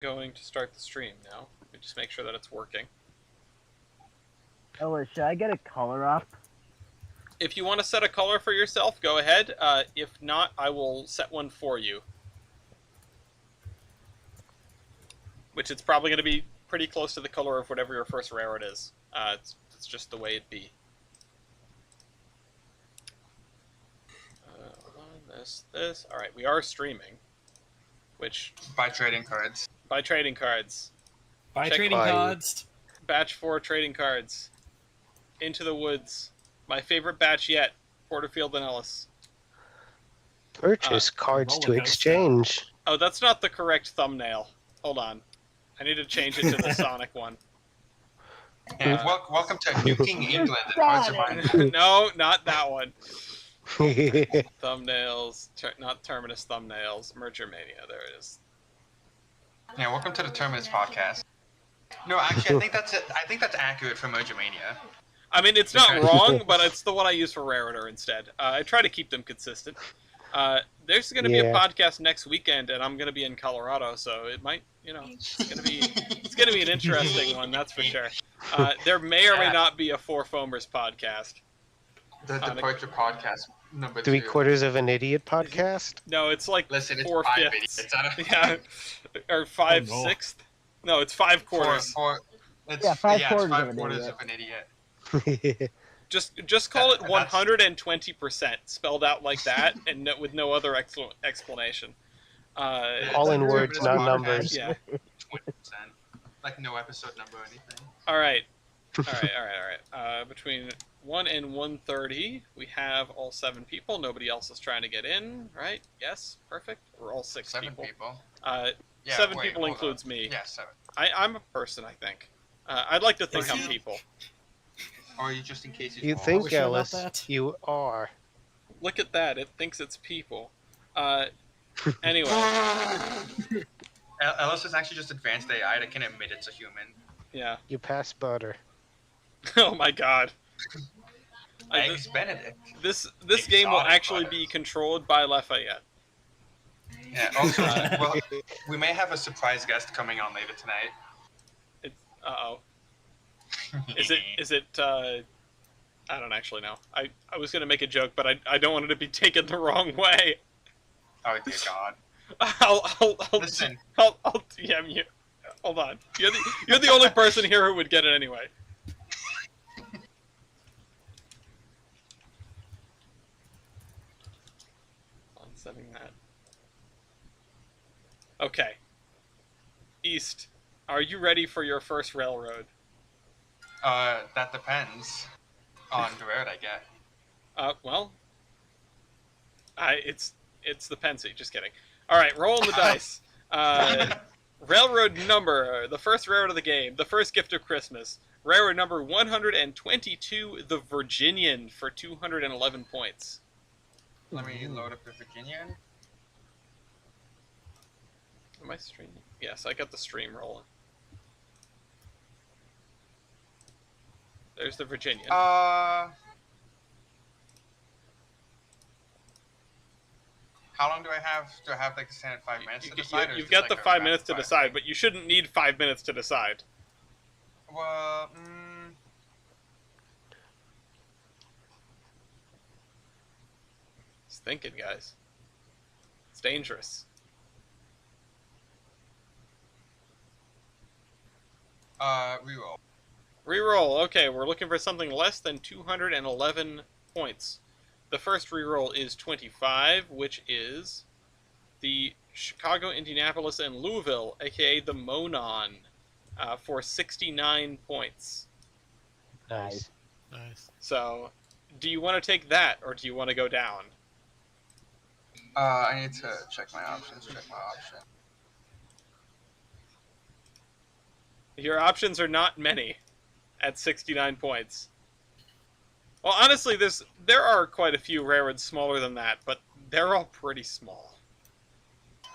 Going to start the stream now. Let me just make sure that it's working. Ellis, should I get a color up? If you want to set a color for yourself, go ahead. If not, I will set one for you. Which it's probably going to be pretty close to the color of whatever your first rarity is. It's just the way it be. This. All right, we are streaming. Which by trading cards. By trading cards. By trading cards. Batch 4 trading cards. Into the Woods. My favorite batch yet. Porterfield and Ellis. Purchase cards to exchange. Oh, that's not the correct thumbnail. Hold on. I need to change it to the Sonic one. Yeah, welcome to New King England and Hearts of Mine. No, not that one. Thumbnails, not Terminus thumbnails. Merger Mania, there it is. Yeah, welcome to the Terminus podcast. No, actually, I think that's accurate for Merger Mania. I mean, it's not wrong, but it's the one I use for Raritor instead. I try to keep them consistent. There's going to be a podcast next weekend, and I'm going to be in Colorado, so it might, it's going to be an interesting one, that's for sure. There may or may not be a Four Foamers podcast. The Departure podcast number 2. 3/4 of an idiot podcast? No, it's like Listen, it's 4/5. Yeah, or 5/6. No, it's 5 quarters. 5 quarters of an idiot. Just call it 120%, spelled out like that, and with no other explanation. All in words, not numbers. Yeah. 20%. Like no episode number or anything. All right. Between 1 and 1:30, we have all 7 people. Nobody else is trying to get in, right? Yes, perfect. We're all 6 people. 7 people includes me. Yeah, 7. I'm a person, I think. I'd like to think I'm people. Or are you just in case you think, Ellis, you are. Look at that. It thinks it's people. Anyway. Ellis is actually just advanced AI that can admit it's a human. Yeah. You pass butter. Oh my god. Eggs Benedict. This game will actually be controlled by Lafayette. Yeah, also, well, we may have a surprise guest coming on later tonight. Uh-oh. Is it, I don't actually know. I was going to make a joke, but I don't want it to be taken the wrong way. Oh, dear God. I'll Listen. I'll DM you. Hold on. You're the only person here who would get it anyway. I'm setting that. Okay. East, are you ready for your first railroad? That depends on the road I get. Well, it's the Pensy. Just kidding. All right, rolling the dice. Railroad number, the first railroad of the game, the first gift of Christmas. Railroad number 122, the Virginian, for 211 points. Let me load up the Virginian. Am I streaming? Yes, I got the stream rolling. There's the Virginian. How long do I have? Do I have like a standard 5 minutes to decide? You've got the 5 minutes to decide, but you shouldn't need 5 minutes to decide. Well, Just thinking, guys. It's dangerous. reroll. Reroll. Okay, we're looking for something less than 211 points. The first reroll is 25, which is the Chicago, Indianapolis, and Louisville, aka the Monon, for 69 points. Nice. So, do you want to take that, or do you want to go down? I need to check my options. Your options are not many at 69 points. Well, honestly, there are quite a few railroads smaller than that, but they're all pretty small.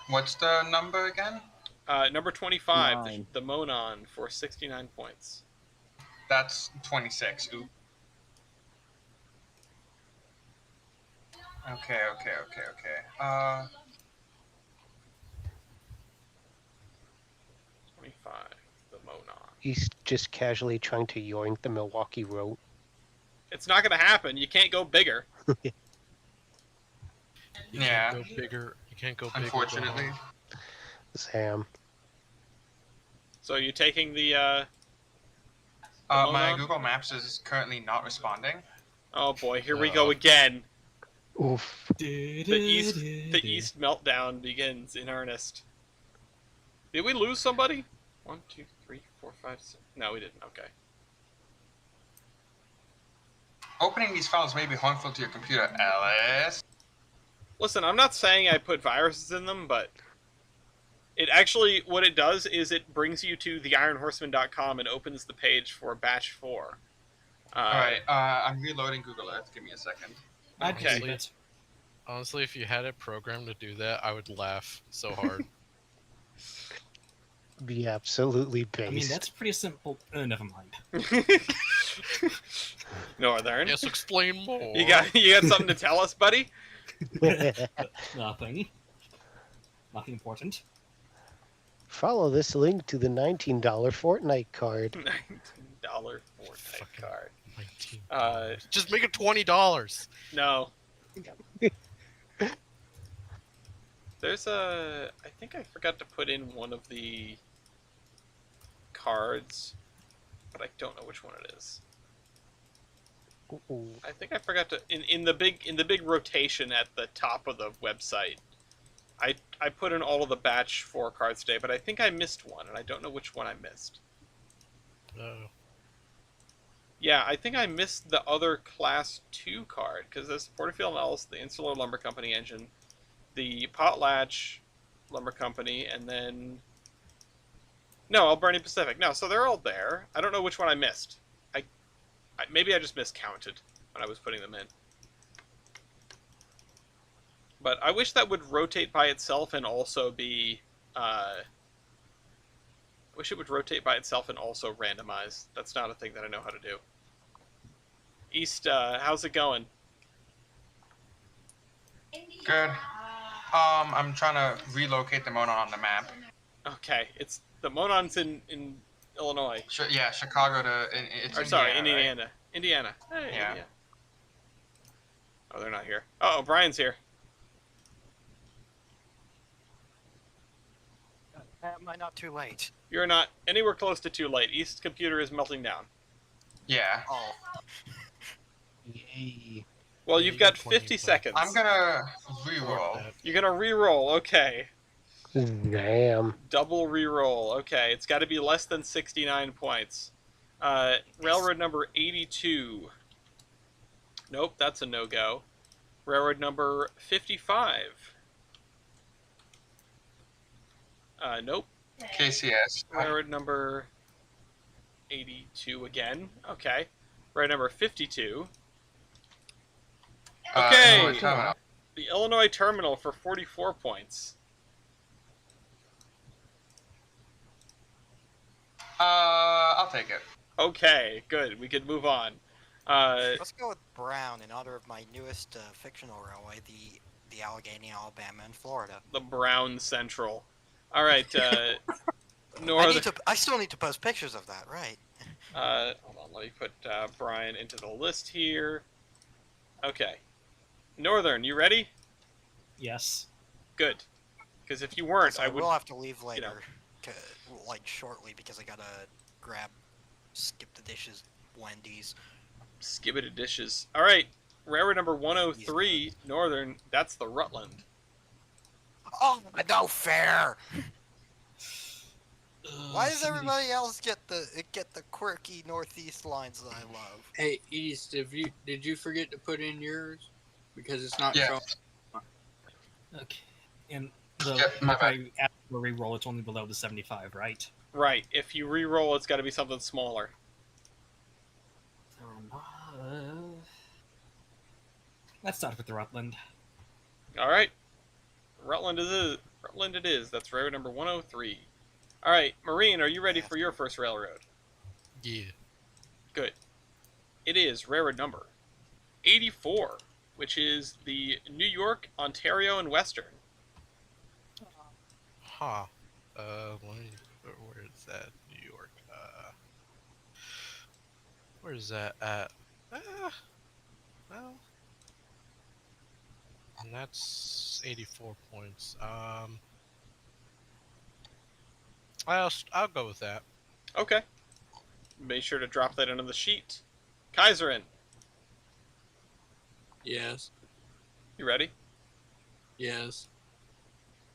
What's the number again? Number 25, the Monon, for 69 points. That's 26. Ooh. Okay. He's just casually trying to yoink the Milwaukee rope. It's not going to happen. You can't go bigger. You can't go bigger. You can't go bigger. Unfortunately. Sam. So you're taking the my Google Maps is currently not responding. Oh boy, here we go again. Oof. The East meltdown begins in earnest. Did we lose somebody? 1, 2, 3, 4, 5, 6. No, we didn't. Okay. Opening these files may be harmful to your computer, Alice. Listen, I'm not saying I put viruses in them, but it actually, what it does is it brings you to theironhorseman.com and opens the page for batch 4. Alright, I'm reloading Google Earth. Give me a second. Okay. Honestly, if you had it programmed to do that, I would laugh so hard. Be absolutely based. I mean, that's pretty simple. Never mind. Northern. Yes, explain more. You got something to tell us, buddy? Nothing. Nothing important. Follow this link to the $19 Fortnite card. $19 Fortnite card. $19. Just make it $20. No. There's a... I think I forgot to put in one of the cards, but I don't know which one it is. Ooh. I think I forgot to... In the big rotation at the top of the website, I put in all of the batch 4 cards today, but I think I missed one, and I don't know which one I missed. Oh. Yeah, I think I missed the other Class 2 card, because there's Porterfield & Ellis, the Insular Lumber Company engine, the Potlatch Lumber Company, and then... No, Alberni Pacific. No, so they're all there. I don't know which one I missed. Maybe I just miscounted when I was putting them in. But I wish that would rotate by itself and also be... I wish it would rotate by itself and also randomize. That's not a thing that I know how to do. East, how's it going? Good. I'm trying to relocate the Monon on the map. Okay, it's... The Monon's in Illinois. Yeah, Chicago to... It's Indiana. Right? Indiana. Hey, yeah. Indiana. Oh, they're not here. Uh-oh, Brian's here. Am I not too late? You're not anywhere close to too late. East's computer is melting down. Yeah. Oh. Yay. Well, you've got 50 seconds. I'm gonna reroll. You're gonna reroll, okay. Damn. Double reroll, okay. It's got to be less than 69 points. Railroad number 82. Nope, that's a no-go. Railroad number 55. Nope. KCS. Railroad number 82 again. Okay. Railroad number 52. Okay. Illinois Terminal. The Illinois Terminal for 44 points. I'll take it. Okay, good. We could move on. Let's go with Brown in honor of my newest fictional railway, the Allegheny, Alabama, and Florida. The Brown Central. All right. Northern. I still need to post pictures of that, right? Hold on. Let me put Brian into the list here. Okay. Northern, you ready? Yes. Good. Because if you weren't, So I would. will have to leave later, You know. like shortly, because I gotta skip the dishes, Wendy's. Skibbity dishes. All right. Railroad number 103, Northern. That's the Rutland. Oh, no fair! Why does everybody else get the quirky northeast lines that I love? Hey, East, did you forget to put in yours? Because it's not Yeah. showing. Okay. And the Yep, my if I ask for a reroll, it's only below the 75, right? Right. If you re-roll, it's got to be something smaller. Let's start with the Rutland. All right. Rutland it is. That's railroad number 103. All right, Marine, are you ready for your first railroad? Yeah. Good. It is railroad number 84, which is the New York, Ontario, and Western. Huh. Where is that? New York. Where is that at? Well, and that's 84 points. I'll go with that. Okay. Make sure to drop that into the sheet. Kaiserin, Yes. you ready? Yes.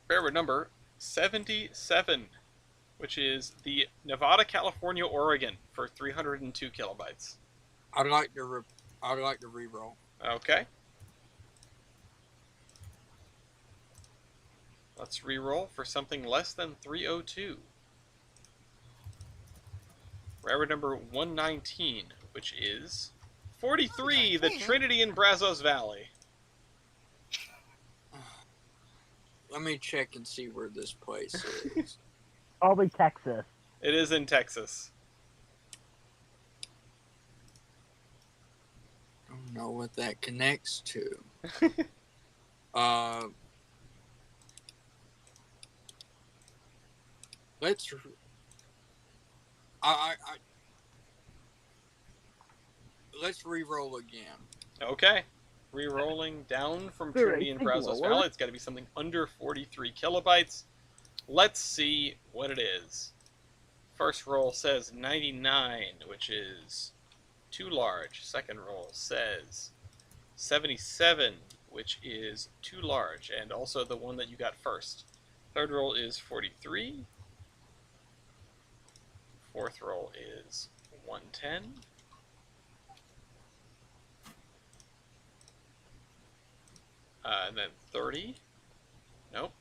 Railroad number 77, which is the Nevada, California, Oregon for 302 kilobytes. I'd like to re-roll. Okay. Let's re-roll for something less than 302. Railroad number 119, which is 43, the Trinity in Brazos Valley. Let me check and see where this place is. Probably Texas. It is in Texas. I don't know what that connects to. Let's. Let's re-roll again. Okay. Re-rolling down from Trinity in Brazos Valley. It's got to be something under 43 kilobytes. Let's see what it is. First roll says 99, which is too large. Second roll says 77, which is too large, and also the one that you got first. Third roll is 43. Fourth roll is 110. And then 30. Nope.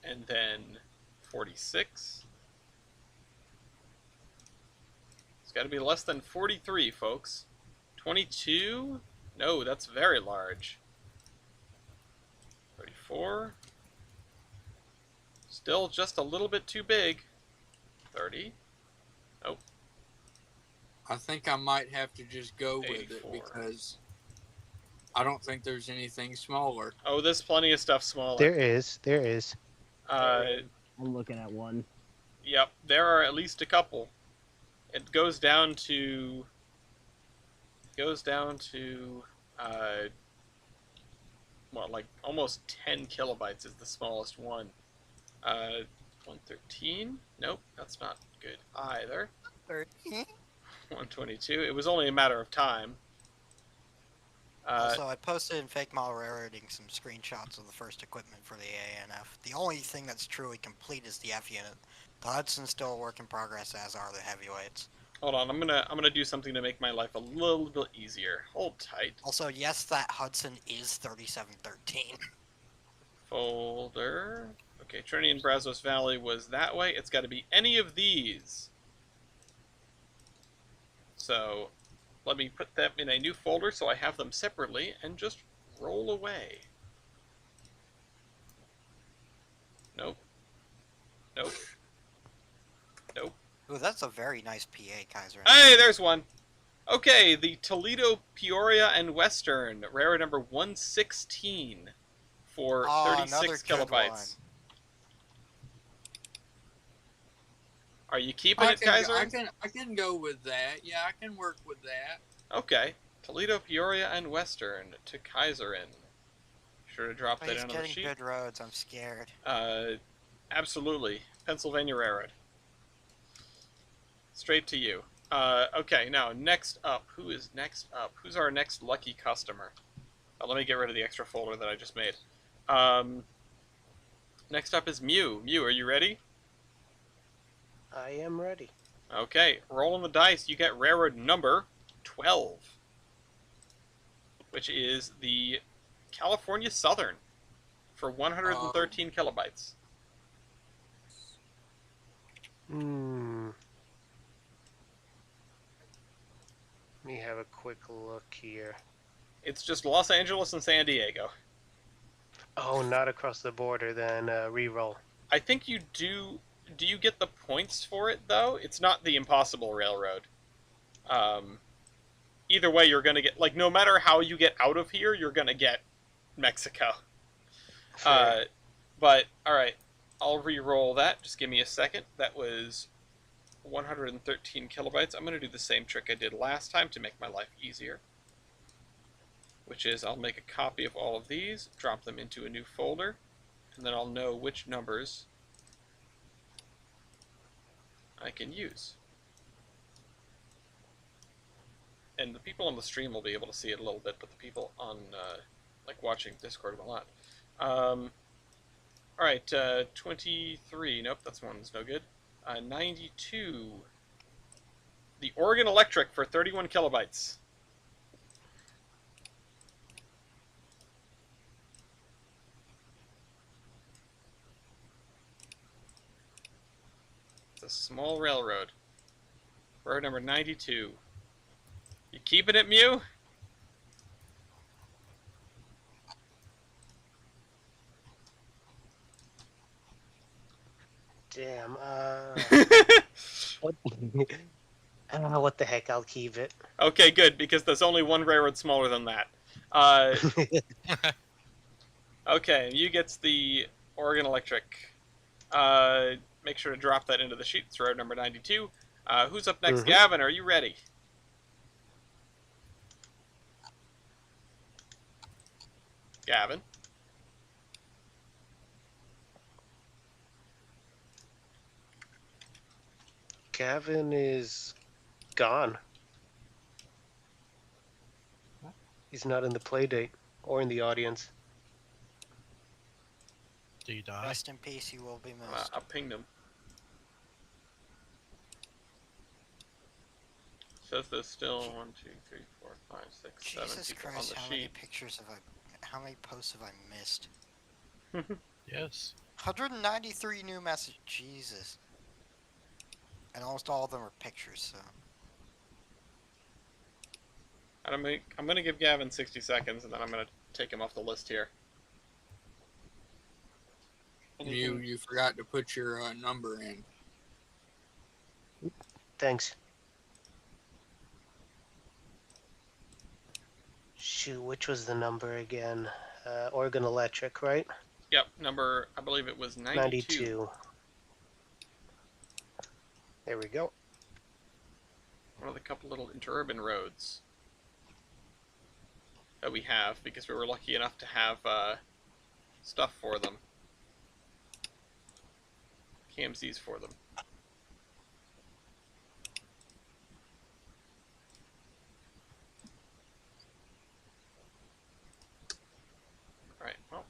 And then 46. It's got to be less than 43, folks. 22? No, that's very large. 34. Still just a little bit too big. 30. Nope. I think I might have to just go 84. with it because I don't think there's anything smaller. Oh, there's plenty of stuff smaller. There is. I'm looking at one. Yep, there are at least a couple. It goes down to well, like almost 10 kilobytes is the smallest one. 113? Nope, that's not good either. 122. It was only a matter of time. Also, I posted in Fake Model Railroading some screenshots of the first equipment for the ANF. The only thing that's truly complete is the F unit. The Hudson's still a work in progress, as are the heavyweights. Hold on, I'm gonna do something to make my life a little bit easier. Hold tight. Also, yes, that Hudson is 3713. Folder. Okay, Trinity and Brazos Valley was that way. It's got to be any of these. So, let me put them in a new folder so I have them separately and just roll away. Nope. Nope. Nope. Ooh, that's a very nice PA, Kaiser. Hey, there's one. Okay, the Toledo, Peoria, and Western, railroad number 116 for 36 kilobytes. Are you keeping it, Kaiser? I can go with that. Yeah, I can work with that. Okay. Toledo, Peoria, and Western to Kaiserin. Sure to drop that He's on the getting sheet. good roads. I'm scared. Absolutely. Pennsylvania Railroad. Straight to you. Okay, now, next up. Who is next up? Who's our next lucky customer? Let me get rid of the extra folder that I just made. Next up is Mew. Mew, are you ready? I am ready. Okay, rolling the dice, you get railroad number 12, which is the California Southern for 113 kilobytes. Let me have a quick look here. It's just Los Angeles and San Diego. Oh, not across the border, then re-roll. I think you do. Do you get the points for it, though? It's not the Impossible Railroad. Either way, you're going to get, like, no matter how you get out of here, you're going to get Mexico. Sure. But, alright, I'll re-roll that. Just give me a second. That was 113 kilobytes. I'm going to do the same trick I did last time to make my life easier, which is I'll make a copy of all of these, drop them into a new folder, and then I'll know which numbers I can use. And the people on the stream will be able to see it a little bit, but the people on, like, watching Discord will not. Alright, 23. Nope, that's one that's no good. 92. The Oregon Electric for 31 kilobytes. It's a small railroad. Road number 92. You keeping it, Mew? Damn. What? What the heck? I'll keep it. Okay, good, because there's only one railroad smaller than that. Okay, you gets the Oregon Electric. Make sure to drop that into the sheet. It's road number 92. Who's up next? Gavin, are you ready? Gavin? Gavin is gone. He's not in the Playdate or in the audience. Do you die? Rest in peace, you will be missed. I pinged him. Says there's still 1, 2, 3, 4, 5, 6, 7 Jesus people Christ, on how the many sheet. pictures have how many posts have I missed? Yes. 193 new messages. Jesus. And almost all of them are pictures, so. I'm gonna give Gavin 60 seconds, and then I'm gonna take him off the list here. You forgot to put your number in. Thanks. Shoot, which was the number again? Oregon Electric, right? Yep, number, I believe it was 92. 92. There we go. One of the couple little interurban roads that we have, because we were lucky enough to have stuff for them. KMCs for them. Alright, well.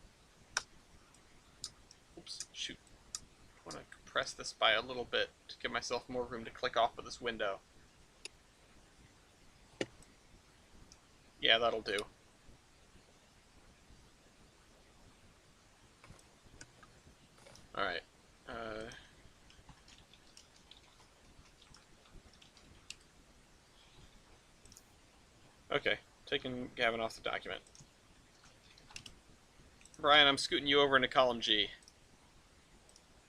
Oops, shoot. I want to compress this by a little bit to give myself more room to click off of this window. Yeah, that'll do. Alright. Okay, taking Gavin off the document. Brian, I'm scooting you over into column G.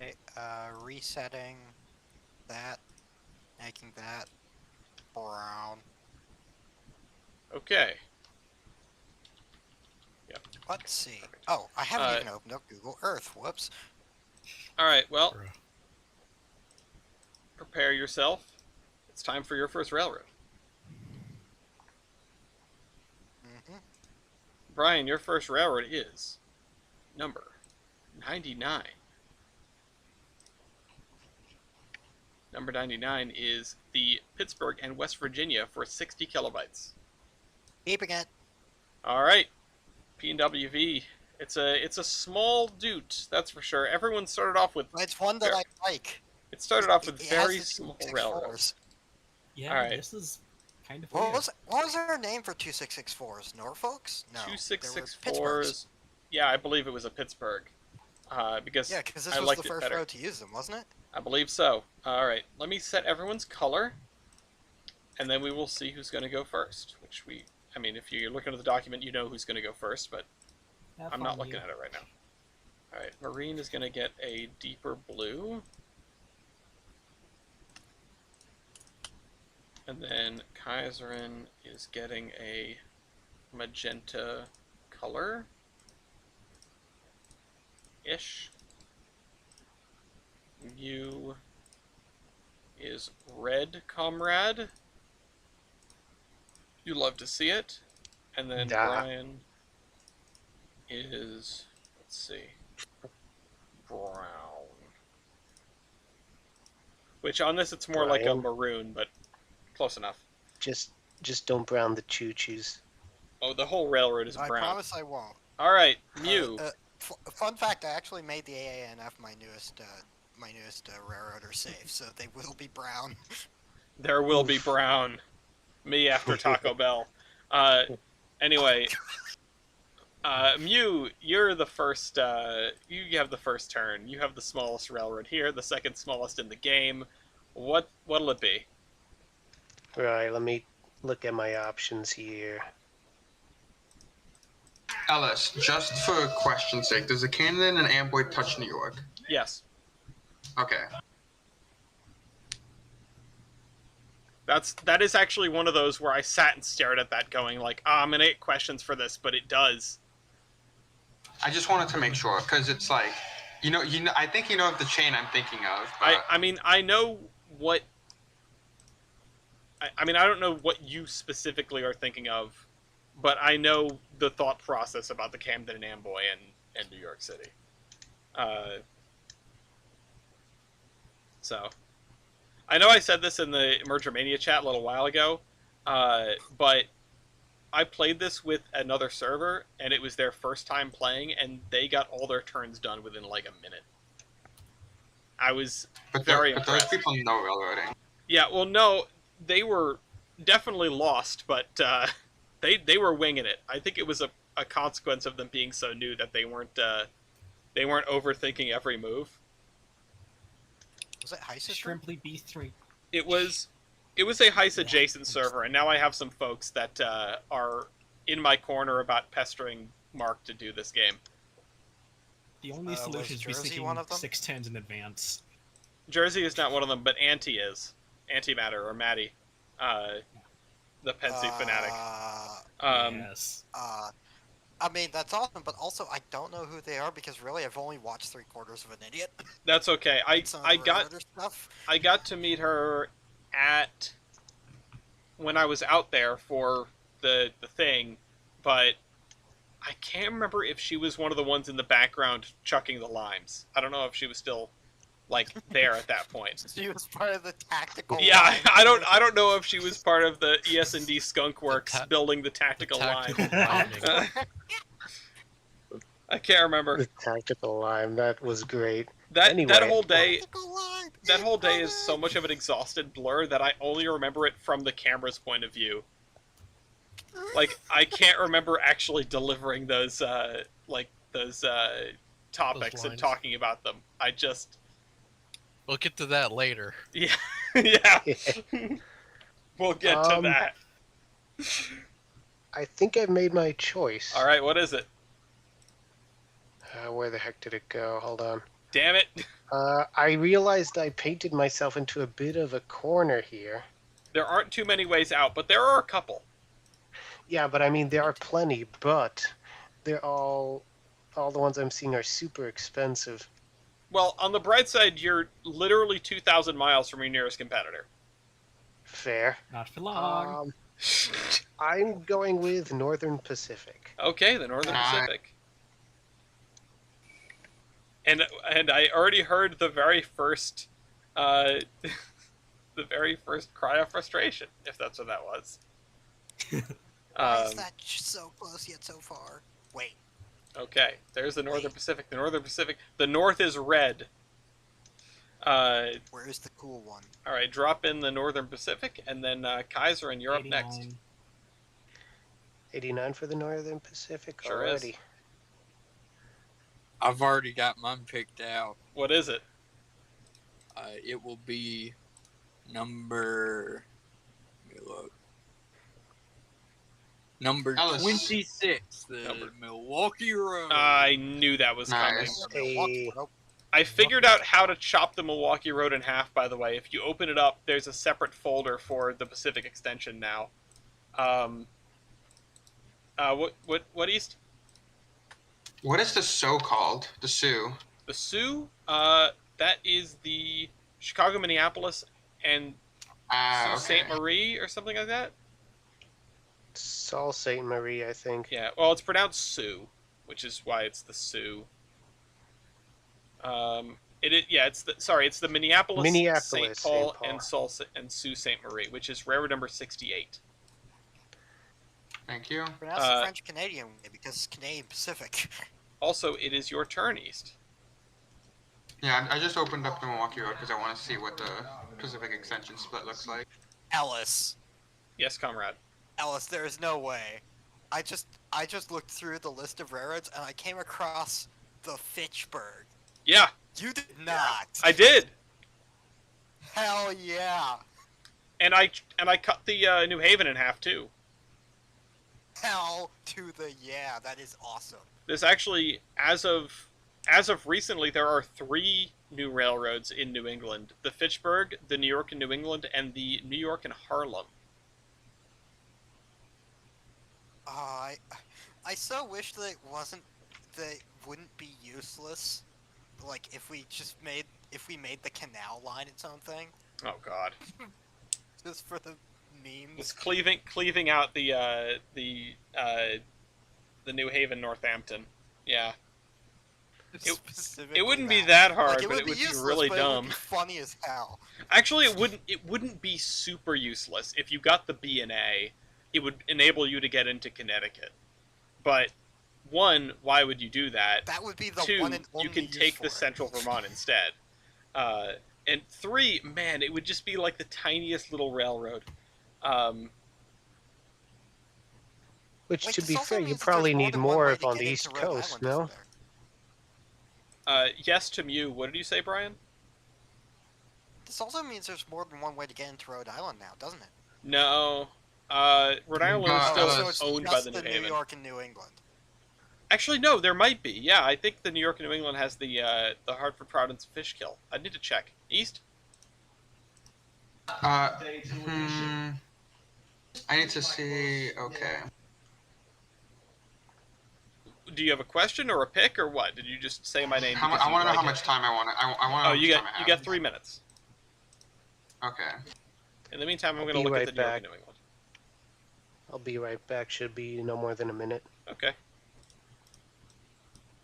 Okay, resetting that, making that brown. Okay. Yep. Let's see. Oh, I haven't even opened up Google Earth. Whoops. Alright, well, prepare yourself. It's time for your first railroad. Brian, your first railroad is number 99. Number 99 is the Pittsburgh and West Virginia for 60 kilobytes. Keeping it. Alright, P&WV. It's a small doot, that's for sure. Everyone started off with... It's one that I like. It started off with It very has the small 264s. railroads. Yeah, Alright. this is kind of What weird. was their name for 2664s? Norfolks? No. they were 2664s. Pittsburghs. Yeah, I believe it was a Pittsburgh. Because Yeah, because this I was liked the it first better. road to use them, wasn't it? I believe so. Alright, let me set everyone's color, and then we will see who's going to go first. I mean, if you're looking at the document, you know who's going to go first, but I'm not looking at it right now. Alright, Marine is going to get a deeper blue. And then Kaiserin is getting a magenta color-ish. You is is red, comrade. You love to see it. And then Brian is, let's see, brown. Which on this it's more like a maroon, but close enough. Just don't brown the choo-choos. Oh, the whole railroad is brown. I promise I won't. All right, Mew. Fun fact: I actually made the AANF my newest railroader save, so they will be brown. There will be brown. Me after Taco Bell. Anyway, Mew, you're the first. You have the first turn. You have the smallest railroad here, the second smallest in the game. What'll it be? Right. Let me look at my options here. Ellis, just for question's sake, does the Cannon and Amboy touch New York? Yes. Okay. That is actually one of those where I sat and stared at that going like, I'm gonna get questions for this, but it does. I just wanted to make sure, because it's like, I think you know the chain I'm thinking of. But... I mean, I know what... I mean, I don't know what you specifically are thinking of, but I know the thought process about the Camden and Amboy and New York City. So... I know I said this in the Merger Mania chat a little while ago, but I played this with another server, and it was their first time playing, and they got all their turns done within like a minute. I was very impressed. But those people know railroading. Yeah, well, no, they were definitely lost, but they were winging it. I think it was a consequence of them being so new that they weren't overthinking every move. Was it Heist? Shrimply B3. It was a Heist adjacent server, and now I have some folks that are in my corner about pestering Mark to do this game. The only solution is thinking 610s in advance. Jersey is not one of them, but Anti is. Antimatter, or Maddie. The Pensy fanatic. Yes. I mean, that's awesome, but also I don't know who they are because really I've only watched 3/4 of an idiot. That's okay. I got to meet her at when I was out there for the thing, but I can't remember if she was one of the ones in the background chucking the limes. I don't know if she was still like there at that point. She was part of the tactical. Yeah, line. I don't know if she was part of the ES&D Skunk Works building the tactical line. I can't remember. The tactical line, that was great. That whole day is so much of an exhausted blur that I only remember it from the camera's point of view. Like, I can't remember actually delivering those topics and talking about them. I just... We'll get to that later. Yeah, yeah. We'll get to that. I think I've made my choice. All right, what is it? Where the heck did it go? Hold on. Damn it. I realized I painted myself into a bit of a corner here. There aren't too many ways out, but there are a couple. Yeah, but I mean, there are plenty, but they're all the ones I'm seeing are super expensive. Well, on the bright side, you're literally 2,000 miles from your nearest competitor. Fair. Not for long. I'm going with Northern Pacific. Okay, the Northern Pacific. And I already heard the very first cry of frustration, if that's what that was. Why is that so close yet so far? Wait. Okay, there's the Northern Pacific. The Northern Pacific. The North is red. Where's the cool one? All right, drop in the Northern Pacific, and then Kaiser and Europe 89. next. 89 for the Northern Pacific Sure already. is. I've already got mine picked out. What is it? It will be number. Let me look. Number 26, the Milwaukee Road. I knew that was Nice. coming. I figured out how to chop the Milwaukee Road in half, by the way. If you open it up, there's a separate folder for the Pacific Extension now. What east? What is the Sioux called? The Sioux. The Sioux? That is the Chicago, Minneapolis, and Sault Okay. Ste. Marie or something like that. Sault Ste. Marie, I think. Yeah, well, it's pronounced Sioux, which is why it's the Sioux. It's the Minneapolis, St. Paul, and Sault Ste. Marie, which is railroad number 68. Thank you. Pronounce the French Canadian way because it's Canadian Pacific. Also, it is your turn, East. Yeah, I just opened up the Milwaukee Road because I want to see what the Pacific Extension split looks like. Ellis. Yes, comrade. Ellis, there is no way. I just looked through the list of railroads and I came across the Fitchburg. Yeah. You did not. I did. Hell yeah. And I cut the New Haven in half too. Hell to the yeah. That is awesome. There's actually, as of recently, there are 3 new railroads in New England: the Fitchburg, the New York and New England, and the New York and Harlem. I so wish that they wouldn't be useless. Like if we made the canal line its own thing. Oh God. Just for the memes. It's cleaving out the New Haven Northampton. Yeah. It wouldn't be that hard, but it would be really dumb. It would be funny as hell. Actually, it wouldn't be super useless. If you got the B and A, it would enable you to get into Connecticut. But 1, why would you do that? That would be the 2, one and only you can take the Central Vermont instead. And 3, man, it would just be like the tiniest little railroad. Which, to be fair, you probably need more of on the East Coast, no? Yes to Mew. What did you say, Brian? This also means there's more than one way to get into Rhode Island now, doesn't it? No. Rhode Island is still owned by the New Haven. New York and New England. Actually, no, there might be. Yeah, I think the New York and New England has the Hartford, Providence, Fishkill. I need to check. East? I need to see. Okay. Do you have a question or a pick or what? Did you just say my name? I want to know how much time I want. I want. You got 3 minutes. Okay. In the meantime, I'm going to look at the New York and New England. I'll be right back. Should be no more than a minute. Okay.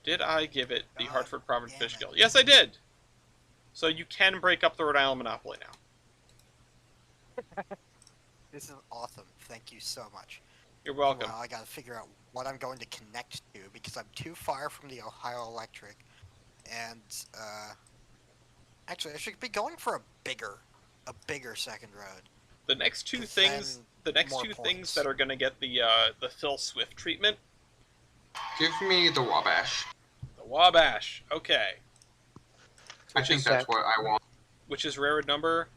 Did I give it the Hartford, Providence, Fishkill? Yes, I did. So you can break up the Rhode Island monopoly now. This is awesome. Thank you so much. You're welcome. Well, I gotta figure out what I'm going to connect to because I'm too far from the Ohio Electric, and actually I should be going for a bigger second road. The next two things that are going to get the Phil Swift treatment. Give me the Wabash. The Wabash. Okay. I think that's what I want. Which is railroad number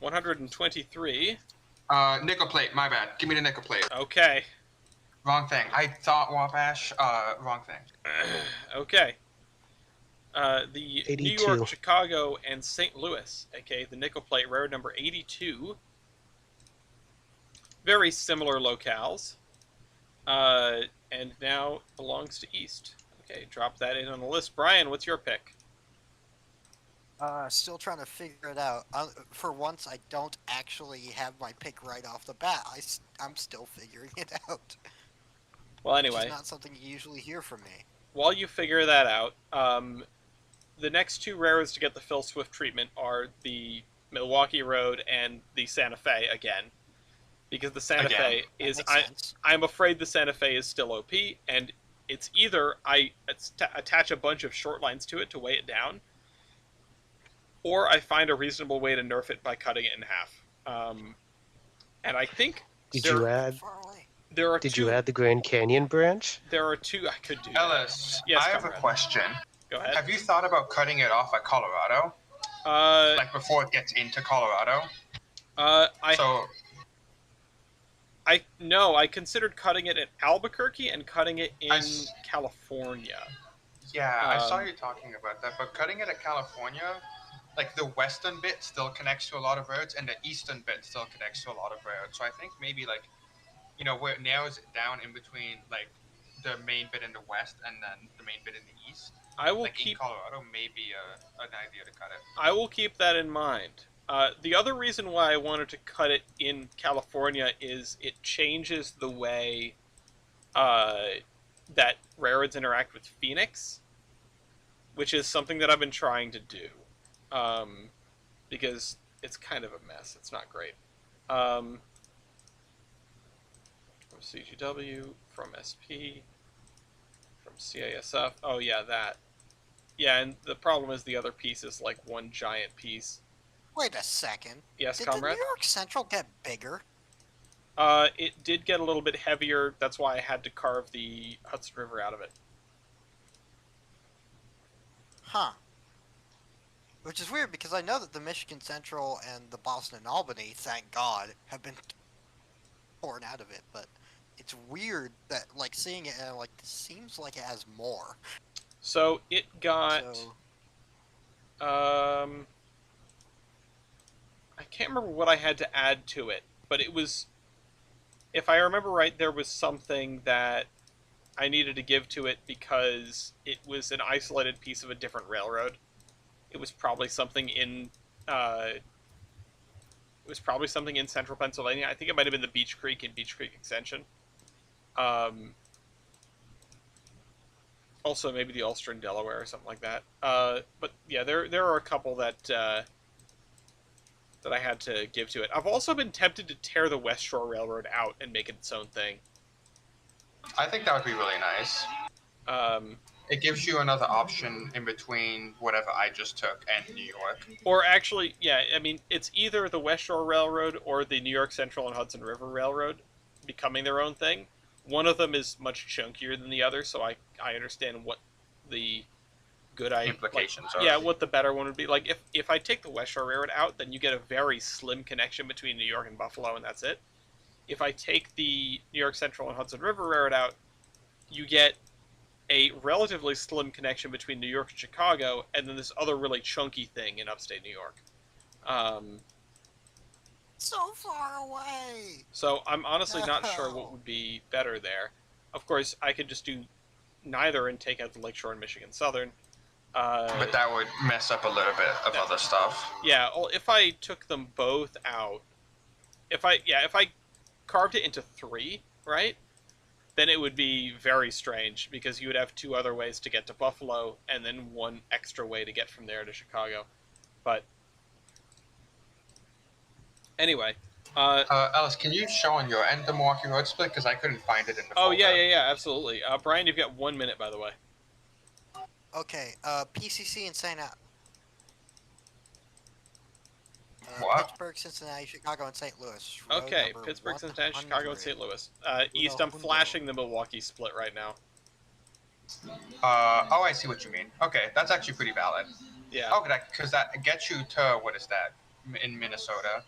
123. Nickel plate. My bad. Give me the nickel plate. Okay. Wrong thing. I thought Wabash. Wrong thing. Okay. The 82. New York, Chicago, and St. Louis, aka the nickel plate, railroad number 82. Very similar locales. And now belongs to East. Okay, drop that in on the list. Brian, what's your pick? Still trying to figure it out. For once, I don't actually have my pick right off the bat. I'm still figuring it out. Well, anyway. It's not something you usually hear from me. While you figure that out, the next 2 railroads to get the Phil Swift treatment are the Milwaukee Road and the Santa Fe again. Because the Santa Fe is... I'm afraid the Santa Fe is still OP, and it's either I attach a bunch of short lines to it to weigh it down, or I find a reasonable way to nerf it by cutting it in half. And I think... Did you add the Grand Canyon branch? There are 2 I could do. Ellis, yes, I have a question. Go ahead. Have you thought about cutting it off at Colorado? Like before it gets into Colorado? I considered cutting it at Albuquerque and cutting it in California. Yeah, I saw you talking about that, but cutting it at California, like the western bit still connects to a lot of roads, and the eastern bit still connects to a lot of roads. So I think maybe where it narrows it down in between like the main bit in the west and then the main bit in the east. I will in Colorado, maybe an idea to cut it. I will keep that in mind. The other reason why I wanted to cut it in California is it changes the way that railroads interact with Phoenix, which is something that I've been trying to do, because it's kind of a mess. It's not great. From CGW, from SP, from CASF. Oh yeah, that. Yeah, and the problem is the other piece is like one giant piece. Wait a second. Yes, Did comrade? the New York Central get bigger? It did get a little bit heavier. That's why I had to carve the Hudson River out of it. Huh. Which is weird because I know that the Michigan Central and the Boston and Albany, thank God, have been torn out of it, but it's weird that, like, seeing it and, like, it seems like it has more. So it got... I can't remember what I had to add to it, but it was... If I remember right, there was something that I needed to give to it because it was an isolated piece of a different railroad. It was probably something in... central Pennsylvania. I think it might have been the Beech Creek and Beech Creek Extension. Also, maybe the Ulster in Delaware or something like that. But yeah, there are a couple that that I had to give to it. I've also been tempted to tear the West Shore Railroad out and make it its own thing. I think that would be really nice. It gives you another option in between whatever I just took and New York. Or actually, yeah, I mean, it's either the West Shore Railroad or the New York Central and Hudson River Railroad becoming their own thing. One of them is much chunkier than the other, so I understand what the good implications are. Yeah, what the better one would be. Like, if I take the West Shore Railroad out, then you get a very slim connection between New York and Buffalo, and that's it. If I take the New York Central and Hudson River Railroad out, you get a relatively slim connection between New York and Chicago, and then this other really chunky thing in upstate New York. So far away! So I'm honestly not sure what would be better there. Of course, I could just do neither and take out the Lakeshore and Michigan Southern. But that would mess up a little bit of other stuff. Yeah, well, if I took them both out, if I carved it into 3, right? Then it would be very strange because you would have 2 other ways to get to Buffalo and then 1 extra way to get from there to Chicago. But anyway, Alice, can you show on your end the Milwaukee Road split? Because I couldn't find it in the Oh, folder. yeah, absolutely. Brian, you've got 1 minute, by the way. Okay, PCC and St. What? Pittsburgh, Cincinnati, Chicago, and St. Louis. Okay, Pittsburgh, Cincinnati, Chicago, and St. Louis. East, I'm flashing the Milwaukee split right now. Oh, I see what you mean. Okay, that's actually pretty valid. Yeah. Oh, because that gets you to, what is that, in Minnesota?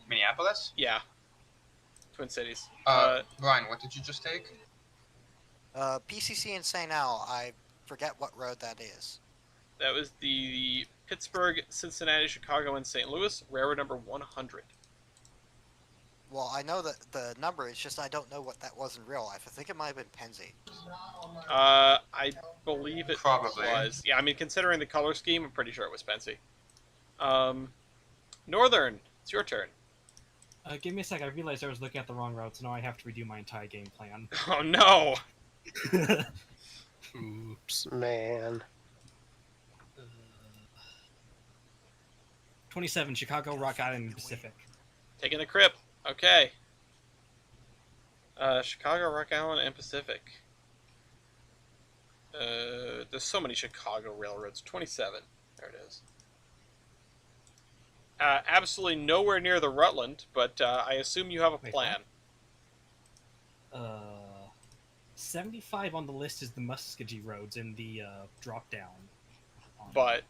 Minneapolis? Yeah. Twin Cities. Brian, what did you just take? PCC and St. Al, I forget what road that is. That was the Pittsburgh, Cincinnati, Chicago, and St. Louis, railroad number 100. Well, I know that the number, it's just I don't know what that was in real life. I think it might have been Penzi. I believe it Probably was. Yeah, I mean, considering the color scheme, I'm pretty sure it was Penzi. Northern, it's your turn. Give me a sec. I realized I was looking at the wrong route, so now I have to redo my entire game plan. Oh, no! Oops. Man. 27, Chicago, Rock Island, Pacific. Taking the Crip. Okay. Chicago, Rock Island, and Pacific. There's so many Chicago railroads. 27. There it is. Absolutely nowhere near the Rutland, but I assume you have a plan. 75 on the list is the Muskogee roads in the drop down. But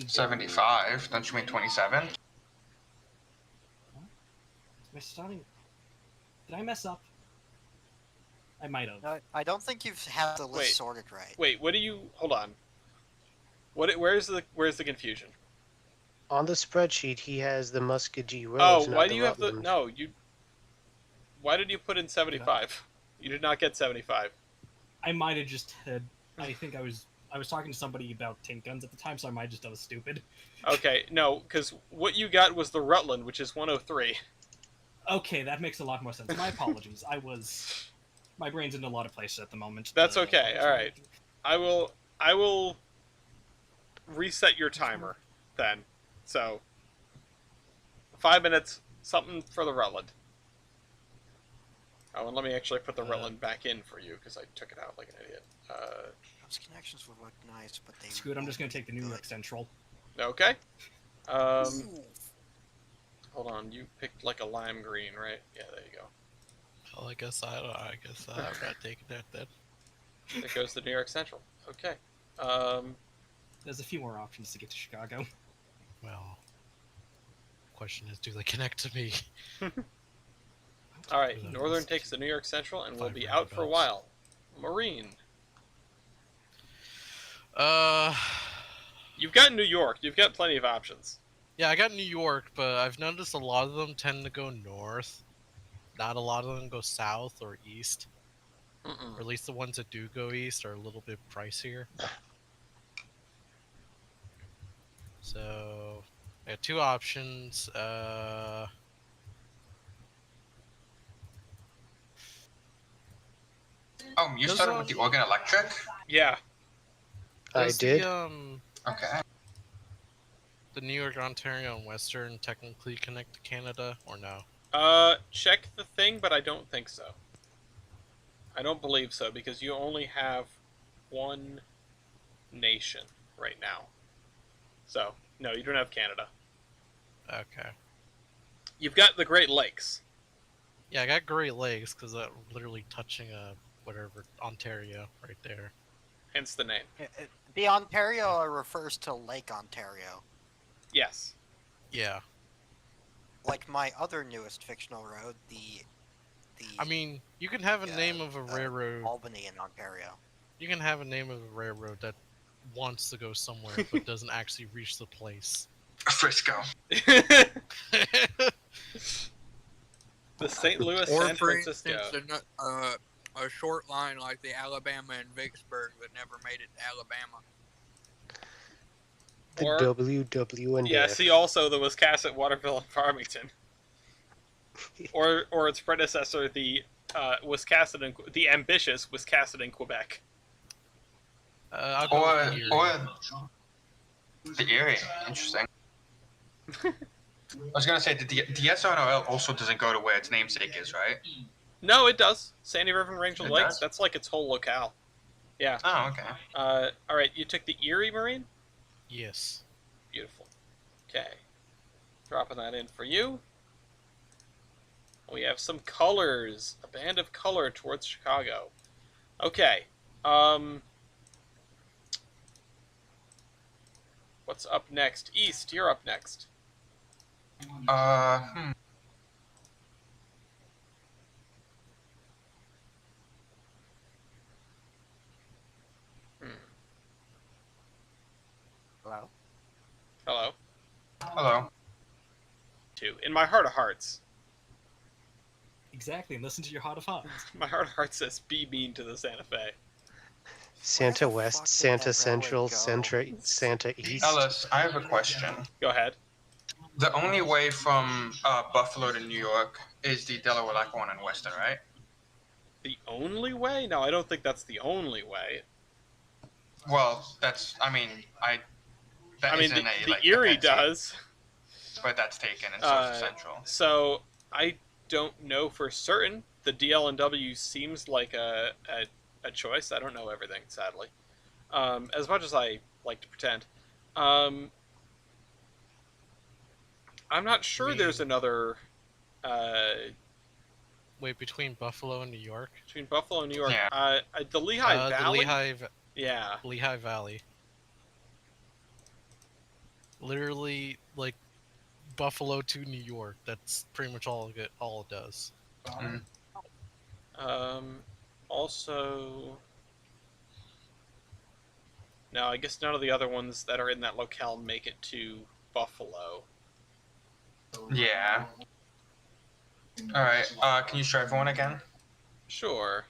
75. Don't you mean 27? Am I starting? Did I mess up? I might have. No, I don't think you've had the list sorted right. Wait, what do you... Hold on. Where's the confusion? On the spreadsheet, he has the Muskogee roads. Oh, not why the do you have the... Rutland. No, you... Why did you put in 75? You did not get 75. I might have just had... I think I was I was talking to somebody about tank guns at the time, so I might have just done a stupid. Okay, no, because what you got was the Rutland, which is 103. Okay, that makes a lot more sense. My apologies. My brain's in a lot of places at the moment. That's okay. All right, I will reset your timer then. So 5 minutes, something for the Rutland. Oh, and let me actually put the Rutland back in for you because I took it out like an idiot. Those connections would look nice, but they. Screw it, I'm just gonna take the New York Central. Okay. Hold on, you picked like a lime green, right? Yeah, there you go. Well, I guess I'm not taking that then. There goes the New York Central. Okay. There's a few more options to get to Chicago. Well, question is, do they connect to me? All right, Northern takes the New York Central and will be out for a while. Marine. You've got New York. You've got plenty of options. Yeah, I got New York, but I've noticed a lot of them tend to go north. Not a lot of them go south or east. Or at least the ones that do go east are a little bit pricier. So, I have two options. You started with the Oregon Electric? Yeah. I did. Okay. The New York, Ontario, and Western technically connect to Canada, or no? Check the thing, but I don't think so. I don't believe so, because you only have one nation right now. So, no, you don't have Canada. Okay. You've got the Great Lakes. Yeah, I got Great Lakes, because that literally touching Ontario right there. Hence the name. The Ontario refers to Lake Ontario. Yes. Yeah. Like my other newest fictional road, I mean, you can have a name of a railroad. Albany in Ontario. You can have a name of a railroad that wants to go somewhere but doesn't actually reach the place. Frisco. The St. Louis Or San for Francisco. instance, a short line like the Alabama and Vicksburg that never made it to Alabama. The Or, WW and yeah, F. see also the Wiscasset, Waterville, and Farmington. or its predecessor, the Wiscasset and the ambitious Wiscasset in Quebec. I'll go with Or the Erie. Interesting. I was gonna say the SNOL also doesn't go to where its namesake is, right? No, it does. Sandy River and Rangel It Lakes. does? That's like its whole locale. Yeah. Oh, okay. All right. You took the Erie Marine. Yes. Beautiful. Okay. Dropping that in for you. We have some colors. A band of color towards Chicago. Okay. What's up next? East, you're up next. Hello? Hello. Hello. Two. In my heart of hearts. Exactly, and listen to your heart of hearts. My heart of hearts says be mean to the Santa Fe. Santa Where the West, fuck did Santa that Central, railway go? Santa East. Ellis, I have a question. Go ahead. The only way from Buffalo to New York is the Delaware Lackawanna and Western, right? The only way? No, I don't think that's the only way. Well, that's. I mean, the Erie does. But that's taken, and so is Central. So I don't know for certain. The DL&W seems like a choice. I don't know everything, sadly. As much as I like to pretend. I'm not sure there's another... Wait, between Buffalo and New York? Between Buffalo and New York. Yeah. The Lehigh Valley? Yeah. Lehigh Valley. Literally, like, Buffalo to New York. That's pretty much all it does. Also... No, I guess none of the other ones that are in that locale make it to Buffalo. Yeah. Alright, can you show everyone again? Sure.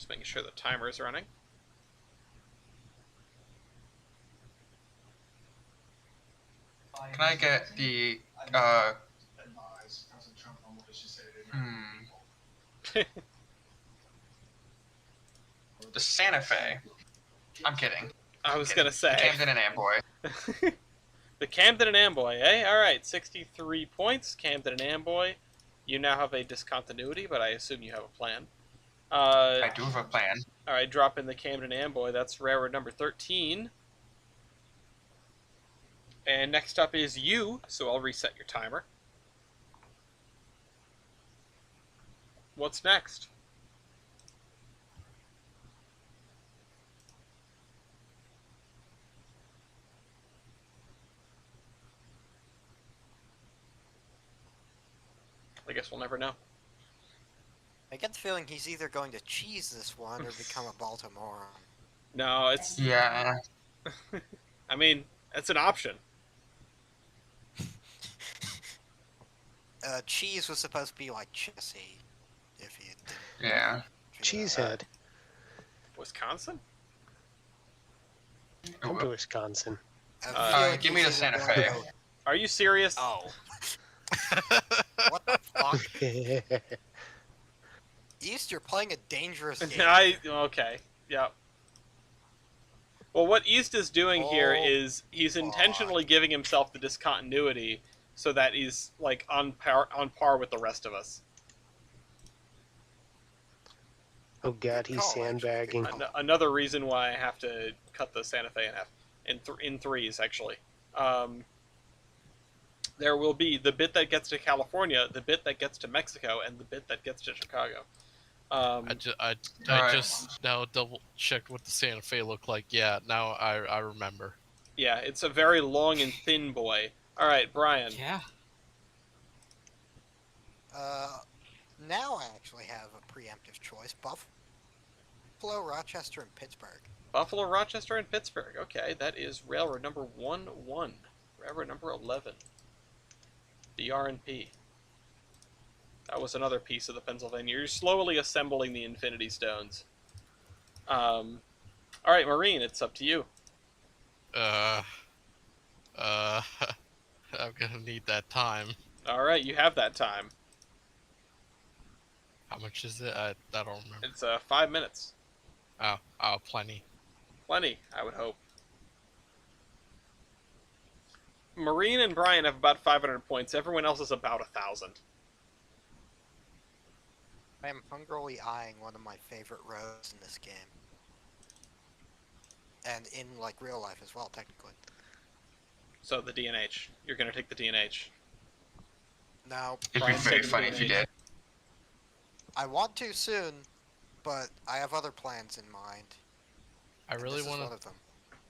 Just making sure the timer is running. Can I get the the Santa Fe? I'm kidding. I was gonna say Camden and Amboy. the Camden and Amboy, eh? All right, 63 points. Camden and Amboy. You now have a discontinuity, but I assume you have a plan. I do have a plan. All right, drop in the Camden and Amboy. That's railroad number 13. And next up is you, so I'll reset your timer. What's next? I guess we'll never know. I get the feeling he's either going to cheese this one or become a Baltimore. No, it's... Yeah. I mean, it's an option. Cheese was supposed to be like Jesse, if you didn't. Yeah. Cheesehead. Wisconsin? Come to Wisconsin. Give me the Santa Fe. Are you serious? Oh. What the fuck? East, you're playing a dangerous game. Okay, yeah. Well, what East is doing here is he's intentionally giving himself the discontinuity so that he's like on par with the rest of us. Oh god, he's sandbagging. Another reason why I have to cut the Santa Fe in half, in threes actually. There will be the bit that gets to California, the bit that gets to Mexico, and the bit that gets to Chicago. I just now double checked what the Santa Fe looked like. Yeah, now I remember. Yeah, it's a very long and thin boy. All right, Brian. Yeah. Now I actually have a preemptive choice: Buffalo, Rochester, and Pittsburgh. Buffalo, Rochester, and Pittsburgh. Okay, that is railroad number 11. Railroad number 11. The RNP. That was another piece of the Pennsylvania. You're slowly assembling the Infinity Stones. All right, Marine, it's up to you. I'm gonna need that time. All right, you have that time. How much is it? I don't remember. It's 5 minutes. Oh, plenty. Plenty, I would hope. Marine and Brian have about 500 points. Everyone else is about 1,000. I am hungrily eyeing one of my favorite roads in this game. And in, like, real life as well, technically. So the DNH. You're going to take the DNH. No. It'd be very funny if you did. I want to soon, but I have other plans in mind. I really want one of them.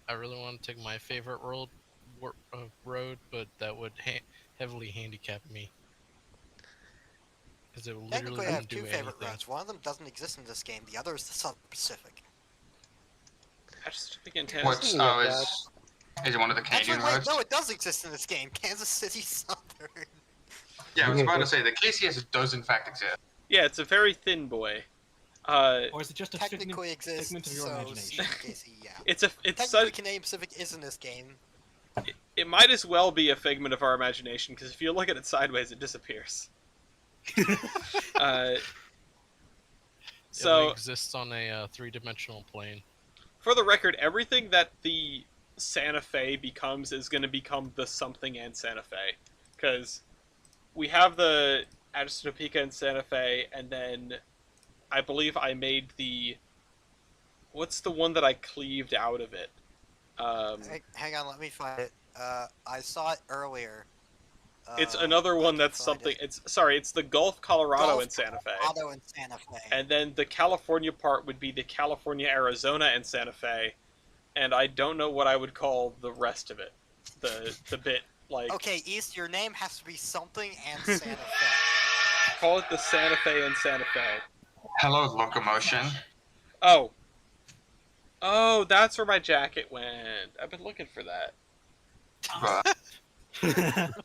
I really want to take my favorite road, but that would heavily handicap me. Because it literally Technically, I have do two favorite anything. roads. One of them doesn't exist in this game. The other is the Southern Pacific. That's again, What's is it one of the Canadian Actually, wait, roads? no, it does exist in this game. Kansas City Southern. Yeah, I was about to say the KCS does in fact exist. Yeah, it's a very thin boy. Or is it just a Technically exists, figment of your so imagination? Casey, yeah. It's Technically, such. Canadian Pacific is in this game. It might as well be a figment of our imagination because if you look at it sideways, it disappears. So it exists on a three-dimensional plane. For the record, everything that the Santa Fe becomes is going to become the something and Santa Fe, because we have the Addis Topeka and Santa Fe, and then I believe I made the what's the one that I cleaved out of it? Hang on, let me find it. I saw it earlier. It's another one that's something. It's the Gulf, Colorado, and Santa Fe. Colorado and Santa Fe. And then the California part would be the California, Arizona, and Santa Fe. And I don't know what I would call the rest of it. The bit like. Okay, East, your name has to be something and Santa Fe. Call it the Santa Fe and Santa Fe. Hello, locomotion. Oh, that's where my jacket went. I've been looking for that.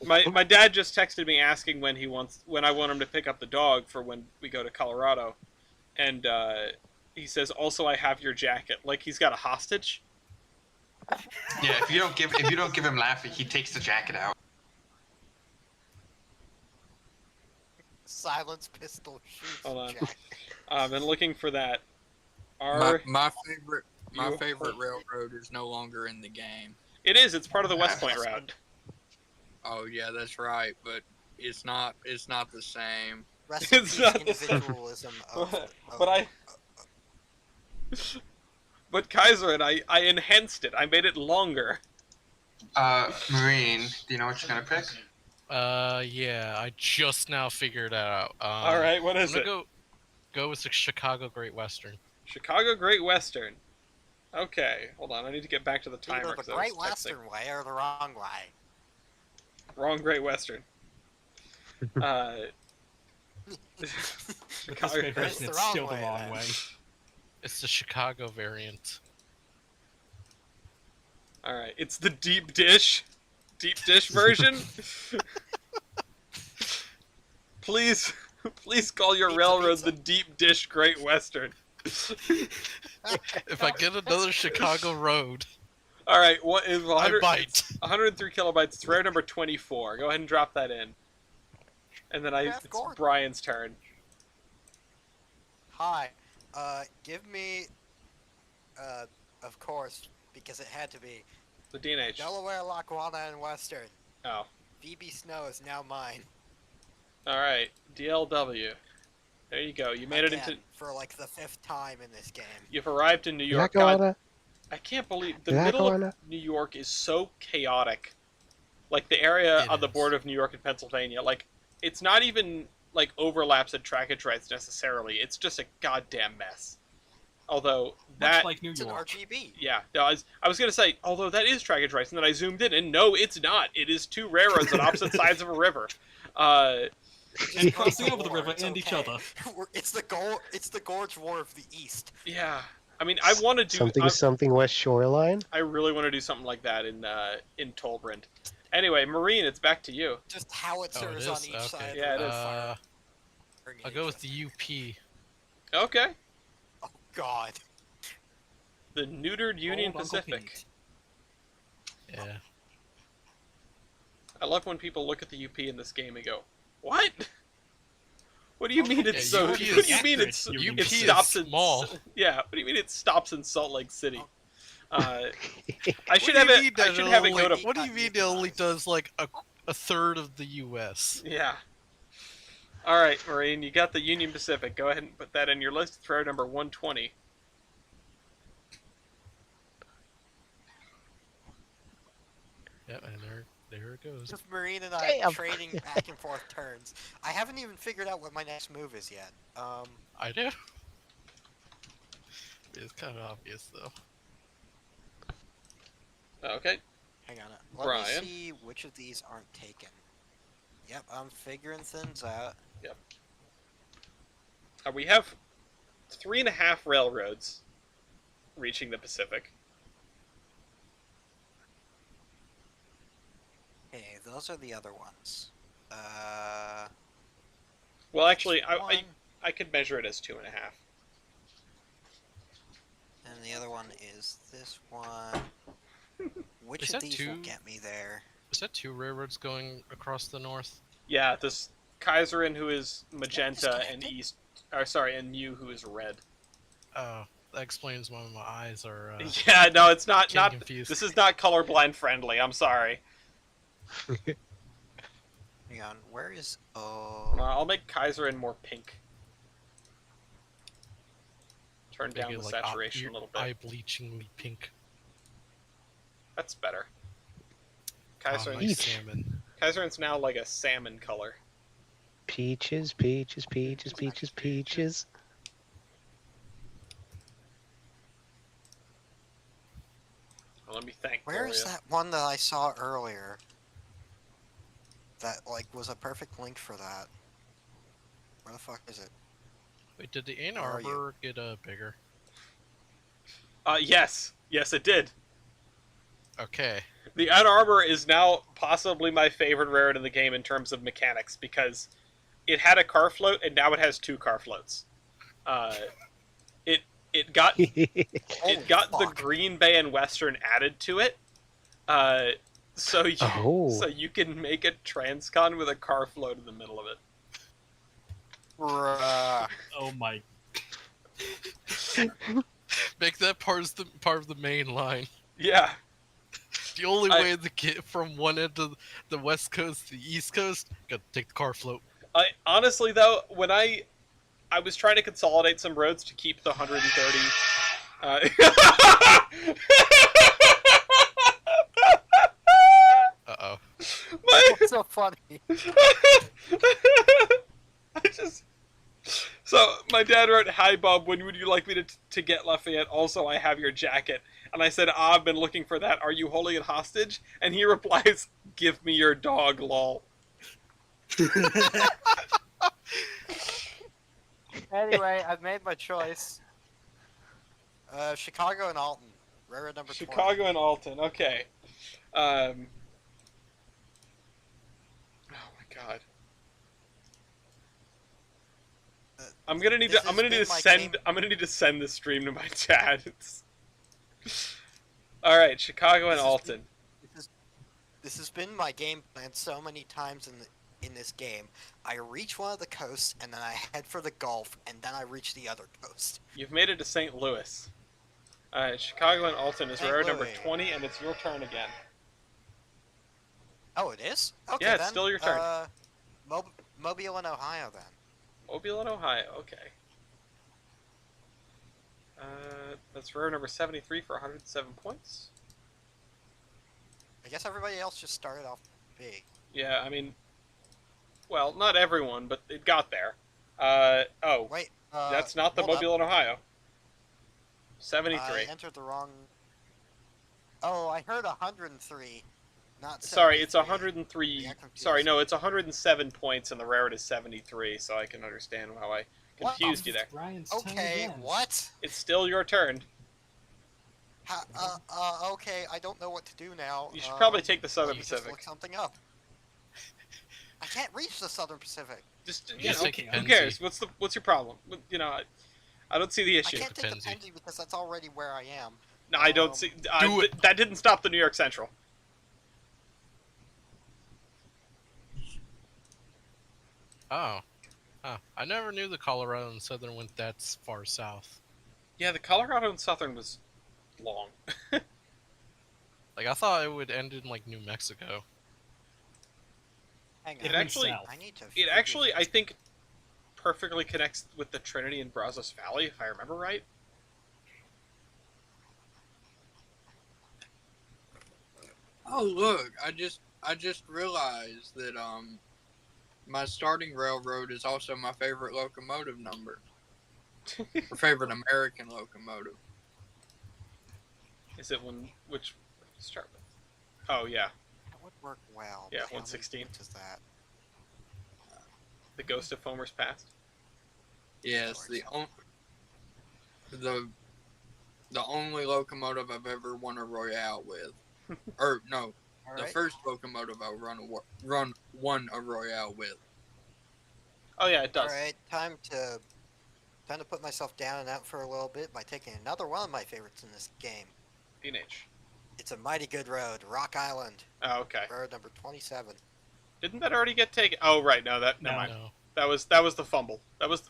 My dad just texted me asking when I want him to pick up the dog for when we go to Colorado, and He says, "Also, I have your jacket." Like he's got a hostage. Yeah, if you don't give him Laffy, he takes the jacket out. Silence pistol shoots. Hold on. Jack. I've been looking for that. My favorite railroad is no longer in the game. It is. It's part of the West Point route. Oh yeah, that's right, but it's not the same. Rest in It's peace, not the same. individualism of, But Kaiser and I enhanced it. I made it longer. Marine, do you know what you're gonna pick? Yeah, I just now figured it out. All right, what is I'm it? gonna go with the Chicago Great Western. Chicago Great Western. Okay, hold on. I need to get back to the either timer. the 'cause I was Great texting. Western way or the wrong way. Wrong Great Western. With this Chicago- great version, the it's wrong still the way, wrong then. way. It's the Chicago variant. All right, it's the deep dish version. Please call your Pizza, railroad pizza. the deep dish Great Western. If I get another Chicago road, All right, what is I 100, bite. 103 kilobytes? It's rare number 24. Go ahead and drop that in. And then Jeff it's Gordon. Brian's turn. Hi. Give me, of course, because it had to be, The DNH. Delaware, Lackawanna, and Western. Oh, Phoebe Snow is now mine. all right. DLW. There you go. You made it into. Again, for like the 5th time in this game. You've arrived in New York. God, Lackawanna. I can't believe the middle of Lackawanna. New York is so chaotic. Like the area It on the is. border of New York and Pennsylvania. Like it's not even like overlaps and trackage rights necessarily. It's just a goddamn mess. Although Much that. like New It's an York. RGB. Yeah, no, I was gonna say, although that is trackage rights, and then I zoomed in, and no, it's not. It is two railroads on opposite sides of a river. And crossing over the War, river it's and each okay. other. It's the Gorge War of the East. Yeah, I mean, I want to do Something West Shoreline. I really want to do something like that in Tolbrand. Anyway, Marine, it's back to you. Just howitzers Oh, it on is? each Okay. side. Yeah, of it the is. fire. I'll go with the UP. Okay, Oh God. the neutered Union Old Uncle Pacific. Pete. Yeah. I love when people look at the UP in this game and go, "What? What do you mean it's Yeah, so? UP What do is you mean accurate. it's UP it is stops in small. Yeah, what do you mean it stops in Salt Lake City? I What should do have you it. mean I that should it have it only- go to. What do you mean it only does like a third of the U.S.? Yeah. All right, Marine, you got the Union Pacific. Go ahead and put that in your list. Throw number 120. Yep, and there it goes. Just Marine and I Damn. trading back and forth turns. I haven't even figured out what my next move is yet. I do. It's kind of obvious though. Okay. Hang on. Let Brian? me see which of these aren't taken. Yep, I'm figuring things out. We have 3.5 railroads reaching the Pacific. Okay, those are the other ones. Well, actually, one, I could measure it as 2.5. and the other one is this one. Which Is of that these will two? get me there? Is that 2 railroads going across the north? Yeah, this Kaiserin, who is magenta, and disconnected? and you, who is red. Oh, that explains why my eyes are Yeah, no, it's not. getting Not confused. this is not colorblind friendly. I'm sorry. Hang on, where is... Oh... I'll make Kaiserin more pink. Turn Make down it, the like, saturation a little bit. eye-bleachingly pink. That's better. Oh, Kaiserin's, nice salmon. Kaiserin's now like a salmon color. Peaches, peaches, peaches, peaches, peaches. Well, let me thank Where is Gloria. that one that I saw earlier? That, like, was a perfect link for that. Where the fuck is it? Wait, did the Ann Where are you? Arbor get bigger? Yes, it did. Okay. The Ann Arbor is now possibly my favorite railroad in the game in terms of mechanics because it had a car float and now it has 2 car floats. It it got Holy the fuck. Green Bay and Western added to it. So you can make a transcon with a car float in the middle of it. Bruh. Oh my. Make that part of the main line. Yeah. The only way to get from one end of the west coast to the east coast, gotta take the car float. Honestly though, when I was trying to consolidate some roads to keep the 130. Uh-oh. What's so funny? So my dad wrote, "Hi Bob, when would you like me to get Lafayette? Also, I have your jacket." And I said, "I've been looking for that. Are you holding it hostage?" And he replies, "Give me your dog, lol." Anyway, I've made my choice. Chicago and Alton. Railroad number 20. Chicago and Alton. Okay. Oh my god. I'm gonna need to send this stream to my dad. All right, Chicago and Alton. This has been my game plan so many times in this game. I reach one of the coasts, and then I head for the Gulf, and then I reach the other coast. You've made it to St. Louis. All right, Chicago and Alton is road number Louis. 20, and it's your turn again. Oh, it is? Okay, Yeah, it's then, still your turn. Mobile and Ohio, then. Mobile and Ohio. Okay. That's row number 73 for 107 points. I guess everybody else just started off big. Yeah, I mean, well, not everyone, but it got there. Wait, that's not the Mobile and Ohio. 73. I entered the wrong... Oh, I heard 103, not 73. Sorry, it's 103. Yeah, Sorry, no, it's 107 points, and the rarity is 73, so I can understand how I confused you there. Ryan's turn Okay, again. what? It's still your turn. Okay, I don't know what to do now. You should probably take the Southern you just Pacific. look something up. I can't reach the Southern Pacific. Just You know, take who Pennsy. cares? What's your problem? You know, I don't see the I issue. can't take the Pennsy. Pennsy because that's already where I am. No, I don't see. Do it. That didn't stop the New York Central. Oh. Oh. I never knew the Colorado and Southern went that far south. Yeah, the Colorado and Southern was long. Like, I thought it would end in, like, New Mexico. Hang on. It actually, south. I need to. it actually, I think, perfectly connects with the Trinity and Brazos Valley, if I remember right. Oh look, I just realized that my starting railroad is also my favorite locomotive number. Or favorite American locomotive. Is it which start with? Oh yeah, That would work well. Yeah, but how many 116. points is that? the Ghost of Homer's Past. Yes, the only locomotive I've ever won a royale with. Or no, All the right. first locomotive I won a royale with. Oh yeah, it does. All right, time to put myself down and out for a little bit by taking another one of my favorites in this game. Teenage. It's a mighty good road, Rock Island, Oh okay. road number 27. Didn't that already get taken? Oh right, no, never mind. No. That was the fumble.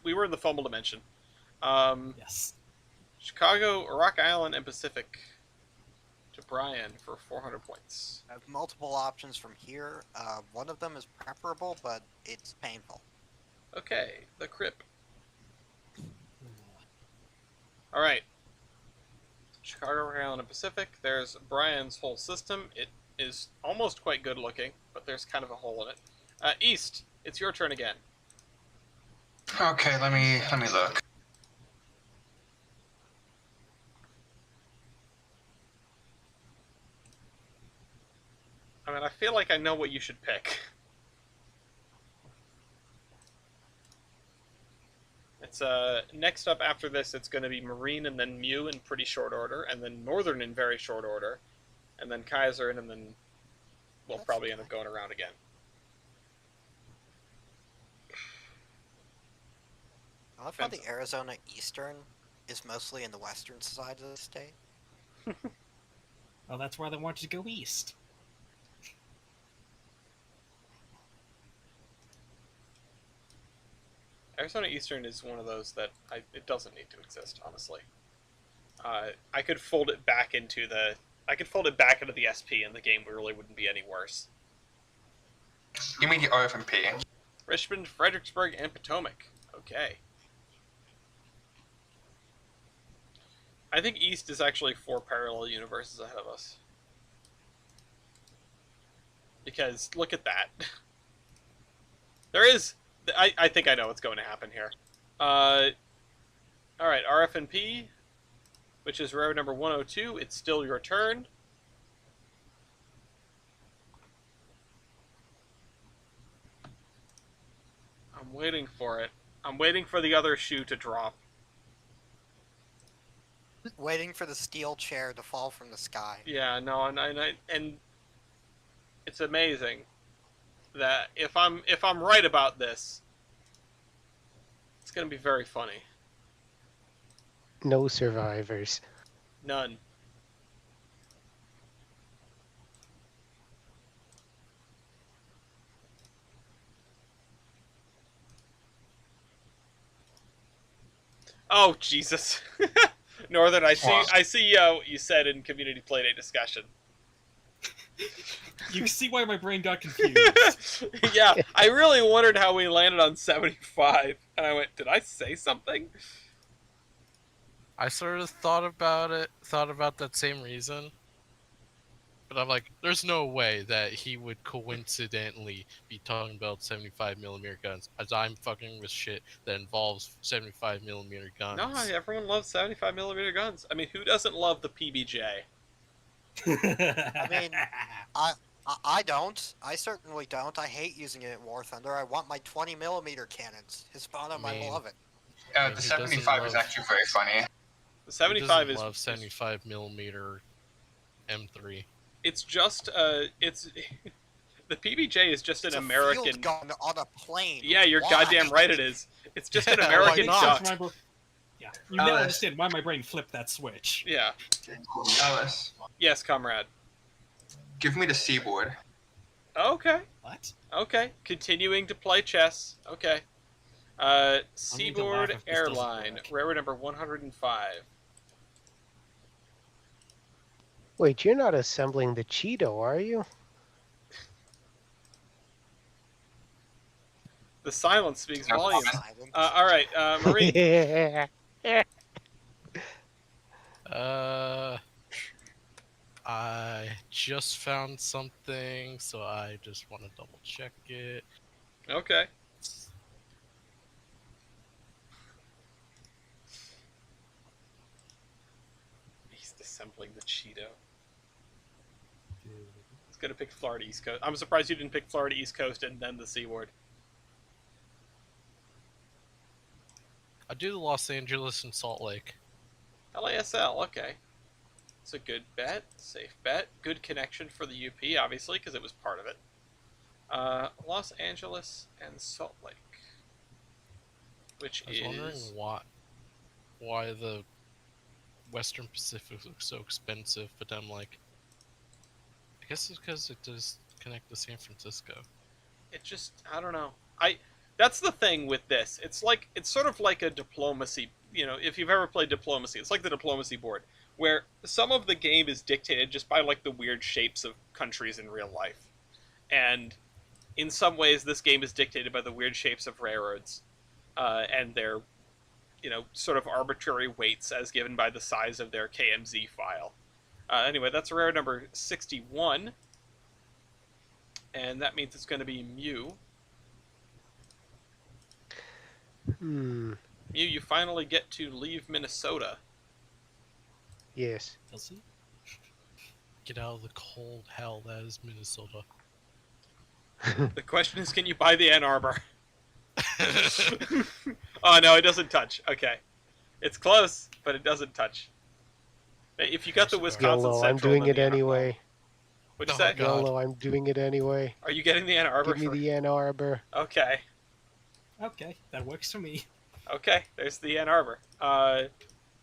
We were in the fumble dimension. Yes. Chicago, Rock Island, and Pacific to Brian for 400 points. I have multiple options from here. One of them is preferable, but it's painful. Okay, the Crip. All right. Chicago, Rock Island, and Pacific. There's Brian's whole system. It is almost quite good looking, but there's kind of a hole in it. East, it's your turn again. Okay, let me look. I mean, I feel like I know what you should pick. It's next up after this, it's going to be Marine and then Mew in pretty short order, and then Northern in very short order, and then Kaiser, and then we'll probably end up going around again. I love how the Arizona Eastern is mostly in the western side of the state. Well, that's why they want you to go east. Arizona Eastern is one of those that it doesn't need to exist, honestly. I could fold it back into the SP, and the game really wouldn't be any worse. You mean the RFMP? Richmond, Fredericksburg, and Potomac. Okay. I think East is actually 4 parallel universes ahead of us. Because look at that. There is. I think I know what's going to happen here. All right, RFNP, which is row number 102. It's still your turn. I'm waiting for it. I'm waiting for the other shoe to drop. Waiting for the steel chair to fall from the sky. Yeah, no, and it's amazing that if I'm right about this, it's gonna be very funny. No survivors. None. Oh Jesus. Northern, I see what you said in community Playdate discussion. You can see why my brain got confused. Yeah, I really wondered how we landed on 75, and I went, did I say something? I sort of thought about that same reason. But I'm like, there's no way that he would coincidentally be talking about 75mm guns as I'm fucking with shit that involves 75mm guns. No, everyone loves 75mm guns. I mean, who doesn't love the PBJ? I mean, I don't. I certainly don't. I hate using it in War Thunder. I want my 20mm cannons. Hispano might love it. The 75 is actually very funny. The 75 is... love 75mm M3. It's just, it's... The PBJ is just an American... Field gun on a plane. Yeah, you're Why? goddamn right it is. It's just an American duck. Yeah, you now understand why my brain flipped that switch. Yeah. Alice. Yes, comrade. Give me the Seaboard. Okay. What? Okay. Continuing to play chess. Okay. Seaboard Airline, railroad number 105. Wait, you're not assembling the Cheeto, are you? The silence speaks volumes. All right, Marie. I just found something, so I just want to double check it. Okay. He's assembling the Cheeto. He's gonna pick Florida East Coast. I'm surprised you didn't pick Florida East Coast and then the Seaboard. I do the Los Angeles and Salt Lake. LASL, okay. It's a good bet, safe bet. Good connection for the UP, obviously, because it was part of it. Los Angeles and Salt Lake. Which is... I was wondering why the Western Pacific looks so expensive, but I'm like... I guess it's because it does connect to San Francisco. It just... I don't know. That's the thing with this. It's sort of like a diplomacy... You know, if you've ever played diplomacy, it's like the diplomacy board, where some of the game is dictated just by, like, the weird shapes of countries in real life. And in some ways, this game is dictated by the weird shapes of railroads, and their, you know, sort of arbitrary weights as given by the size of their KMZ file. Anyway, that's railroad number 61, and that means it's going to be Mew. Mew, you finally get to leave Minnesota. Yes. Does he? Get out of the cold hell that is Minnesota. The question is, can you buy the Ann Arbor? Oh, no, it doesn't touch. Okay. It's close, but it doesn't touch. If you got the Wisconsin YOLO, Central... I'm doing it anyway. What'd you say? YOLO, I'm doing it anyway. Are you getting the Ann Arbor? Give me the Ann Arbor. Okay. Okay, that works for me. Okay, there's the Ann Arbor.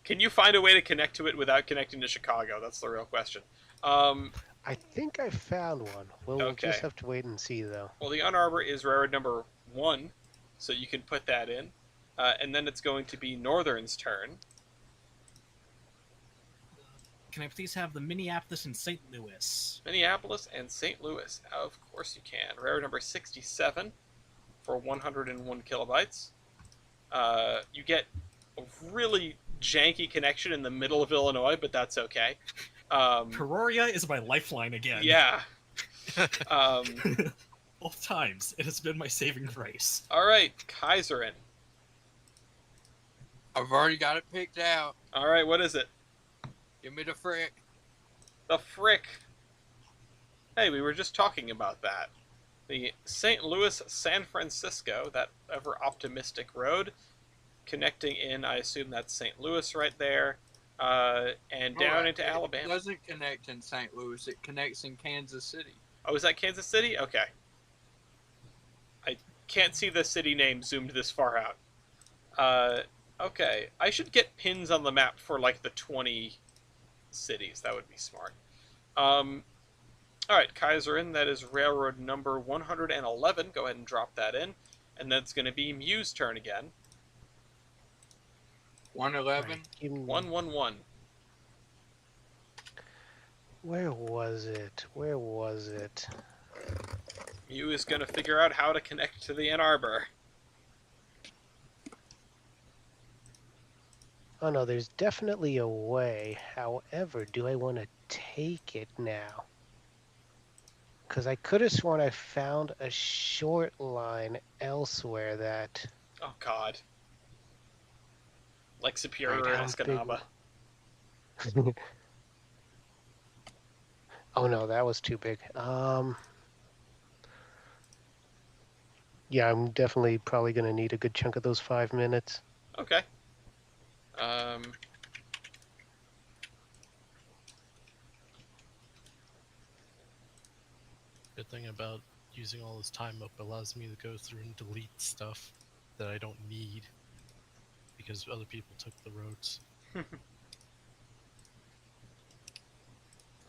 Can you find a way to connect to it without connecting to Chicago? That's the real question. I think I found one. We'll Okay. just have to wait and see, though. Well, the Ann Arbor is railroad number 1, so you can put that in. And then it's going to be Northern's turn. Can I please have the Minneapolis and St. Louis? Minneapolis and St. Louis. Of course you can. Railroad number 67 for 101 kilobytes. You get a really janky connection in the middle of Illinois, but that's okay. Peoria is my lifeline again. Yeah. Both times, it has been my saving grace. All right, Kaiserin. I've already got it picked out. All right, what is it? Give me the frick. The frick. Hey, we were just talking about that. The St. Louis San Francisco, that ever optimistic road, connecting in, I assume that's St. Louis right there, and down into Alabama. It doesn't connect in St. Louis. It connects in Kansas City. Oh, is that Kansas City? Okay. I can't see the city name zoomed this far out. Okay. I should get pins on the map for, like, the 20 cities. That would be smart. Alright, Kaiserin, that is railroad number 111. Go ahead and drop that in. And that's going to be Mew's turn again. 111. 111. Where was it? Where was it? Mew is going to figure out how to connect to the Ann Arbor. Oh no, there's definitely a way. However, do I want to take it now? Because I could have sworn I found a short line elsewhere that... Oh, God. Like Superior Right, and how Escanaba. Oh no, that was too big. Yeah, I'm definitely probably going to need a good chunk of those 5 minutes. Okay. Good thing about using all this time up allows me to go through and delete stuff that I don't need because other people took the roads.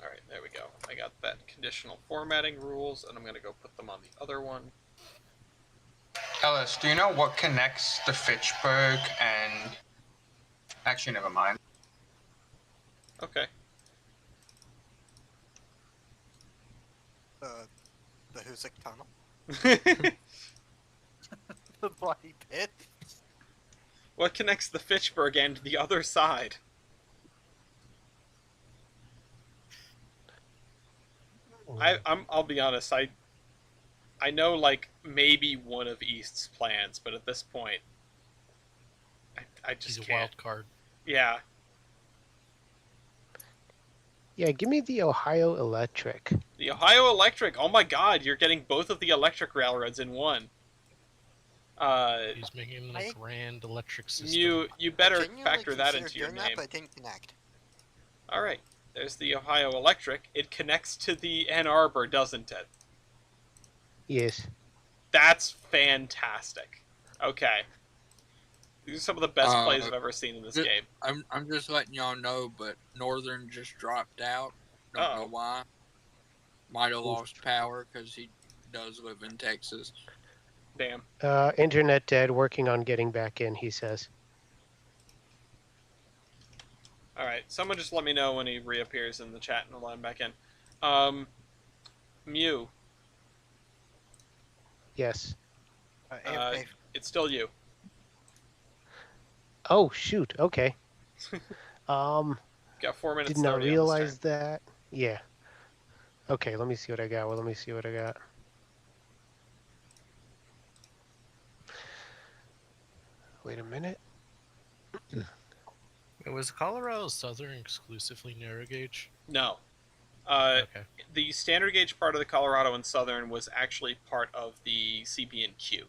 Alright, there we go. I got that conditional formatting rules, and I'm going to go put them on the other one. Ellis, do you know what connects the Fitchburg and... Actually, never mind. Okay. The Hoosick Tunnel. The Bloody Pit. What connects the Fitchburg and the other side? I'll be honest, I know, like, maybe one of East's plans, but at this point, I just He's a can't. wild card. Yeah. Yeah, give me the Ohio Electric. The Ohio Electric. Oh my God, you're getting both of the electric railroads in one. He's making a grand electric system. You better Genuinely factor that considered into your doing that, name. but it didn't connect. All right. There's the Ohio Electric. It connects to the Ann Arbor, doesn't it? Yes. That's fantastic. Okay. These are some of the best plays I've ever seen in this game. I'm just letting y'all know, but Northern just dropped out. Don't know why. Might have lost power because he does live in Texas. Damn. Internet dead, working on getting back in, he says. Alright, someone just let me know when he reappears in the chat and I'll let him back in. Mew. Yes. It's still you. Oh, shoot. Okay. Got 4 minutes. Did not 30 realize that. Yeah. Okay, let me see what I got. Well, let me see what I got. Wait a minute. Was Colorado Southern exclusively narrow gauge? No. Okay. The standard gauge part of the Colorado and Southern was actually part of the CB&Q.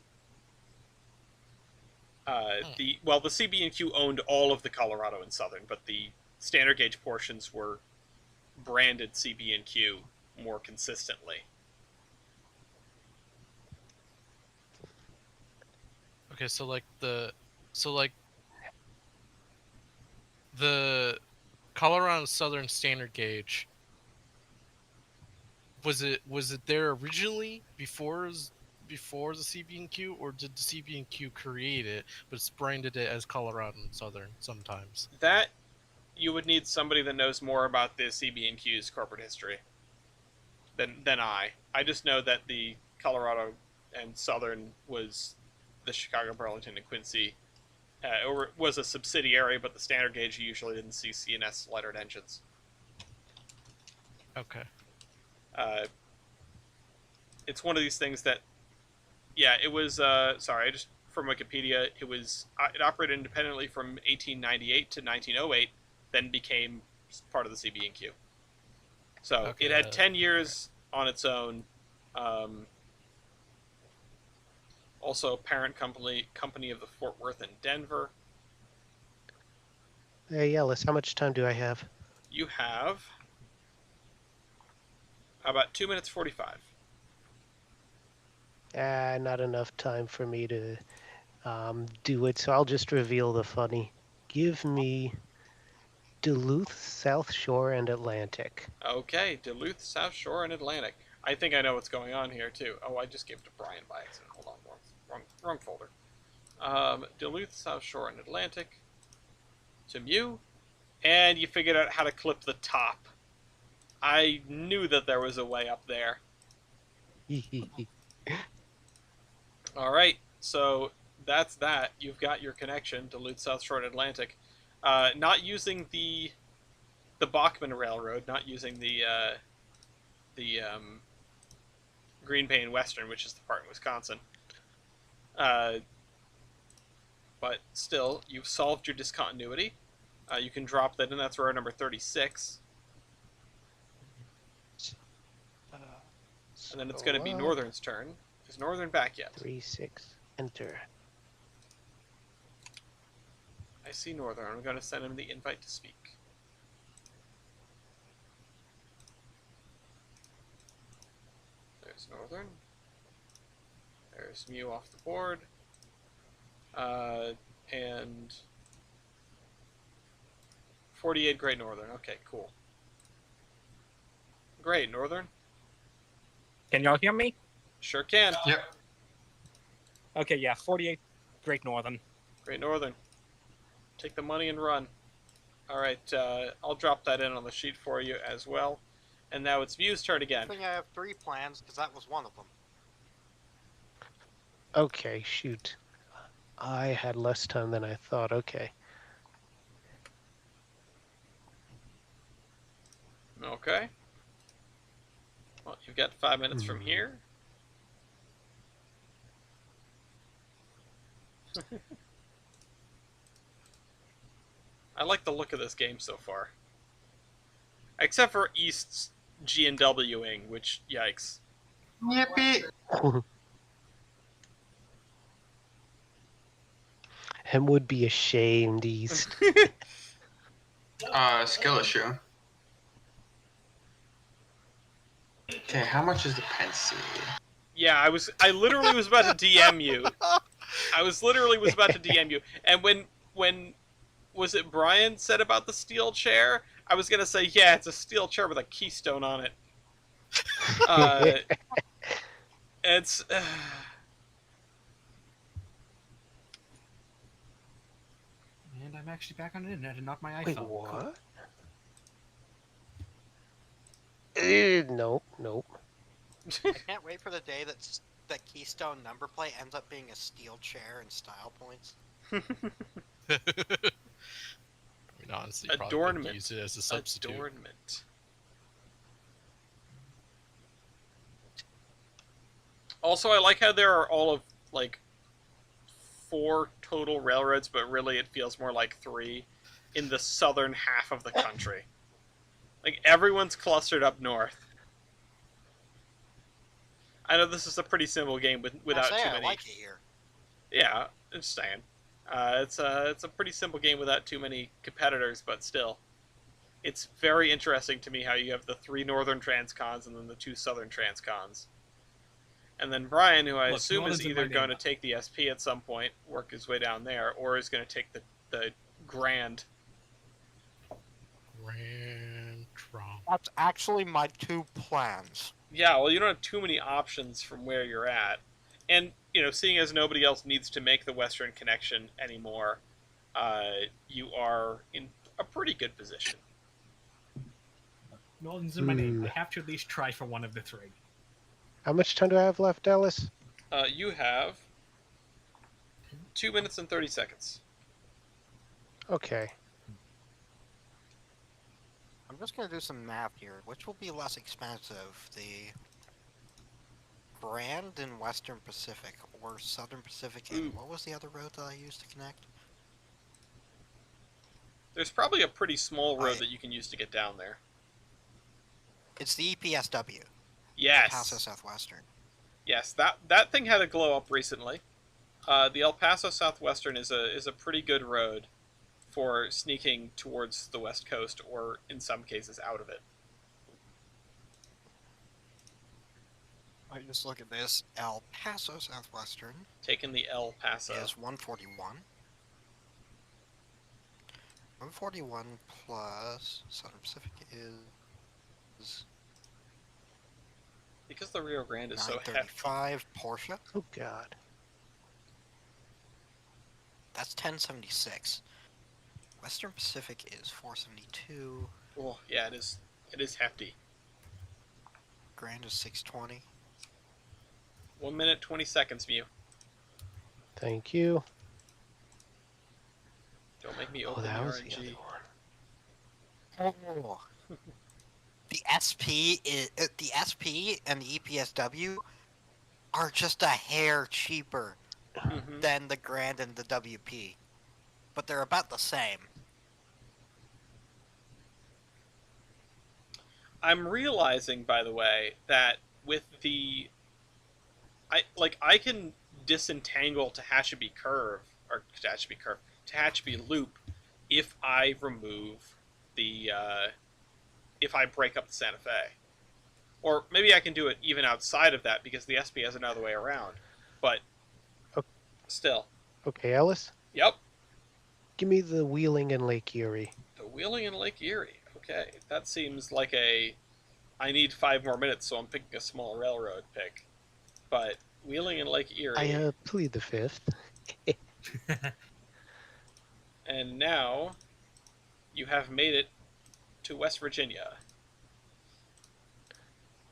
The CB&Q owned all of the Colorado and Southern, but the standard gauge portions were branded CB&Q more consistently. Okay, so the Colorado Southern Standard Gauge, was it there originally before the CB&Q, or did the CB&Q create it but branded it as Colorado and Southern sometimes? That you would need somebody that knows more about the CB&Q's corporate history than I. I just know that the Colorado and Southern was the Chicago, Burlington, and Quincy, or was a subsidiary, but the standard gauge you usually didn't see CNS lettered engines. Okay. It's one of these things that, it was. Sorry, I just from Wikipedia, it operated independently from 1898 to 1908, then became part of the CB&Q. So Okay, it had 10 years on its own. Also, parent company of the Fort Worth and Denver. Hey, Ellis, how much time do I have? You have about 2 minutes 45. Not enough time for me to do it, so I'll just reveal the funny. Give me Duluth, South Shore, and Atlantic. Okay, Duluth, South Shore, and Atlantic. I think I know what's going on here too. Oh, I just gave it to Brian by accident. Hold on, wrong folder. Duluth, South Shore, and Atlantic. To Mew, and you figured out how to clip the top. I knew that there was a way up there. All right, so that's that. You've got your connection, Duluth, South Shore, and Atlantic. Not using the Bachman Railroad, not using the Green Bay and Western, which is the part in Wisconsin. But still, you've solved your discontinuity. You can drop that in. That's row number 36. And then it's going to be Northern's turn. Is Northern back yet? 3-6, enter. I see Northern. I'm going to send him the invite to speak. There's Northern. There's Mew off the board. And 48 Great Northern. Okay, cool. Great Northern. Can y'all hear me? Sure can. Yep. Okay, yeah, 48 Great Northern. Great Northern. Take the money and run. All right, I'll drop that in on the sheet for you as well. And now it's Mew's turn again. I think I have 3 plans because that was one of them. Okay, shoot. I had less time than I thought. Okay. Okay. Well, you've got 5 minutes from here. I like the look of this game so far. Except for East's G&Wing, which, yikes. Yippee! Him would be ashamed, East. Skill issue. Okay, how much is the Pensy? Yeah, I literally was about to DM you. I was about to DM you. And when was it Brian said about the steel chair? I was gonna say, yeah, it's a steel chair with a keystone on it. It's And I'm actually back on the internet and not my iPhone. Wait, Cool. what? Nope. I can't wait for the day that Keystone number plate ends up being a steel chair and style points. I mean, honestly, probably could adornment. use it as a substitute. Adornment. Also, I like how there are all of, like, 4 total railroads, but really it feels more like 3 in the southern half of the country. Like, everyone's clustered up north. I know this is a pretty simple game without too many... I like it here. Yeah, I'm just saying. It's a pretty simple game without too many competitors, but still. It's very interesting to me how you have the 3 northern transcons and then the 2 southern transcons. And then Brian, who I assume is either going to take the SP at some point, work his way down there, or is going to take the Grand Grand Trunk. That's actually my 2 plans. Yeah, well, you don't have too many options from where you're at. And, seeing as nobody else needs to make the Western connection anymore, you are in a pretty good position. Northern's in my name. I have to at least try for one of the 3. How much time do I have left, Ellis? You have 2 minutes and 30 seconds. Okay. I'm just gonna do some math here. Which will be less expensive, the Grand in Western Pacific or Southern Pacific? And what was the other road that I used to connect? There's probably a pretty small road that you can use to get down there. It's the EPSW. Yes. El Paso Southwestern. Yes, that thing had a glow up recently. The El Paso Southwestern is a pretty good road for sneaking towards the West Coast, or in some cases out of it. I just look at this. El Paso Southwestern. Taking the El Paso. Is 141. 141 plus Southern Pacific is... Because the Rio Grande is so hefty. 935 Porsche. Oh, God. That's 1076. Western Pacific is 472. Oh, yeah, it is hefty. Grand is 620. 1 minute, 20 seconds, Mew. Thank you. Don't make me open that the was RNG. the other one. Oh. The SP and the EPSW are just a hair cheaper than the Grand and the WP, but they're about the same. I'm realizing, by the way, that with the I can disentangle Tehachapi Loop if I remove the if I break up the Santa Fe. Or maybe I can do it even outside of that because the SP has another way around. But still. Okay, Ellis? Yep. Give me the Wheeling and Lake Erie. The Wheeling and Lake Erie. Okay. That seems like I need 5 more minutes, so I'm picking a small railroad pick. But Wheeling and Lake Erie. I plead the 5th. And now you have made it to West Virginia.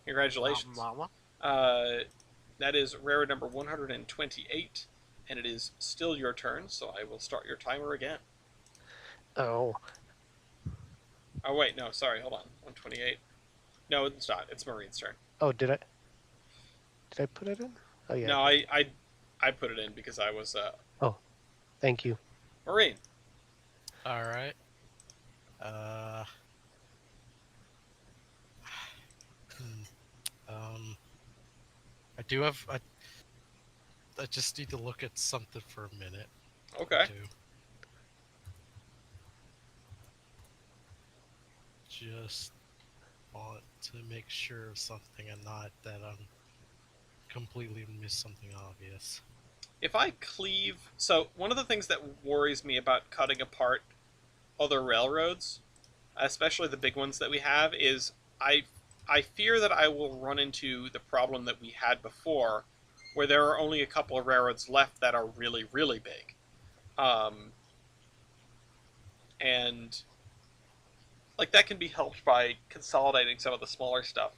Congratulations. That is railroad number 128, and it is still your turn, so I will start your timer again. Oh. Oh, wait, no, sorry, hold on. 128. No, it's not. It's Marine's turn. Oh, did I put it in? Oh, yeah. No, I put it in because I was... Oh, thank you. Marine. Alright. I do have... I just need to look at something for a minute. Okay. Just want to make sure of something and not that I'm completely missed something obvious. If I cleave... So, one of the things that worries me about cutting apart other railroads, especially the big ones that we have, is I fear that I will run into the problem that we had before, where there are only a couple of railroads left that are really, really big. And like that can be helped by consolidating some of the smaller stuff,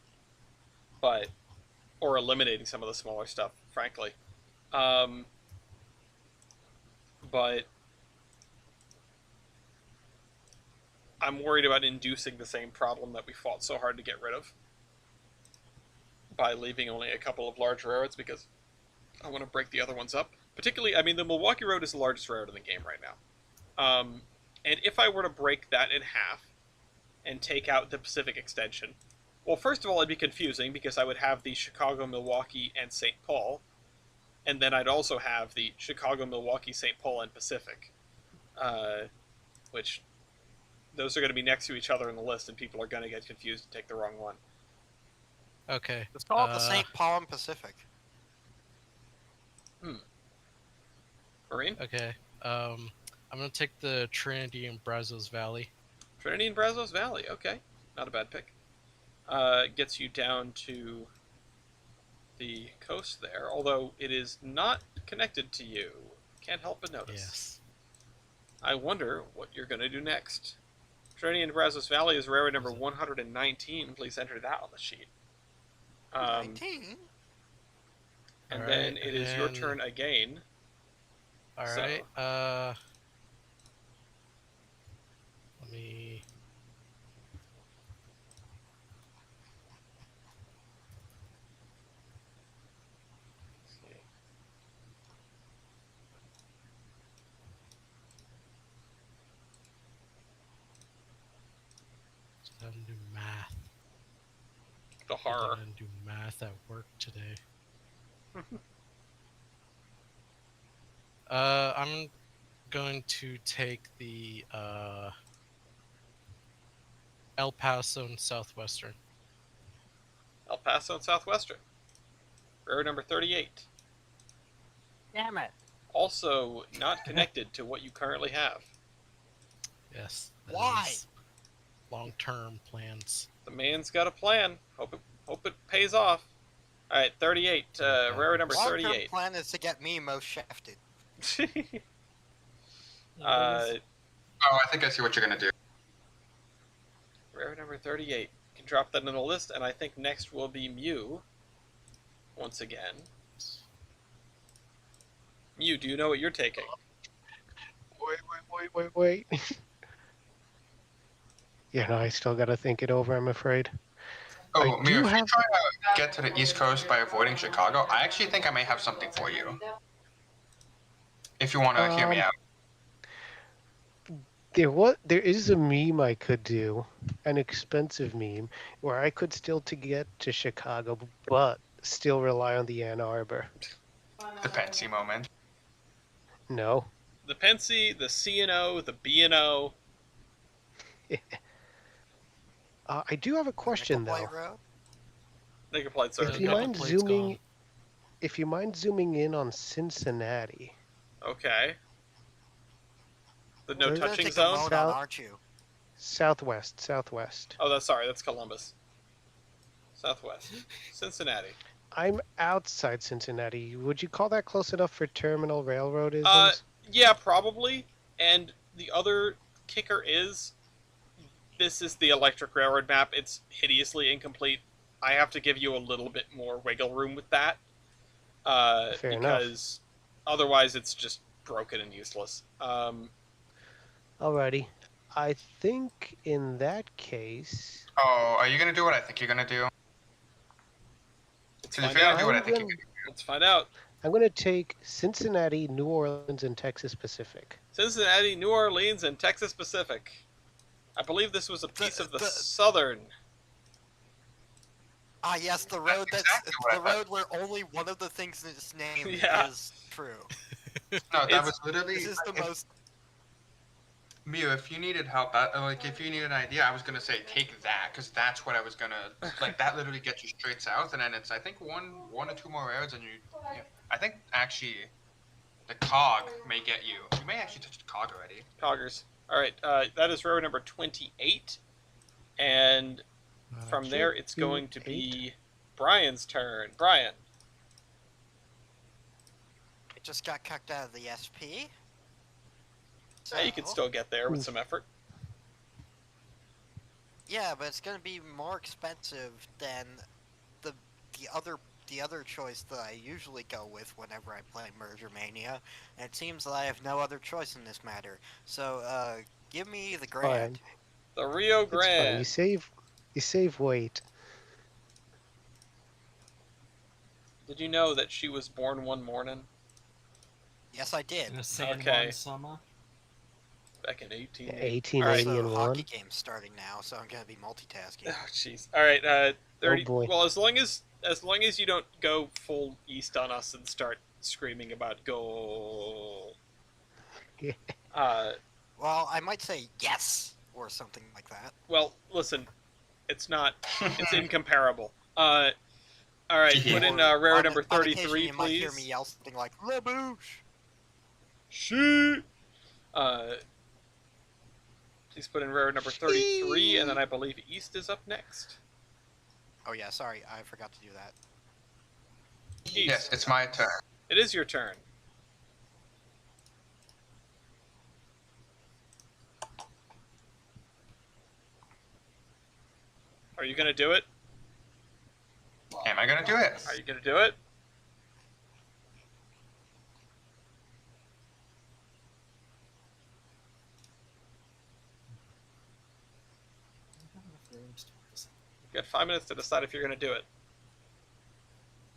or eliminating some of the smaller stuff, frankly. But I'm worried about inducing the same problem that we fought so hard to get rid of by leaving only a couple of large railroads, because I want to break the other ones up. Particularly, I mean, the Milwaukee Road is the largest railroad in the game right now. And if I were to break that in half and take out the Pacific Extension, well, first of all, it'd be confusing because I would have the Chicago, Milwaukee, and St. Paul, and then I'd also have the Chicago, Milwaukee, St. Paul, and Pacific, which those are going to be next to each other in the list, and people are going to get confused and take the wrong one. Okay. Let's call it the St. Paul and Pacific. Marine? Okay. I'm gonna take the Trinity and Brazos Valley. Trinity and Brazos Valley. Okay, not a bad pick. Gets you down to the coast there, although it is not connected to you. Can't help but notice. Yes. I wonder what you're going to do next. Trinity and Brazos Valley is railroad number 119. Please enter that on the sheet. 19? And All then right, it is your and- turn again. All So- right. Let me. I didn't do math. The I horror. didn't do math at work today. I'm going to take the El Paso and Southwestern. El Paso and Southwestern. Railroad number 38. Damn it. Also not connected to what you currently have. Yes. that Why? is Long-term plans. The man's got a plan. Hope it pays off. All right, 38. Railroad number Long-term 38. plan is to get me most shafted. Oh, I think I see what you're gonna do. Railroad number 38. You can drop that in the list, and I think next will be Mew. Once again. Mew, do you know what you're taking? Wait. Yeah, no, I still gotta think it over, I'm afraid. Oh, I Mia, do if have- you try to get to the East Coast by avoiding Chicago, I actually think I may have something for you. If you want to hear me out. There is a meme I could do, an expensive meme, where I could still to get to Chicago, but still rely on the Ann Arbor. The Pensy moment. No. The Pensy, the C&O, the B&O. I do have a question Nickel though. Plate Road? They can play it, If certainly. you Nickel mind Plate's zooming, gone. if you mind zooming in on Cincinnati, Okay. The no You're You're gonna touching take a zone? load on, South- aren't you? southwest. Oh, that's Columbus. Southwest. Cincinnati. I'm outside Cincinnati. Would you call that close enough for terminal railroad isms? Yeah, probably. And the other kicker is, this is the electric railroad map. It's hideously incomplete. I have to give you a little bit more wiggle room with that. Fair enough. Because otherwise it's just broken and useless. Alrighty. I think in that case, Oh, are you gonna do what I think you're gonna do? Let's Because if find you're gonna out. do what I I'm think gonna- you're gonna Let's find out. I'm going to take Cincinnati, New Orleans, and Texas Pacific. Cincinnati, New Orleans, and Texas Pacific. I believe this was a piece of the the- southern. Ah, yes, the road that's exactly what I the road where only one of the things in its name Yeah. is true. do. No, that It's- was literally. This is the if- most. Mio, if you needed help, if you needed an idea, I was gonna say take that, because that's what I was gonna like. That literally gets you straight south, and then it's I think one or two more roads, and you. Yeah, I think actually, the cog may get you. You may actually touch the cog already. Coggers. All right, that is row number 28, and from there it's going to be Brian's turn. Brian. It just got kicked out of the SP. Yeah, you can still get there with some effort. Yeah, but it's gonna be more expensive than the other choice that I usually go with whenever I play Merger Mania, and it seems that I have no other choice in this matter. So, give me the Grand. The Rio It's fine. Grande. You save weight. Did you know that she was born one morning Yes, I did. In a San Okay. Juan summer. back in 18? 1880 Also, and hockey one. game's starting now, so I'm gonna be multitasking. Oh, jeez. All right, 30. boy. Well, as long as you don't go full east on us and start screaming about goal. Yeah. Well, I might say yes or something like that. Well, listen, it's not. It's incomparable. All right, put in rare On- number on occasion 33, you might hear me please. yell something like "La Bouche." Shoot. He's put in railroad number 33, and then I believe East is up next. Oh yeah, sorry, I forgot to do that. East. Yes, it's my turn. It is your turn. Are you going to do it? Am I gonna do it? Are you going to do it? You've got 5 minutes to decide if you're going to do it.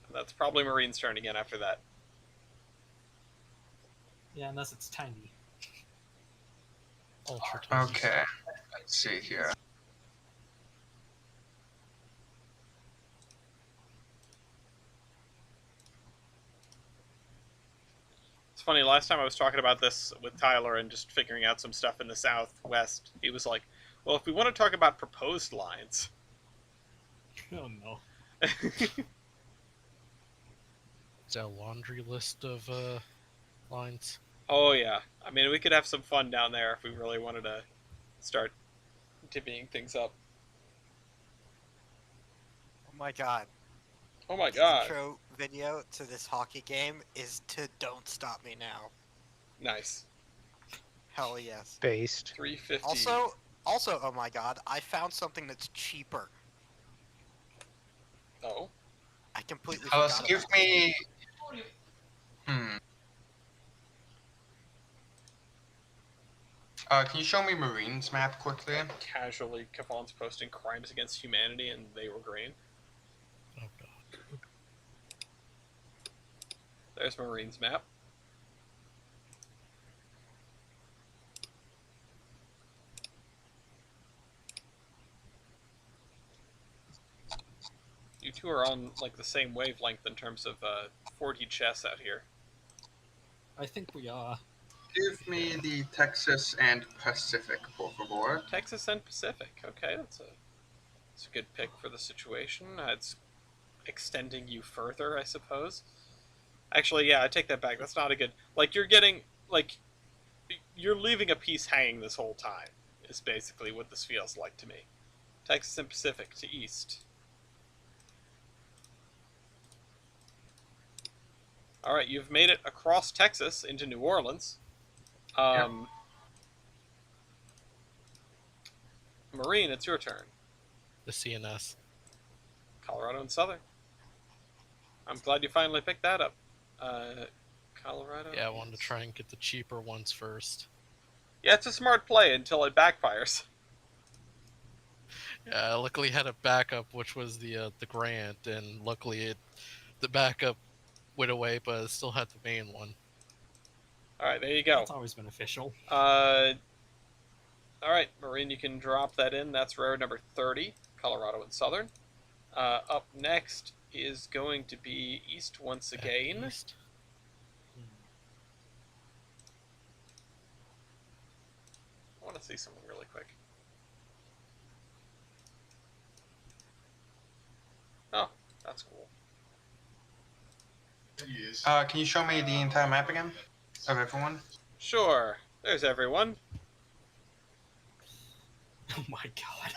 And that's probably Marine's turn again after that. Yeah, unless it's tiny. Ultra tiny. Okay. Let's see here. It's funny, last time I was talking about this with Tyler and just figuring out some stuff in the Southwest, he was like, well, if we want to talk about proposed lines. Oh no. Is that a laundry list of lines? Oh, yeah. I mean, we could have some fun down there if we really wanted to start divvying things up. Oh my god. Oh my The god. intro video to this hockey game is to Don't Stop Me Now. Nice. Hell yes. Based. 350. Also, oh my god, I found something that's cheaper. Oh. I completely Alice, forgot give about it. me. Can you show me Marine's map quickly? Casually, Capon's posting crimes against humanity and they were green. Oh god. There's Marine's map. You two are on like the same wavelength in terms of 4D chess out here. I think we are. Give me the Texas and Pacific, por favor. Texas and Pacific. Okay, that's a good pick for the situation. It's extending you further, I suppose. Actually, yeah, I take that back. That's not a good. Like you're getting you're leaving a piece hanging this whole time. Is basically what this feels like to me. Texas and Pacific to East. All right, you've made it across Texas into New Orleans. Marine, it's your turn. The CNS. Colorado and Southern. I'm glad you finally picked that up. Colorado. Yeah, I wanted to try and get the cheaper ones first. Yeah, it's a smart play until it backfires. Yeah, I luckily had a backup, which was the Grant, and luckily the backup went away, but I still had the main one. All right, there you go. That's always beneficial. All right, Marine, you can drop that in. That's railroad number 30, Colorado and Southern. Up next is going to be East once again. East. I want to see something really quick. Oh, that's cool. Can you show me the entire map again? Of everyone? Sure. There's everyone. Oh my god.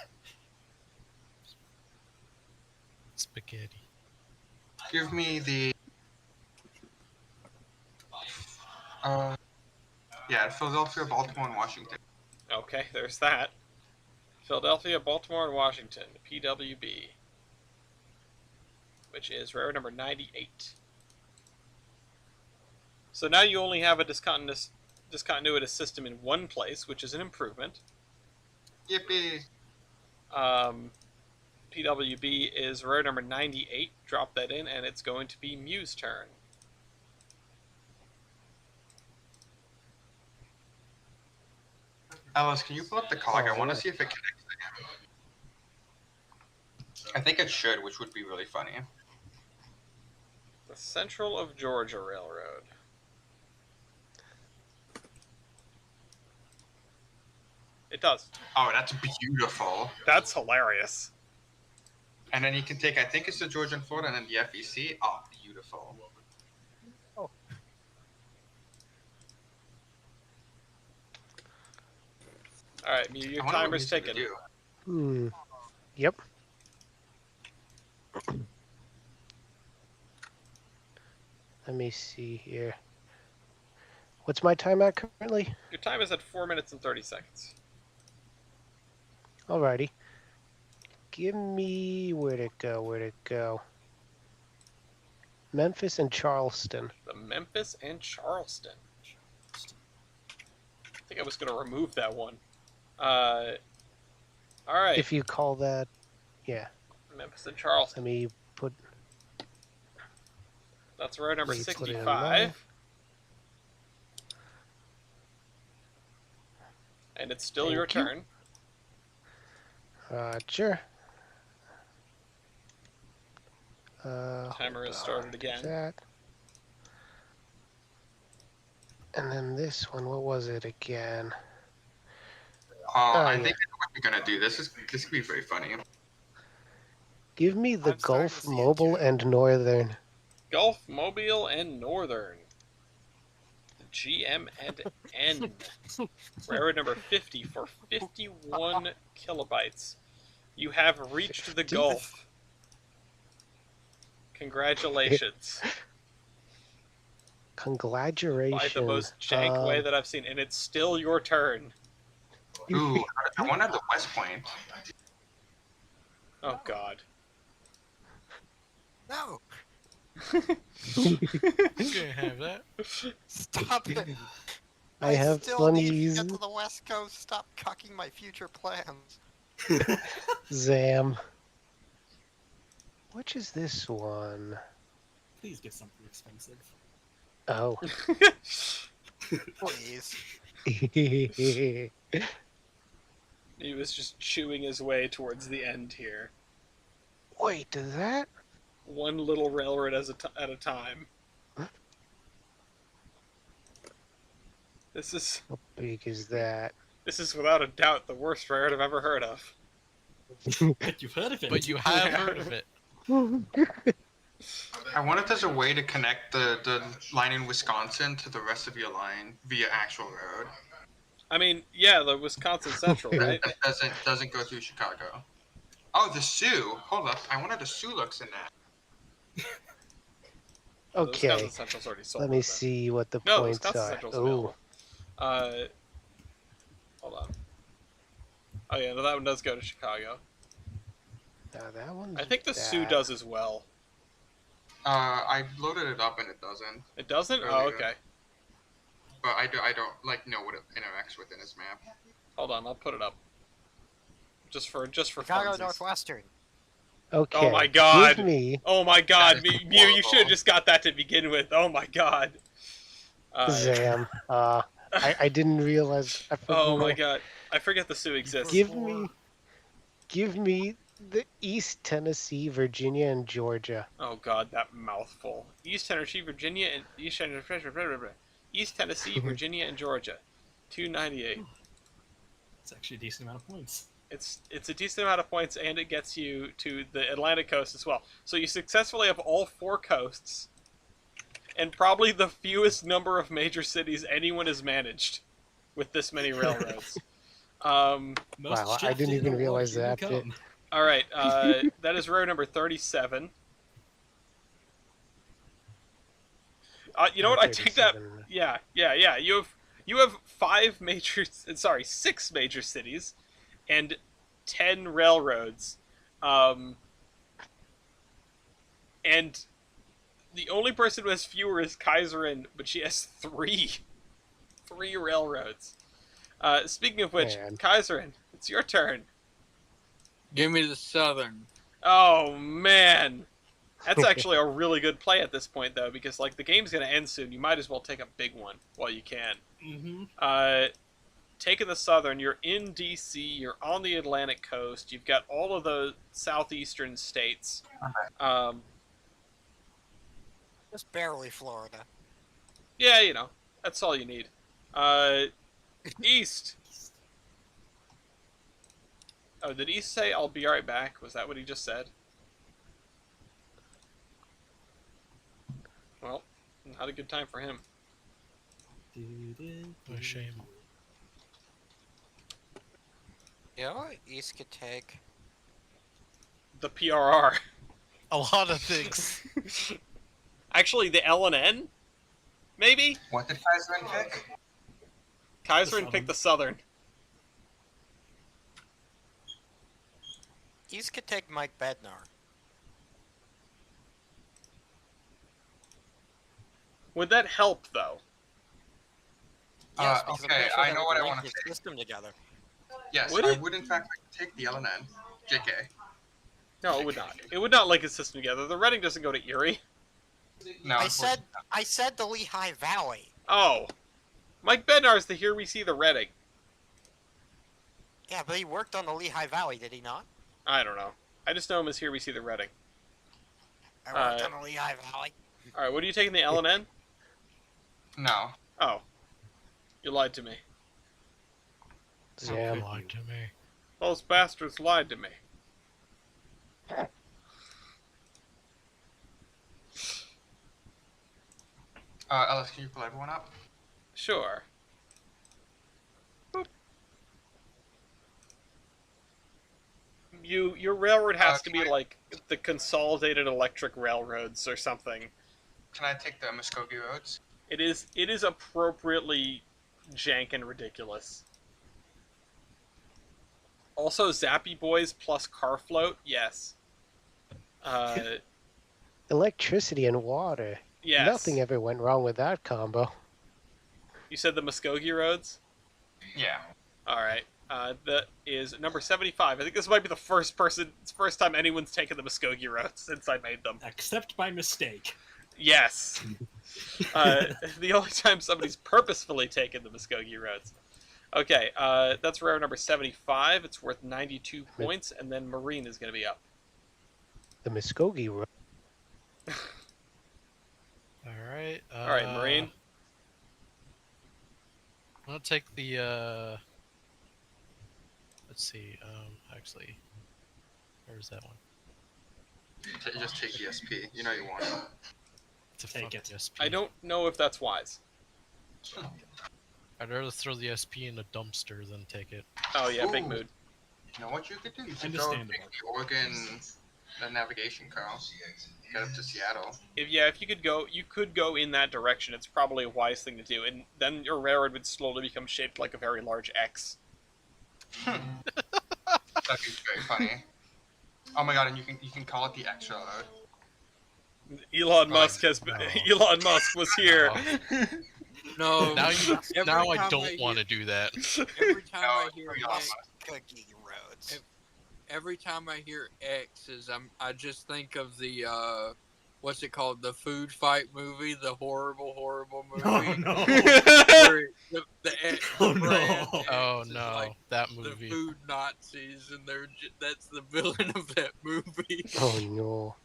Spaghetti. Give me the. Yeah, Philadelphia, Baltimore, and Washington. Okay, there's that. Philadelphia, Baltimore, and Washington. PWB. Which is railroad number 98. So now you only have a discontinuous system in one place, which is an improvement. Yippee! PWB is railroad number 98. Drop that in, and it's going to be Mew's turn. Alice, can you pull up the cog? I want to see if it connects again. I think it should, which would be really funny. The Central of Georgia Railroad. It does. Oh, that's beautiful. That's hilarious. And then you can take, I think it's the Georgia and Florida, and then the FEC. Oh, beautiful. All right, your I wonder what timer's music ticking. they do. Yep. Let me see here. What's my time at currently? Your time is at 4 minutes and 30 seconds. Alrighty. Give me... Where'd it go? Memphis and Charleston. The Memphis and Charleston. I think I was going to remove that one. All right. If you call that... Yeah. Memphis and Charleston. Let me put... That's row number Let me put it in 65. And it's still your Thank you. turn. Sure. Timer has started again. That. And then this one, what was it again? I yeah. think I know what you're gonna do. This could be very funny. Give me the I'm starting Gulf, to see it Mobile, too. and Northern. Gulf, Mobile, and Northern. The GM and N. Railroad number 50 for 51 kilobytes. You have reached the Gulf. Congratulations. Congratulations. By the most jank way that I've seen, and it's still your turn. Ooh, I want to have the West Point. Oh God. No! You can't have that. Stop it! I have still need to funnies. get to the West Coast. Stop cucking my future plans. Zam. Which is this one? Please get something expensive. Oh. Please. He was just chewing his way towards the end here. Wait, does that? One little railroad at a time. This is How big is that? This is without a doubt the worst railroad I've ever heard of. But you've heard of it. But you have heard of it. I wonder if there's a way to connect the line in Wisconsin to the rest of your line via actual road. I mean, yeah, the Wisconsin Central, right? That doesn't go through Chicago. Oh, the Sioux. Hold up. I wonder if the Sioux looks in that. The Okay. Wisconsin Central's already sold. Let me isn't it? see what the No, the points Wisconsin are. Central's Oh, available. Hold on. Oh yeah, no, that one does go to Chicago. now that one's I think the Sioux that. does as well. I loaded it up and it doesn't. It doesn't? Oh, Earlier. okay. But I don't like know what it interacts with in its map. Hold on, I'll put it up. Just for Chicago funsies. Northwestern. Okay. Oh my God. Give me Oh my God, That is Mew, you should have horrible. just got that to begin with. Oh my God. Zam. I didn't realize. I Oh my forgot. God. I forget the Sioux exists. Give me the East Tennessee, Virginia, and Georgia. Oh God, that mouthful. East Tennessee, Virginia, and East Tennessee, Virginia, and Georgia. 298. It's actually a decent amount of points. It's a decent amount of points, and it gets you to the Atlantic coast as well. So you successfully have all 4 coasts, and probably the fewest number of major cities anyone has managed with this many railroads. Most Wow, I Jeff didn't even or realize here we that bit. come. All right, that is row number 37. You know what? I take that. 37. Yeah. You have 6 major cities, and 10 railroads, and the only person who has fewer is Kaiserin, but she has 3 railroads. Speaking of which, Man. Kaiserin, it's your turn. Give me the Southern. Oh man, that's actually a really good play at this point though, because like the game's gonna end soon. You might as well take a big one while you can. Mm-hmm. Taking the Southern, you're in DC, you're on the Atlantic coast, you've got all of the southeastern states. Just barely Florida. Yeah, you know, that's all you need. East. Oh, did East say I'll be right back? Was that what he just said? Well, not a good time for him. What a shame. You know what East could take? The PRR. A lot of things. Actually, the LNN? Maybe? What did Kaiserman pick? Kaiserman picked the Southern. East could take Mike Bednar. Would that help, though? Yes, because I'm okay, pretty sure I that know would what I link want to his take. system together. Yes, Would I it? would in fact like to take the LNN. JK. No, it would not. It would not link its system together. The Reading doesn't go to Erie. No, I said the Lehigh Valley. Oh. Mike Bednar's the Here We See the Reading. Yeah, but he worked on the Lehigh Valley, did he not? I don't know. I just know him as Here We See the Reading. I worked on the Lehigh Valley. Alright, what are you taking, the LNN? No. Oh. You lied to me. Zam. Lied to me. Those bastards lied to me. Ellis, can you pull everyone up? Sure. Boop. Your railroad has to be like the Consolidated Electric Railroads or something. Can I take the Muskogee roads? It is appropriately jank and ridiculous. Also, Zappy Boys plus Car Float, yes. Electricity and water. Yes. Nothing ever went wrong with that combo. You said the Muskogee roads? Yeah. Alright. That is number 75. I think this might be the first time anyone's taken the Muskogee roads since I made them. Except by mistake. Yes. The only time somebody's purposefully taken the Muskogee roads. Okay, that's row number 75. It's worth 92 points, and then Marine is going to be up. The Muskogee Road. Alright. Alright, Marine. I'm gonna take the, let's see, actually, where's that one? Just take the SP. You know you want it. Take it. SP. I don't know if that's wise. I'd rather throw the SP in a dumpster than take it. Oh yeah, big Ooh. mood. You know what you could do? You could go Understandable. take the Oregon the navigation car. Get up to Seattle. If you could go in that direction. It's probably a wise thing to do, and then your railroad would slowly become shaped like a very large X. That'd be very funny. Oh my god, and you can call it the X Railroad. Elon Musk Elon Musk was here. No. Now Every I time don't want to do that. Every time No, I hear for Elon X, Musk. Muskogee roads. every time I hear X's, I just think of the what's it called? The food fight movie, the horrible movie. Oh no! Where the X Oh, brand no. X Oh is no, like that the movie. food Nazis, and that's the villain of that movie. Oh no.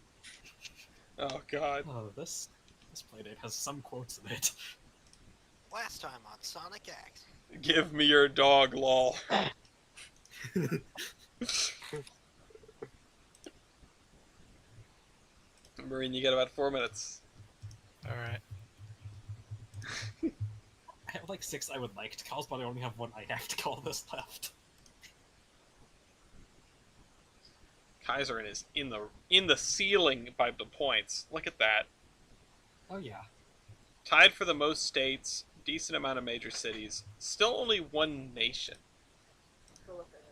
Oh god. Oh, this Playdate has some quotes in it. Last time on Sonic X. Give me your dog, lol. Marine, you got about 4 minutes. Alright. I have like 6 I would like to call, but I only have 1 I have to call this left. Kaiserin is in the ceiling by the points. Look at that. Oh yeah. Tied for the most states, decent amount of major cities. Still only one nation.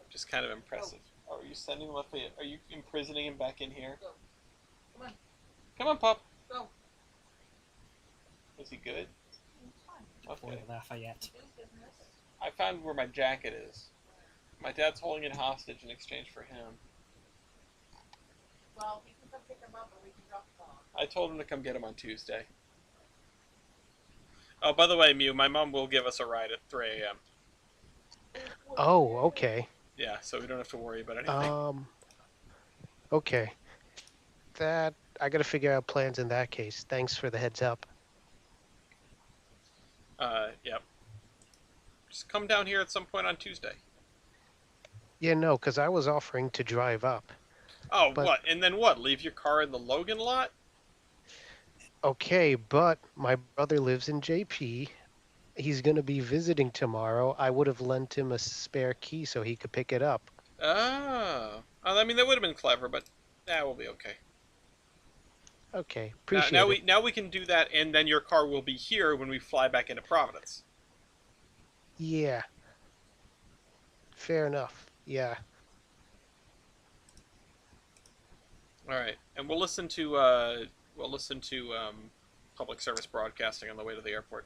Just kind of impressive. Oh, are you sending Lafayette? Are you imprisoning him back in here? Come on. Come on, pup. Go. Is he good? Okay. Lafayette. I found where my jacket is. My dad's holding it hostage in exchange for him. Well, we can come pick him up and we can drop him off. I told him to come get him on Tuesday. Oh, by the way, Mew, my mom will give us a ride at 3 a.m. Oh, okay. Yeah, so we don't have to worry about anything. Okay. That I gotta figure out plans in that case. Thanks for the heads up. Yep. Just come down here at some point on Tuesday. Yeah, no, because I was offering to drive up. Oh, But- what? And then what? Leave your car in the Logan lot? Okay, but my brother lives in JP. He's gonna be visiting tomorrow. I would have lent him a spare key so he could pick it up. Oh. I mean, that would have been clever, but that will be okay. Okay, Now, appreciate now it. we can do that, and then your car will be here when we fly back into Providence. Yeah. Fair enough. Yeah. All right, and we'll listen to public service broadcasting on the way to the airport.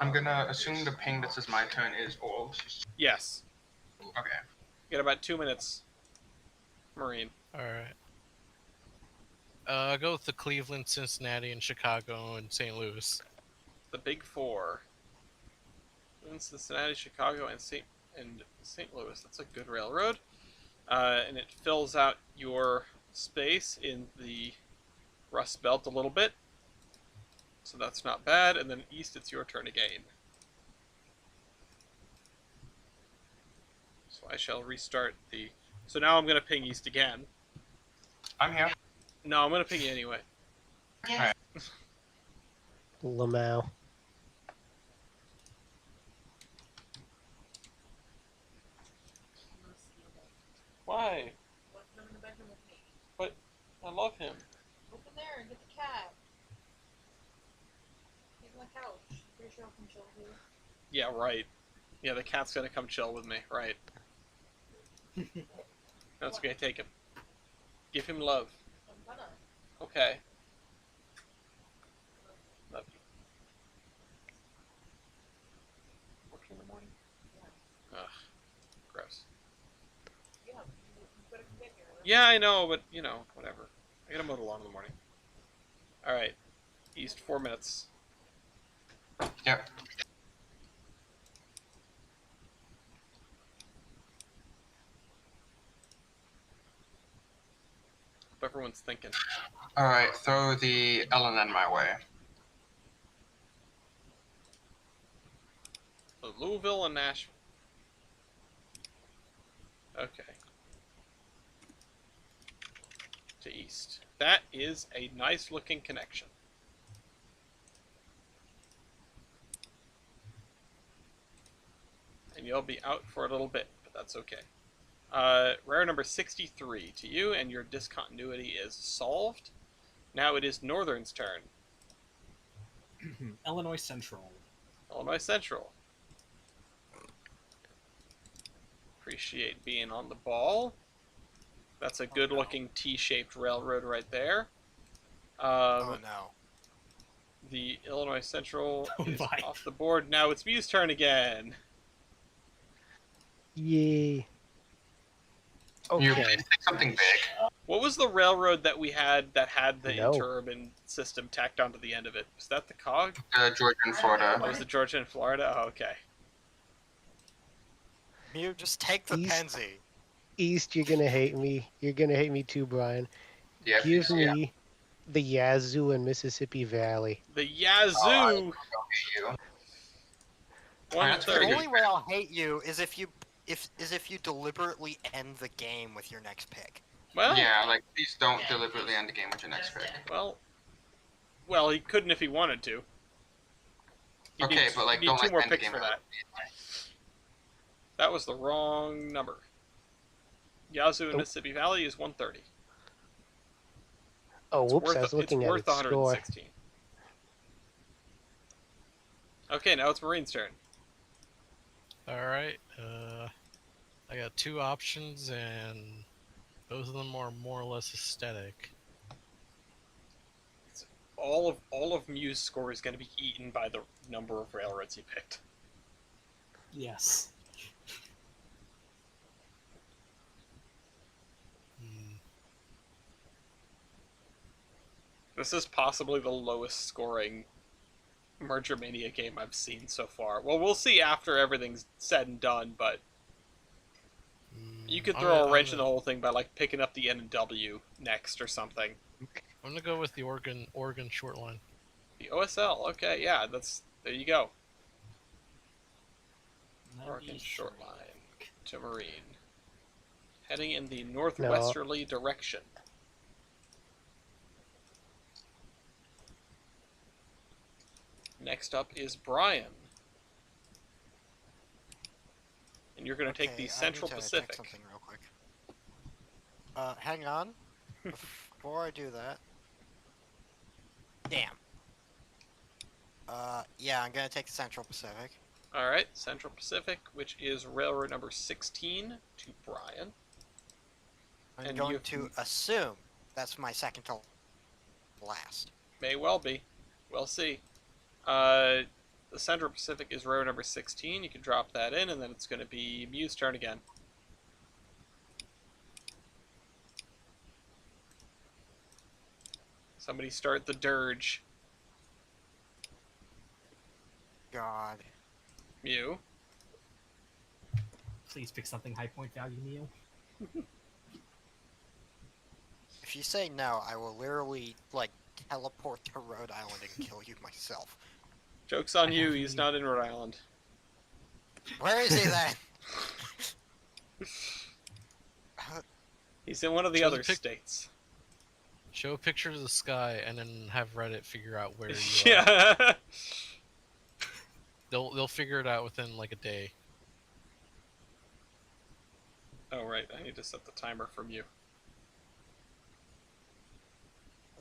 I'm gonna assume the ping that says my turn is orbs. Yes. Okay. Get about 2 minutes, Marine. Alright. Go with the Cleveland, Cincinnati, and Chicago, and St. Louis. The big four. Cincinnati, Chicago, and St. Louis. That's a good railroad. And it fills out your space in the Rust Belt a little bit. So that's not bad. And then east, it's your turn again. So I shall restart the... So now I'm going to ping east again. I'm here. No, I'm going to ping you anyway. Alright. Lamau. Why? Let's go in the bedroom with me. But I love him. Open there and get the cat. Get on the couch. Pretty sure I'll come chill with you. Yeah, right. Yeah, the cat's going to come chill with me. Right. That's okay. Take him. Give him love. I'm gonna. Okay. Love you. Working in the morning? Ugh. Gross. Yeah, you better come get here. Yeah, I know, but, whatever. I gotta mow the lawn in the morning. Alright. East, 4 minutes. Yep. Hope everyone's thinking. Alright, throw the LNN my way. So Louisville and Nashville. Okay. To east. That is a nice looking connection. And you'll be out for a little bit, but that's okay. Rare number 63 to you, and your discontinuity is solved. Now it is Northern's turn. Illinois Central. Illinois Central. Appreciate being on the ball. That's a good looking T-shaped railroad right there. Oh no. The Illinois Central Oh is my. off the board. Now it's Mew's turn again. Yay. You Okay. please take something big. What was the railroad that we had that had the No. interurban system tacked onto the end of it? Was that the COG? Georgia and Florida. Oh, was it Georgia and Florida? Oh, okay. You just take the East- Penzi. East, you're gonna hate me. You're gonna hate me too, Brian. Yeah, Give yeah. me the Yazoo and Mississippi Valley. The Yazoo. You. One That's The pretty thirty. only way I'll hate you is if you deliberately end the game with your next pick. Well, Yeah, like please don't deliberately end the game with your next pick. well, he couldn't if he wanted to. He'd Okay, need- but like he'd don't need two like more end the picks game for with that. That was the wrong number. Yazoo and Oh. Mississippi Valley is 130. Oh, It's whoops! worth, I was looking it's at worth its score. 116. Okay, now it's Marine's turn. Alright, I got two options, and both of them are more or less aesthetic. All of Mew's score is going to be eaten by the number of railroads he picked. Yes. Hmm. This is possibly the lowest scoring Merger Mania game I've seen so far. Well, we'll see after everything's said and done, but you could throw a wrench in the whole thing by like picking up the N and W next or something. I'm gonna go with the Oregon short line. The OSL, okay, yeah, there you go. That Oregon is short line to Marine. Heading in the northwesterly direction. Next up is Brian. And you're going to take the Okay, I Central need to check Pacific. something real Hang on. Before I do that. Damn. Yeah, I'm gonna take the Central Pacific. All right, Central Pacific, which is railroad number 16 to Brian. I'm And going you to assume that's my second to last. may well be. We'll see. The Central Pacific is railroad number 16. You can drop that in, and then it's going to be Mew's turn again. Somebody start the dirge. God. Mew. Please pick something high point value, Neil. If you say no, I will literally, like, teleport to Rhode Island and kill you myself. Joke's on you, he's not in Rhode Island. Where is he then? He's in one of the other states. Show a picture of the sky and then have Reddit figure out where you are. Yeah. They'll figure it out within like a day. Oh right, I need to set the timer from you.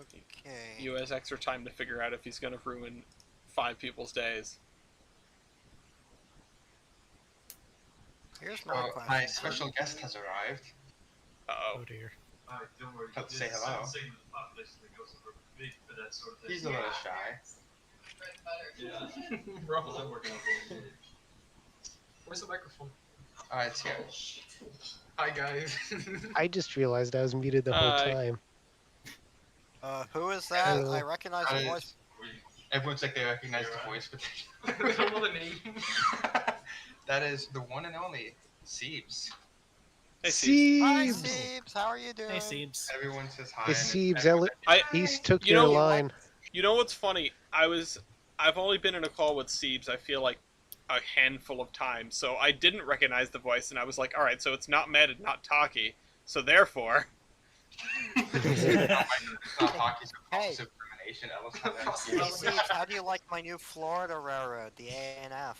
Okay. You has extra time to figure out if he's going to ruin 5 people's days. Here's my question. My special guest has arrived. Uh-oh. Oh dear. Let's say hello. He's a little shy. Yeah. We're all working on it. Where's the microphone? It's here. Hi guys. I just realized I was muted the whole Hi. time. Who is that? Hello. I recognize the voice. Everyone's like they recognize the voice, but We don't know the name. that is the one and only Siebes. Hey, Steve. Hi, Siebes! Siebes. How are you doing? Hey, Siebes. Everyone says hi. Hey, and Siebes, everyone- He's took You your know- line. You know what's funny? I've only been in a call with Siebes, I feel like, a handful of times, so I didn't recognize the voice, and I was like, alright, so it's not Med and not Taki, so therefore... It's not hockey's Hey. discrimination. Hey, Siebes, how do you like my new Florida railroad, the ANF?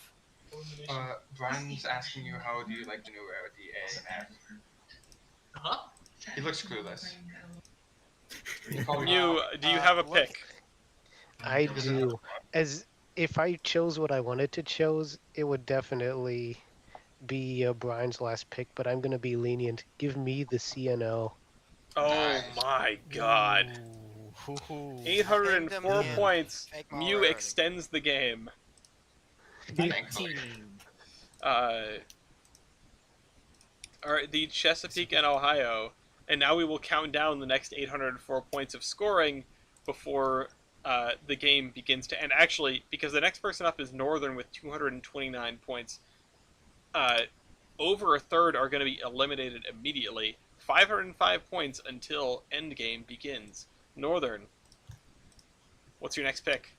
Brian's asking you how do you like the new railroad, the ANF. Huh? He looks clueless. Mew, do you have a look- pick? I do. As if I chose what I wanted to choose, it would definitely be Brian's last pick, but I'm gonna be lenient. Give me the CNO. Oh my god. Ooh. 804 Kingdom points. Fake Mew Railroading. extends the game. Thankfully. Alright, the Chesapeake and Ohio. And now we will count down the next 804 points of scoring before the game begins to end. Actually, because the next person up is Northern with 229 points. Over a third are going to be eliminated immediately. 505 points until endgame begins. Northern, what's your next pick?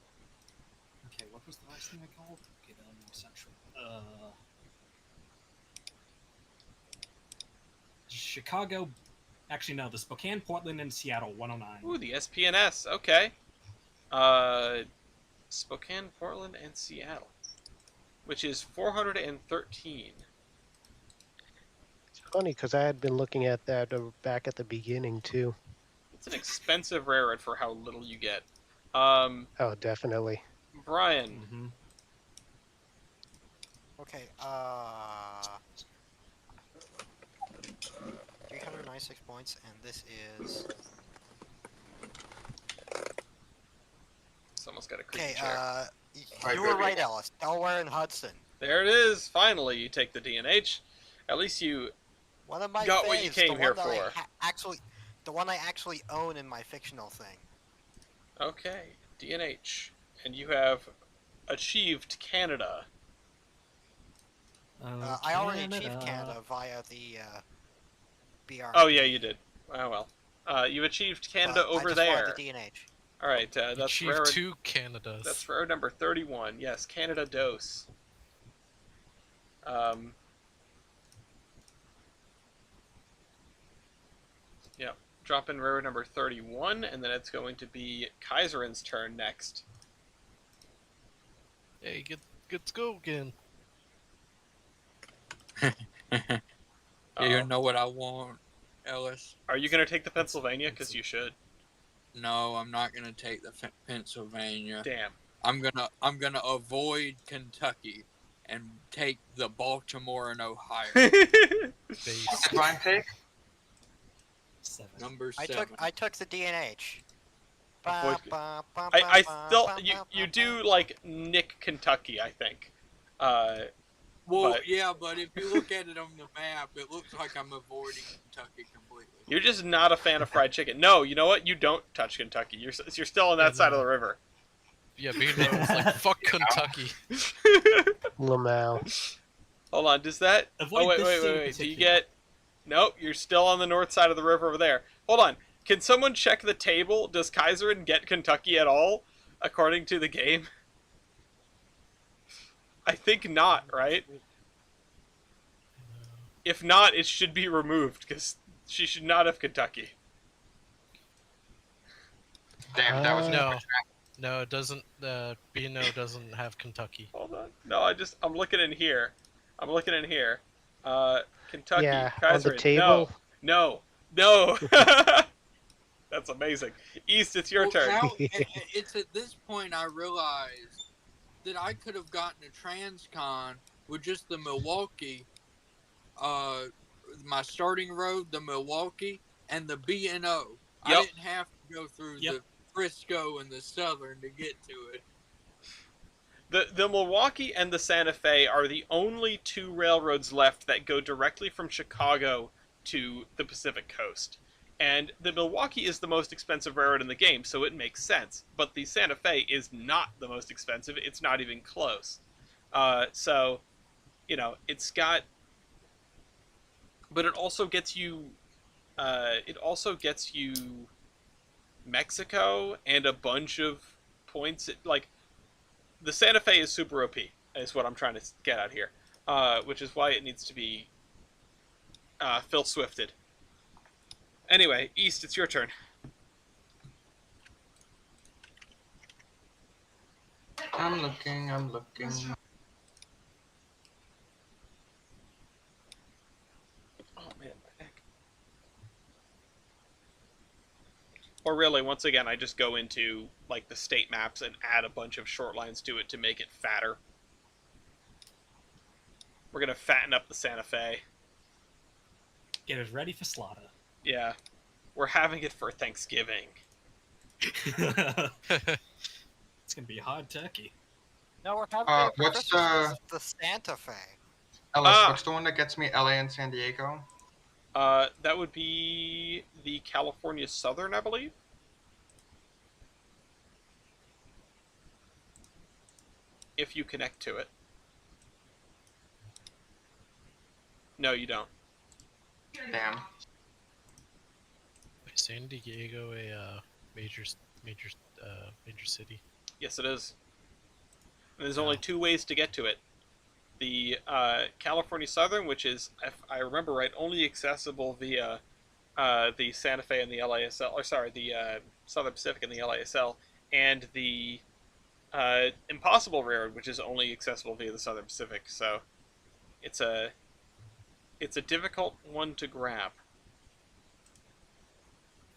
Okay, what was the last thing I called? Okay, then Central. Chicago. Actually, no, the Spokane, Portland, and Seattle, 109. Ooh, the SPNS. Okay. Spokane, Portland, and Seattle, which is 413. It's funny because I had been looking at that back at the beginning too. It's an expensive railroad for how little you get. Oh, definitely. Brian, Mm-hmm. Okay, 396 points, and this is... someone's got a creepy Okay, chair. you were right, Ellis. Delaware and Hudson. There it is. Finally, you take the DNH. At least you One of my got faves, what you came the here one that for. the one I actually own in my fictional thing. Okay, DNH, and you have achieved Canada. I already achieved Canada via the BR. Oh yeah, you did. Oh well. You've achieved Canada But over I just there. wanted the DNH. All right, that's Achieved railroad. 2 Canadas. That's railroad number 31. Yes, Canada Dose. Yep. Drop in railroad number 31, and then it's going to be Kaiserin's turn next. Hey, get to go again. You know what I want. Ellis. Are you gonna take the Pennsylvania? Because you should. No, I'm not gonna take the Pennsylvania. Damn. I'm gonna avoid Kentucky and take the Baltimore and Ohio. What did Ryan take? 7. Number I 7. took the DNH. I still you do like Nick Kentucky, I think. Well, but- yeah, but if you look at it on the map, it looks like I'm avoiding Kentucky completely. You're just not a fan of fried chicken. No, you know what? You don't touch Kentucky. You're still on that side of the river. Yeah, Beano was like, fuck Kentucky. Lamau. Hold on, does that? Avoid Oh wait, this wait, scene wait, in wait. Do you particular. get? Nope, you're still on the north side of the river over there. Hold on. Can someone check the table? Does Kaiserin get Kentucky at all, according to the game? I think not, right? If not, it should be removed, because she should not have Kentucky. Damn, that was No. No, it doesn't. Beano doesn't have Kentucky. Hold on. No, I'm looking in here. Kentucky, Yeah, Kaiserin. on the table. No. That's amazing. East, it's your turn. Now, it's at this point I realized that I could have gotten a Transcon with just the Milwaukee, my starting road, the Milwaukee, and the B&O. I Yep. didn't have to go through Yep. the Frisco and the Southern to get to it. The Milwaukee and the Santa Fe are the only two railroads left that go directly from Chicago to the Pacific Coast. And the Milwaukee is the most expensive railroad in the game, so it makes sense. But the Santa Fe is not the most expensive. It's not even close. So, it's got... But it also gets you... Mexico and a bunch of points. The Santa Fe is super OP, is what I'm trying to get at here. Which is why it needs to be Phil Swifted. Anyway, East, it's your turn. I'm looking. Oh, man, my neck. Or really, once again, I just go into, the state maps and add a bunch of short lines to it to make it fatter. We're gonna fatten up the Santa Fe. Get us ready for slaughter. Yeah. We're having it for Thanksgiving. It's gonna be hard turkey. No, we're having What's the Santa Fe. Ellis, what's the one that gets me LA and San Diego? That would be the California Southern, I believe. If you connect to it. No, you don't. Damn. Is San Diego a major city? Yes, it is. And there's only two ways to get to it. The California Southern, which is, if I remember right, only accessible via the Santa Fe and the LASL, or sorry, the Southern Pacific and the LASL, and the Impossible Railroad, which is only accessible via the Southern Pacific. So it's a difficult one to grab.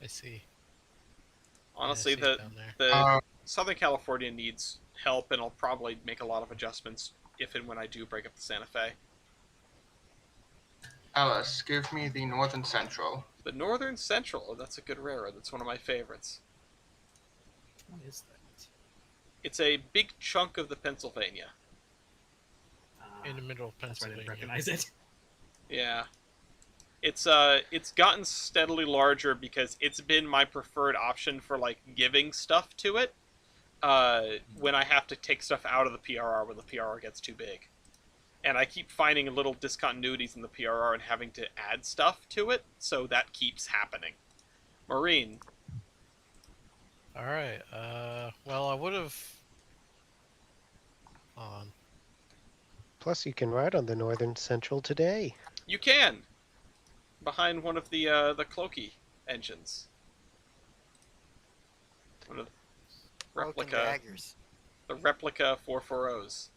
I see. Honestly, Yeah, I see it down there. the Southern California needs help, and I'll probably make a lot of adjustments if and when I do break up the Santa Fe. Ellis, give me the Northern Central. The Northern Central, oh, that's a good railroad. That's one of my favorites. What is that? It's a big chunk of the Pennsylvania. In the middle of That's why I Pennsylvania. didn't recognize it. Yeah. It's gotten steadily larger because it's been my preferred option for giving stuff to it when I have to take stuff out of the PRR when the PRR gets too big. And I keep finding little discontinuities in the PRR and having to add stuff to it, so that keeps happening. Marine. Alright, well, I would have... Plus, you can ride on the Northern Central today. You can! Behind one of the Cloaky engines. One of the Broken replica... daggers. The replica 440s.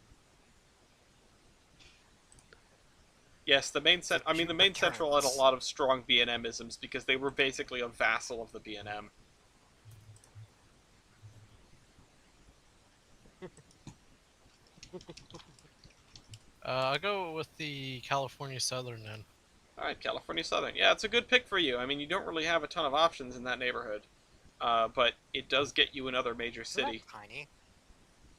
Yes, the main I mean, the main central had a lot of strong B&M-isms because they were basically a vassal of the B&M. I'll go with the California Southern then. All right, California Southern. Yeah, it's a good pick for you. I mean, you don't really have a ton of options in that neighborhood, but it does get you another major city.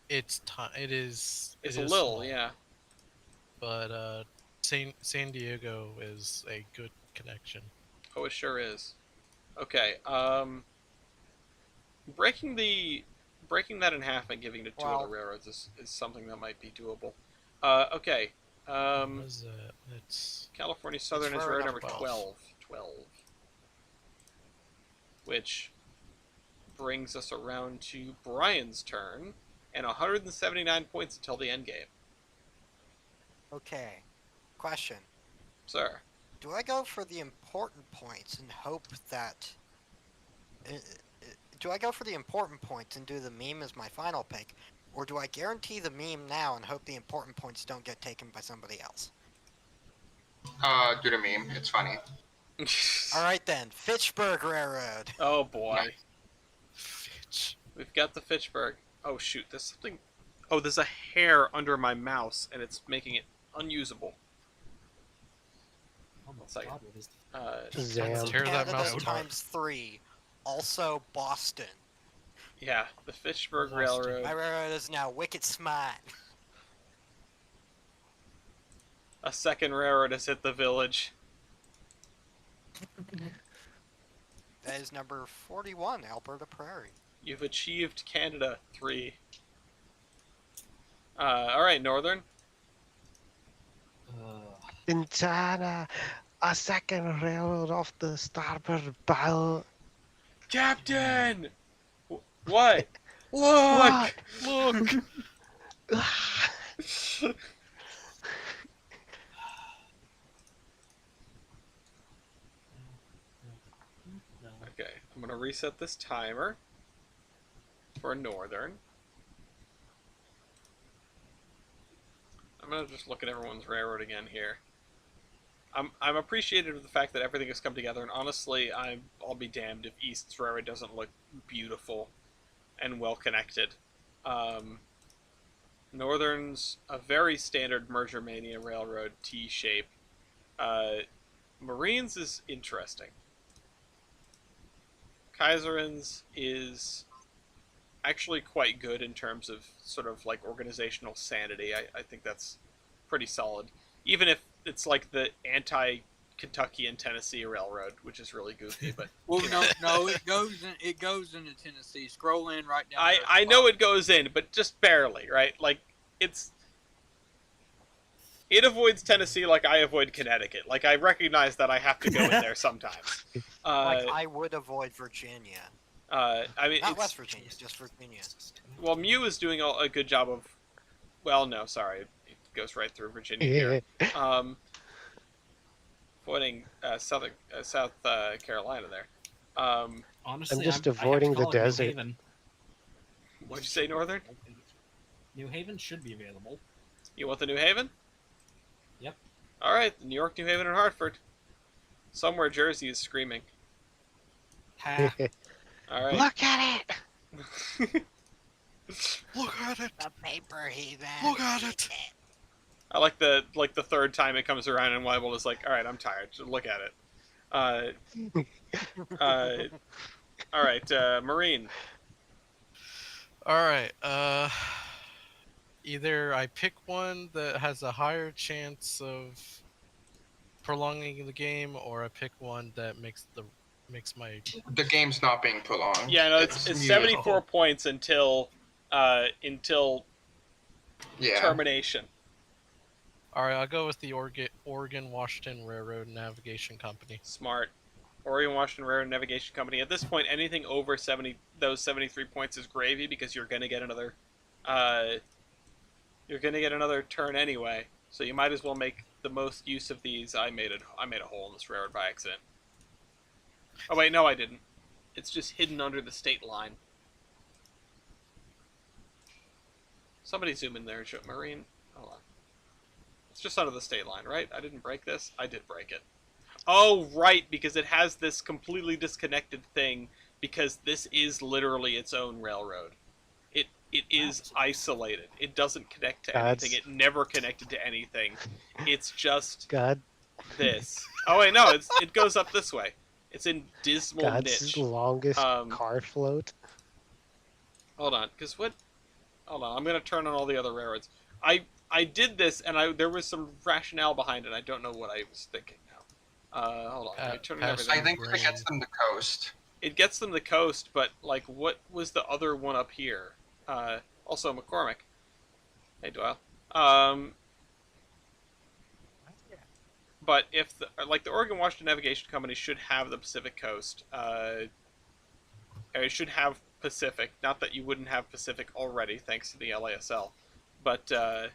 That's tiny. It is. It's it a is little, small, yeah. but San Diego is a good connection. Oh, it sure is. Okay. Breaking that in half and giving it to two other railroads is something that might be doable. Okay. What is that? It's California Southern is railroad number 12. 12. Which brings us around to Brian's turn, and 179 points until the end game. Okay. Question. Sir. Do I go for the important points and hope that... do I go for the important points and do the meme as my final pick? Or do I guarantee the meme now and hope the important points don't get taken by somebody else? Do the meme. It's funny. Alright then. Fitchburg Railroad. Oh boy. Nice. Fitch. We've got the Fitchburg. Oh shoot, there's something... Oh, there's a hair under my mouse, and it's making it unusable. Oh my One second. God, what is Zam. Tear that Canada mouse apart. times 3. Also Boston. Yeah, the Fitchburg Boston. Railroad. My railroad is now wicked smart. A second railroad has hit the village. That is number 41, Alberta Prairie. You've achieved Canada 3. Alright, Northern. In China, a second railroad off the starboard bow. Captain! What? Look! What? Look! Okay, I'm gonna reset this timer for Northern. I'm gonna just look at everyone's railroad again here. I'm appreciative of the fact that everything has come together, and honestly, I'll be damned if East's railroad doesn't look beautiful and well connected. Northern's a very standard Merger Mania railroad T shape. Marine's is interesting. Kaiserin's is actually quite good in terms of sort of like organizational sanity. I think that's pretty solid. Even if it's like the anti-Kentucky and Tennessee Railroad, which is really goofy, but Well, no, it goes into Tennessee. Scroll in right down. I know it goes in, but just barely, right? Like it avoids Tennessee like I avoid Connecticut. Like I recognize that I have to go in there sometimes. Like I would avoid Virginia. I mean, Not West Virginia, just Virginia. Well, Mew is doing a good job of. Well, no, sorry, it goes right through Virginia here. Avoiding South Carolina there. Honestly, I'm just I have to avoiding the call it New desert. Haven. What'd you say, Northern? New Haven should be available. You want the New Haven? Yep. All right, New York, New Haven, and Hartford. Somewhere Jersey is screaming. Ha. All right. Look at it! Look at it! The paper heathen. Look at it! I like the third time it comes around and Weibel is like, all right, I'm tired. Just look at it. All right, Marine. All right. Either I pick one that has a higher chance of prolonging the game, or I pick one that makes my. The game's not being prolonged. Yeah, no, it's 74 points until Yeah. termination. All right, I'll go with the Oregon Washington Railroad Navigation Company. Smart. Oregon Washington Railroad Navigation Company. At this point, anything over 73 points is gravy because you're gonna get another turn anyway. So you might as well make the most use of these. I made a hole in this railroad by accident. Oh wait, no, I didn't. It's just hidden under the state line. Somebody zoom in there, Marine. Hold on. It's just under the state line, right? I didn't break this. I did break it. Oh, right, because it has this completely disconnected thing. Because this is literally its own railroad. It is isolated. It doesn't connect to anything. It never connected to anything. It's just this. Oh wait, no, it goes up this way. It's in dismal niche. Longest car float. Hold on, because what? Hold on, I'm gonna turn on all the other railroads. I did this, and there was some rationale behind it. I don't know what I was thinking now. Hold on, let me turn everything. I think it gets them the coast. It gets them the coast, but like, what was the other one up here? Also McCormick. Hey, Doyle. But if the Oregon Washington Navigation Company should have the Pacific Coast. It should have Pacific. Not that you wouldn't have Pacific already, thanks to the LASL. But oh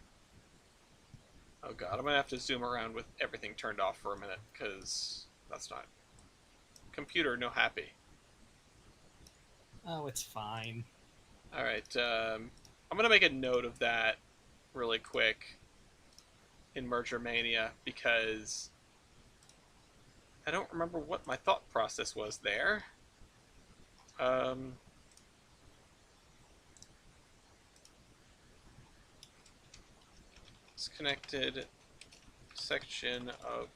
god, I'm gonna have to zoom around with everything turned off for a minute, because that's not computer no happy. Oh, it's fine. Alright, I'm going to make a note of that really quick in Merger Mania, because I don't remember what my thought process was there. Disconnected section of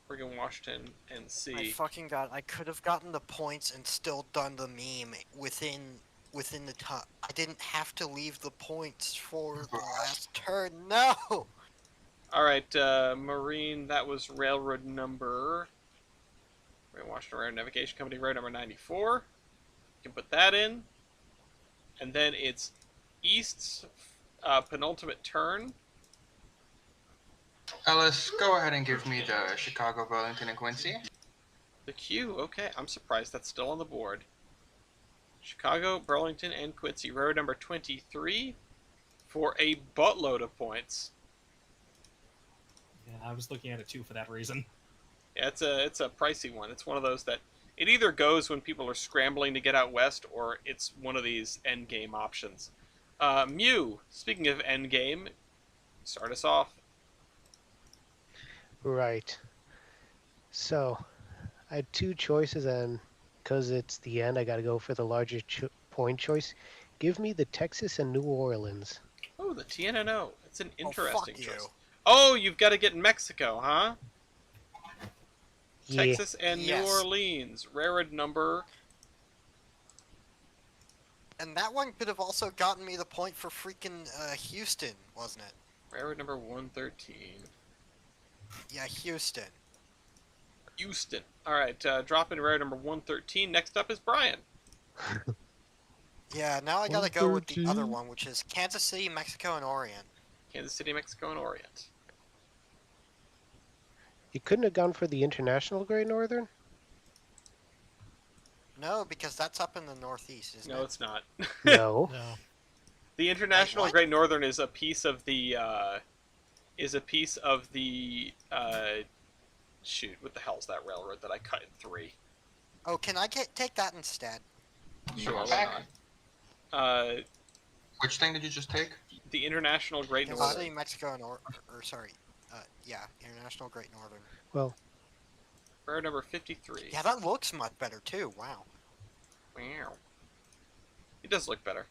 Oregon, Washington, and C. My fucking god, I could have gotten the points and still done the meme within the time. I didn't have to leave the points for the last turn. No! Alright, Marine, that was railroad number... Washington Railroad Navigation Company, road number 94. You can put that in. And then it's East's penultimate turn. Ellis, go ahead and give me the Chicago, Burlington, and Quincy. The Q, okay. I'm surprised that's still on the board. Chicago, Burlington, and Quincy, road number 23, for a buttload of points. Yeah, I was looking at it too for that reason. Yeah, it's a pricey one. It's one of those that it either goes when people are scrambling to get out west, or it's one of these end game options. Mew, speaking of end game, start us off. Right. So, I had two choices, and because it's the end, I got to go for the larger point choice. Give me the Texas and New Orleans. Oh, the TNNO. It's an interesting choice. You. Oh, you've got to get in Mexico, huh? Yeah. Texas and New Orleans. Railroad number... And that one could have also gotten me the point for freaking Houston, wasn't it? Railroad number 113. Yeah, Houston. Houston. Alright, drop in railroad number 113. Next up is Brian. Yeah, now I gotta go with the other one, which is Kansas City, Mexico, and Orient. Kansas City, Mexico, and Orient. You couldn't have gone for the International Great Northern? No, because that's up in the Northeast, isn't it? No, it's not. No. No. The International Wait, what? Great Northern is a piece of the shoot, what the hell's that railroad that I cut in 3? Oh, can I take that instead? Sure, why Back. not? Which thing did you just take? The International Great Kansas Northern. City, Mexico, and yeah, International Great Northern. Well, Railroad number 53. Yeah, that looks much better too. Wow. Wow. It does look better.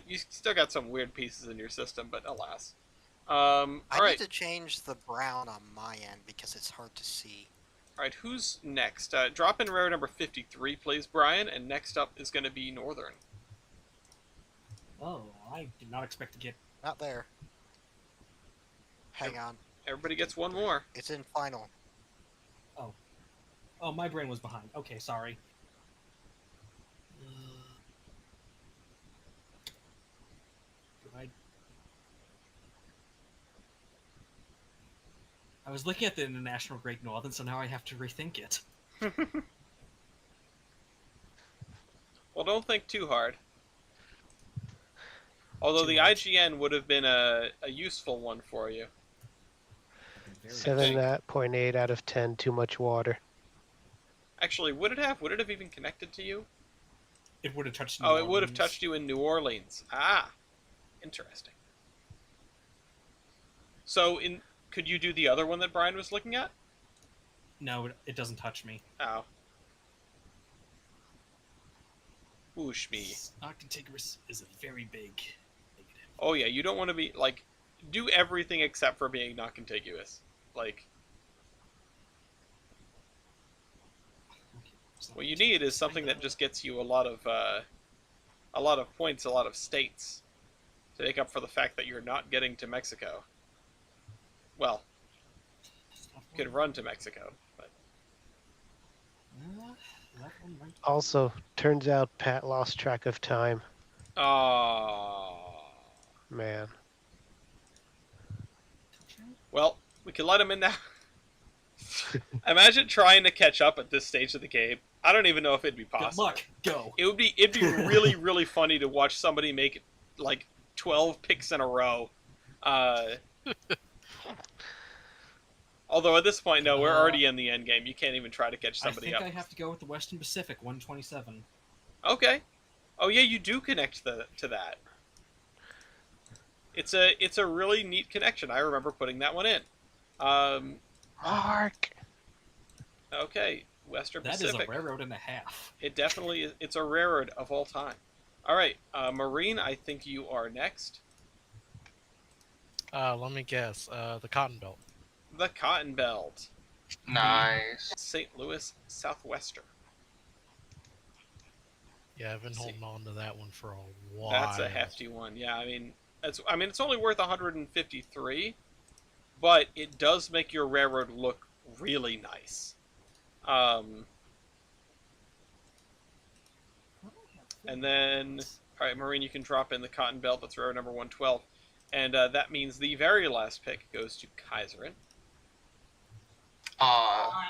You still got some weird pieces in your system, but alas. I Alright. need to change the brown on my end because it's hard to see. Alright, who's next? Drop in railroad number 53, please, Brian, and next up is going to be Northern. Oh, I did not expect to get... Not there. Hang on. Everybody gets one more. It's in final. Oh, my brain was behind. Okay, sorry. I was looking at the International Great Northern, so now I have to rethink it. Well, don't think too hard. Although Too the much. IGN would have been a useful one for you. 7.8 out of 10, too much water. Actually, would it have? Would it have even connected to you? It would have touched New Oh, it would have Orleans. touched you in New Orleans. Ah, interesting. So, in Could you do the other one that Brian was looking at? No, it doesn't touch me. Oh. Whoosh me. Not contiguous is a very big negative. Oh yeah, you don't want to be, like, do everything except for being not contiguous. Like, what you need is something that just gets you a lot of points, a lot of states, to make up for the fact that you're not getting to Mexico. Well, you could run to Mexico, but... Also, turns out Pat lost track of time. Oh. Man. Well, we can let him in now. Imagine trying to catch up at this stage of the game. I don't even know if it'd be possible. Good luck. Go. It'd be really, really funny to watch somebody make, like, 12 picks in a row. Although at this point, no, we're already in the end game. You can't even try to catch somebody up. I think I have to go with the Western Pacific 127. Okay. Oh yeah, you do connect to that. It's a really neat connection. I remember putting that one in. Mark. Okay, Western Pacific. That is a railroad and a half. It definitely is. It's a railroad of all time. All right, Marine, I think you are next. Let me guess. The Cotton Belt. The Cotton Belt. Nice. St. Louis Southwestern. Yeah, I've been holding on to that one for a while. That's a hefty one. Yeah, I mean, it's only worth 153, but it does make your railroad look really nice. And then, all right, Marine, you can drop in the Cotton Belt. That's railroad number 112, and that means the very last pick goes to Kaiserin.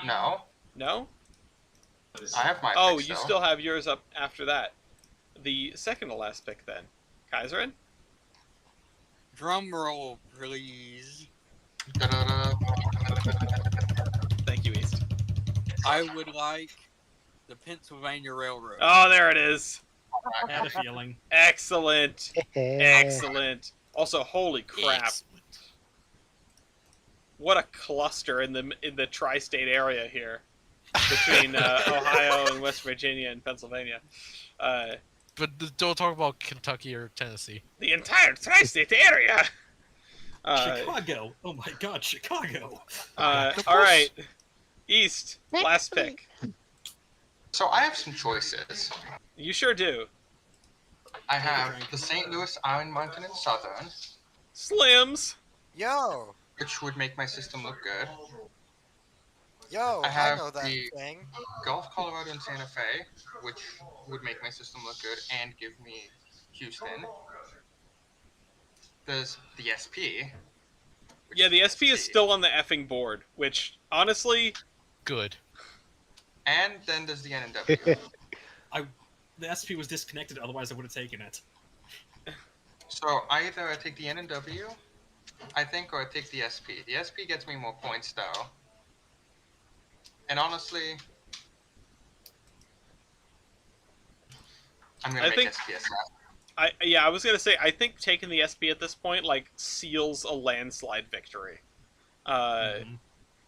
No. No? I have my Oh, pick you still. still have yours up after that. The second to last pick, then. Kaiserin? Drum roll, please. Da-da-da. Thank you, East. I would like the Pennsylvania Railroad. Oh, there it is. I had a feeling. Excellent. Excellent. Also, holy crap. Excellent. What a cluster in the tri-state area here between Ohio and West Virginia and Pennsylvania. But don't talk about Kentucky or Tennessee. The entire tri-state area. Chicago. Oh my God, Chicago. All right, East. Last pick. So I have some choices. You sure do. I have the St. Louis Iron Mountain and Southern, Slims. Yo, which would make my system look good. yo, I I have know that the- thing. Gulf, Colorado, and Santa Fe, which would make my system look good and give me Houston. There's the SP. which Yeah, the SP is still on the effing board, which, honestly... Good. And then there's the NW. The SP was disconnected, otherwise I would have taken it. So either I take the NW, I think, or I take the SP. The SP gets me more points, though. And honestly, I'm gonna I make think- SPSF. I was gonna say, I think taking the SP at this point, like, seals a landslide victory.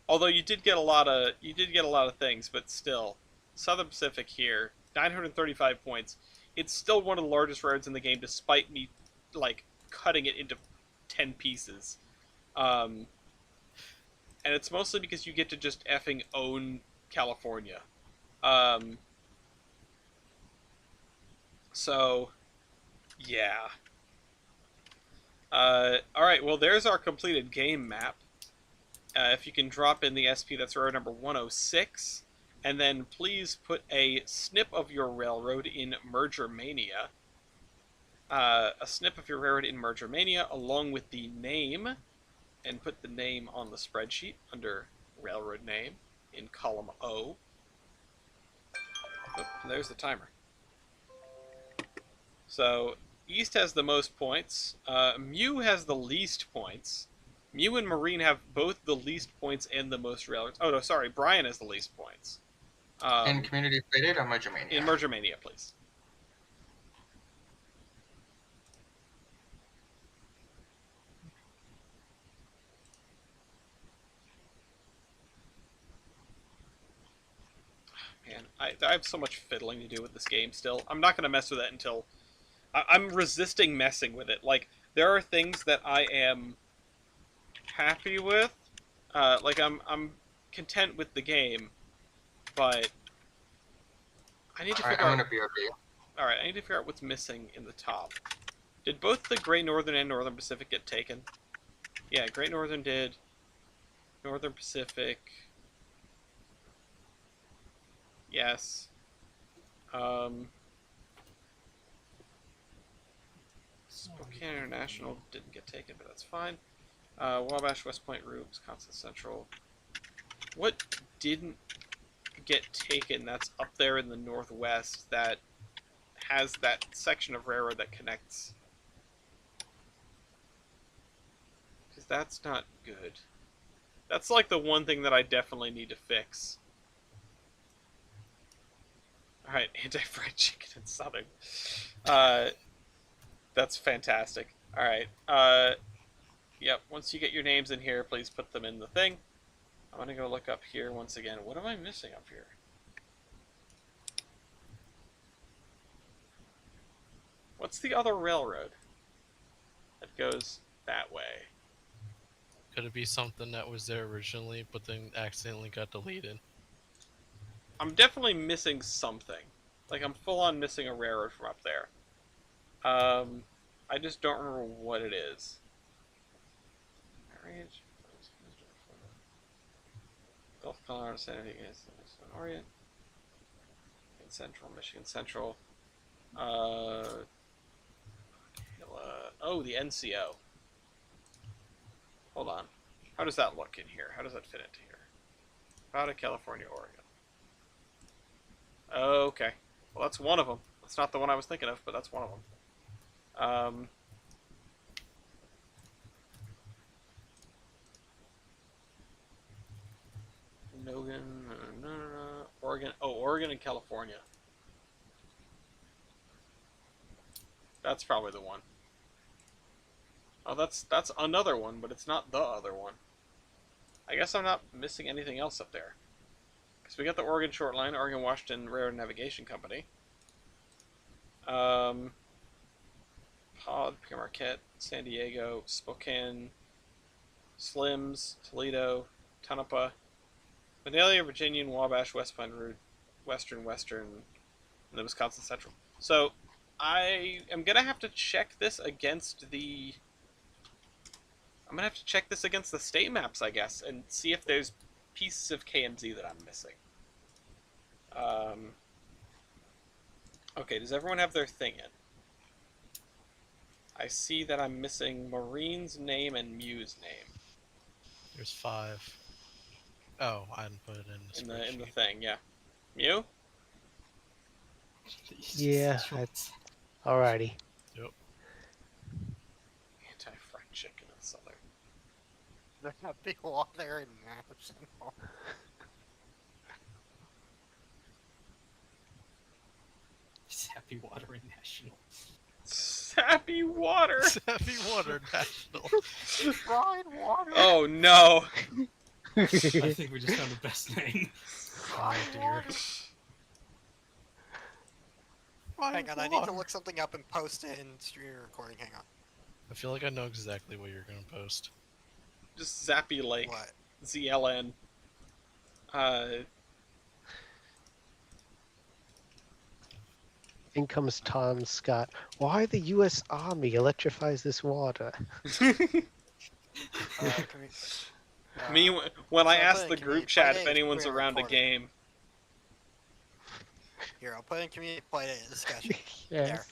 Although you did get a lot of things, but still, Southern Pacific here, 935 points. It's still one of the largest roads in the game, despite me, like, cutting it into 10 pieces. And it's mostly because you get to just effing own California. So, yeah. Alright, well, there's our completed game map. If you can drop in the SP, that's road number 106. And then please put a snip of your railroad in Merger Mania. A snip of your railroad in Merger Mania along with the name. And put the name on the spreadsheet under railroad name in column O. Oh, there's the timer. So, East has the most points. Mew has the least points. Mew and Marine have both the least points and the most railroads. Oh, no, sorry. Brian has the least points. In Community Playdate or Merger Mania? In Merger Mania, please. I have so much fiddling to do with this game still. I'm not gonna mess with it until I'm resisting messing with it. Like, there are things that I am happy with. Like, I'm content with the game, but I need to figure I'm out. gonna BRB. All right, I need to figure out what's missing in the top. Did both the Great Northern and Northern Pacific get taken? Yeah, Great Northern did. Northern Pacific. Yes. Spokane International didn't get taken, but that's fine. Wabash, West Point Route, Wisconsin Central. What didn't get taken that's up there in the northwest that has that section of railroad that connects? Because that's not good. That's like the one thing that I definitely need to fix. Alright, anti-fried chicken and Southern. That's fantastic. Alright, yep, once you get your names in here, please put them in the thing. I'm gonna go look up here once again. What am I missing up here? What's the other railroad that goes that way? Could it be something that was there originally, but then accidentally got deleted? I'm definitely missing something. Like, I'm full on missing a railroad from up there. I just don't remember what it is. Gulf Colorado, San Orient, Central, Michigan Central. Oh, the NCO. Hold on. How does that look in here? How does that fit into here? Nevada, California, Oregon. Okay. Well, that's one of them. That's not the one I was thinking of, but that's one of them. Nogan, Oregon. Oh, Oregon and California. That's probably the one. Oh, that's another one, but it's not the other one. I guess I'm not missing anything else up there. Because we got the Oregon Short Line, Oregon Washington Railroad Navigation Company. Pod, Pierre Marquette, San Diego, Spokane, Slims, Toledo, Tonopah, Vandalia, Virginia, Wabash, West Point Route, Western, and the Wisconsin Central. So, I am going to have to check this against the... I'm going to have to check this against the state maps, I guess, and see if there's pieces of KMZ that I'm missing. Okay, does everyone have their thing in? I see that I'm missing Marine's name and Mew's name. There's 5. Oh, I didn't put it in the spreadsheet. In the thing, yeah. Mew? Yeah. Alrighty. Yep. Anti-fried chicken and Southern. The happy water and national. Happy water and national. Sappy water. Sappy water national. Fried water. Oh no. I think we just found the best name. Oh dear. Hang on, I need to look something up and post it in stream recording. Hang on. I feel like I know exactly what you're gonna post. Just Zappy Lake. What? ZLN. In comes Tom Scott. Why the U.S. Army electrifies this water? Me, when I I'll ask put the in group community chat Playdate if anyone's screen around a recording. game. Here, I'll put in community Playdate discussion. Yes.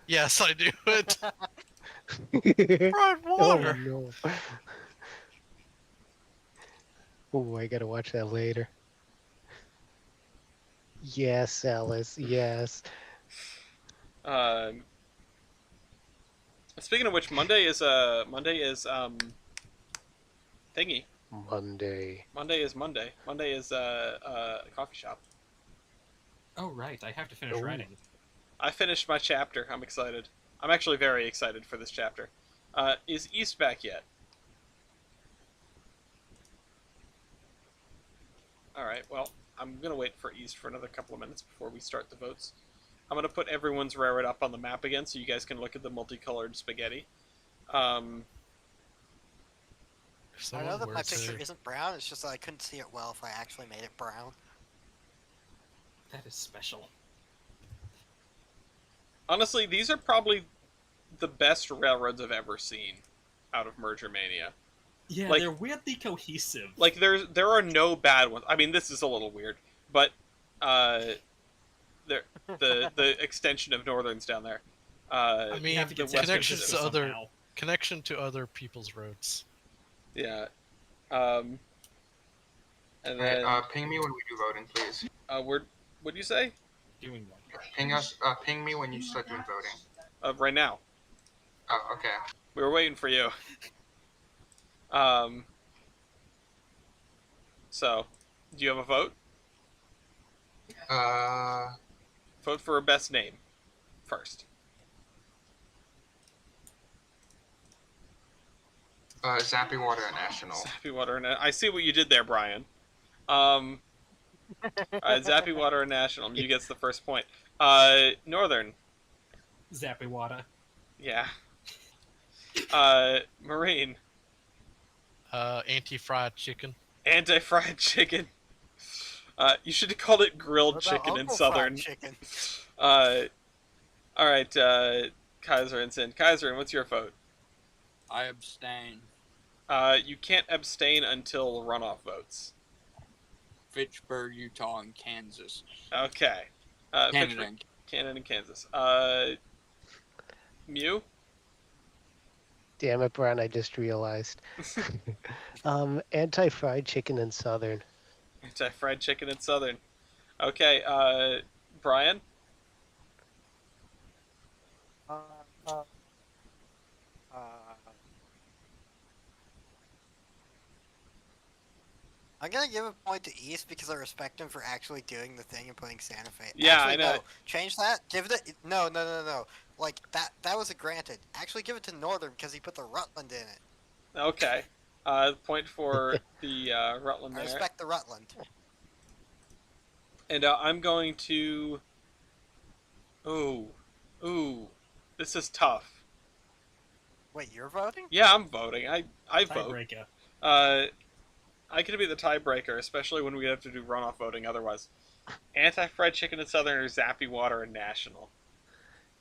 Yes, I do it. Fried water. Oh, no. Oh, I gotta watch that later. Yes, Alice. Yes. Speaking of which, Monday is thingy. Monday. Monday is Monday. Monday is a coffee shop. Oh right, I have to finish writing. I finished my chapter. I'm excited. I'm actually very excited for this chapter. Is East back yet? All right. Well, I'm gonna wait for East for another couple of minutes before we start the votes. I'm gonna put everyone's railroad up on the map again, so you guys can look at the multicolored spaghetti. If I know someone that were my picture to, isn't brown, it's just that I couldn't see it well if I actually made it brown. That is special. Honestly, these are probably the best railroads I've ever seen out of Merger Mania. Yeah, Like- they're weirdly cohesive. Like there are no bad ones. I mean, this is a little weird, but there the extension of Northern's down there. I You mean, have to get the San connections Francisco to other somehow. connection to other people's roads. Yeah. And Alright, then ping me when we do voting, please. what'd you say? Doing one. Ping me when you start doing voting. Right now. Oh, okay. We were waiting for you. So, do you have a vote? Vote for a best name first. Zappy Water National. Zappy Water and I see what you did there, Brian. Zappy Water National. You gets the first point. Northern. Zappy Wada. Yeah. Marine. Anti-fried chicken. Anti-fried chicken. You should have called it grilled What about chicken in Uncle Southern. Fried Chicken? All right, Kaiser and Sin. Kaiser, what's your vote? I abstain. You can't abstain until runoff votes. Fitchburg, Utah, and Kansas. Okay. Canada. Canada and Kansas. Mew? Damn it, Brian, I just realized. Anti-fried chicken in Southern. Anti-fried chicken in Southern. Okay, Brian? I'm gonna give a point to East because I respect him for actually doing the thing and putting Santa Fe. Yeah, actually, I know. No, change that. Give it. No. Like that was a granted. Actually, give it to Northern because he put the Rutland in it. Okay. Point for the Rutland I there. respect the Rutland. And I'm going to... Ooh. This is tough. Wait, you're voting? Yeah, I'm voting. I vote. Tiebreaker. I could be the tiebreaker, especially when we have to do runoff voting otherwise. Anti-fried chicken in Southern or Zappy Water and National?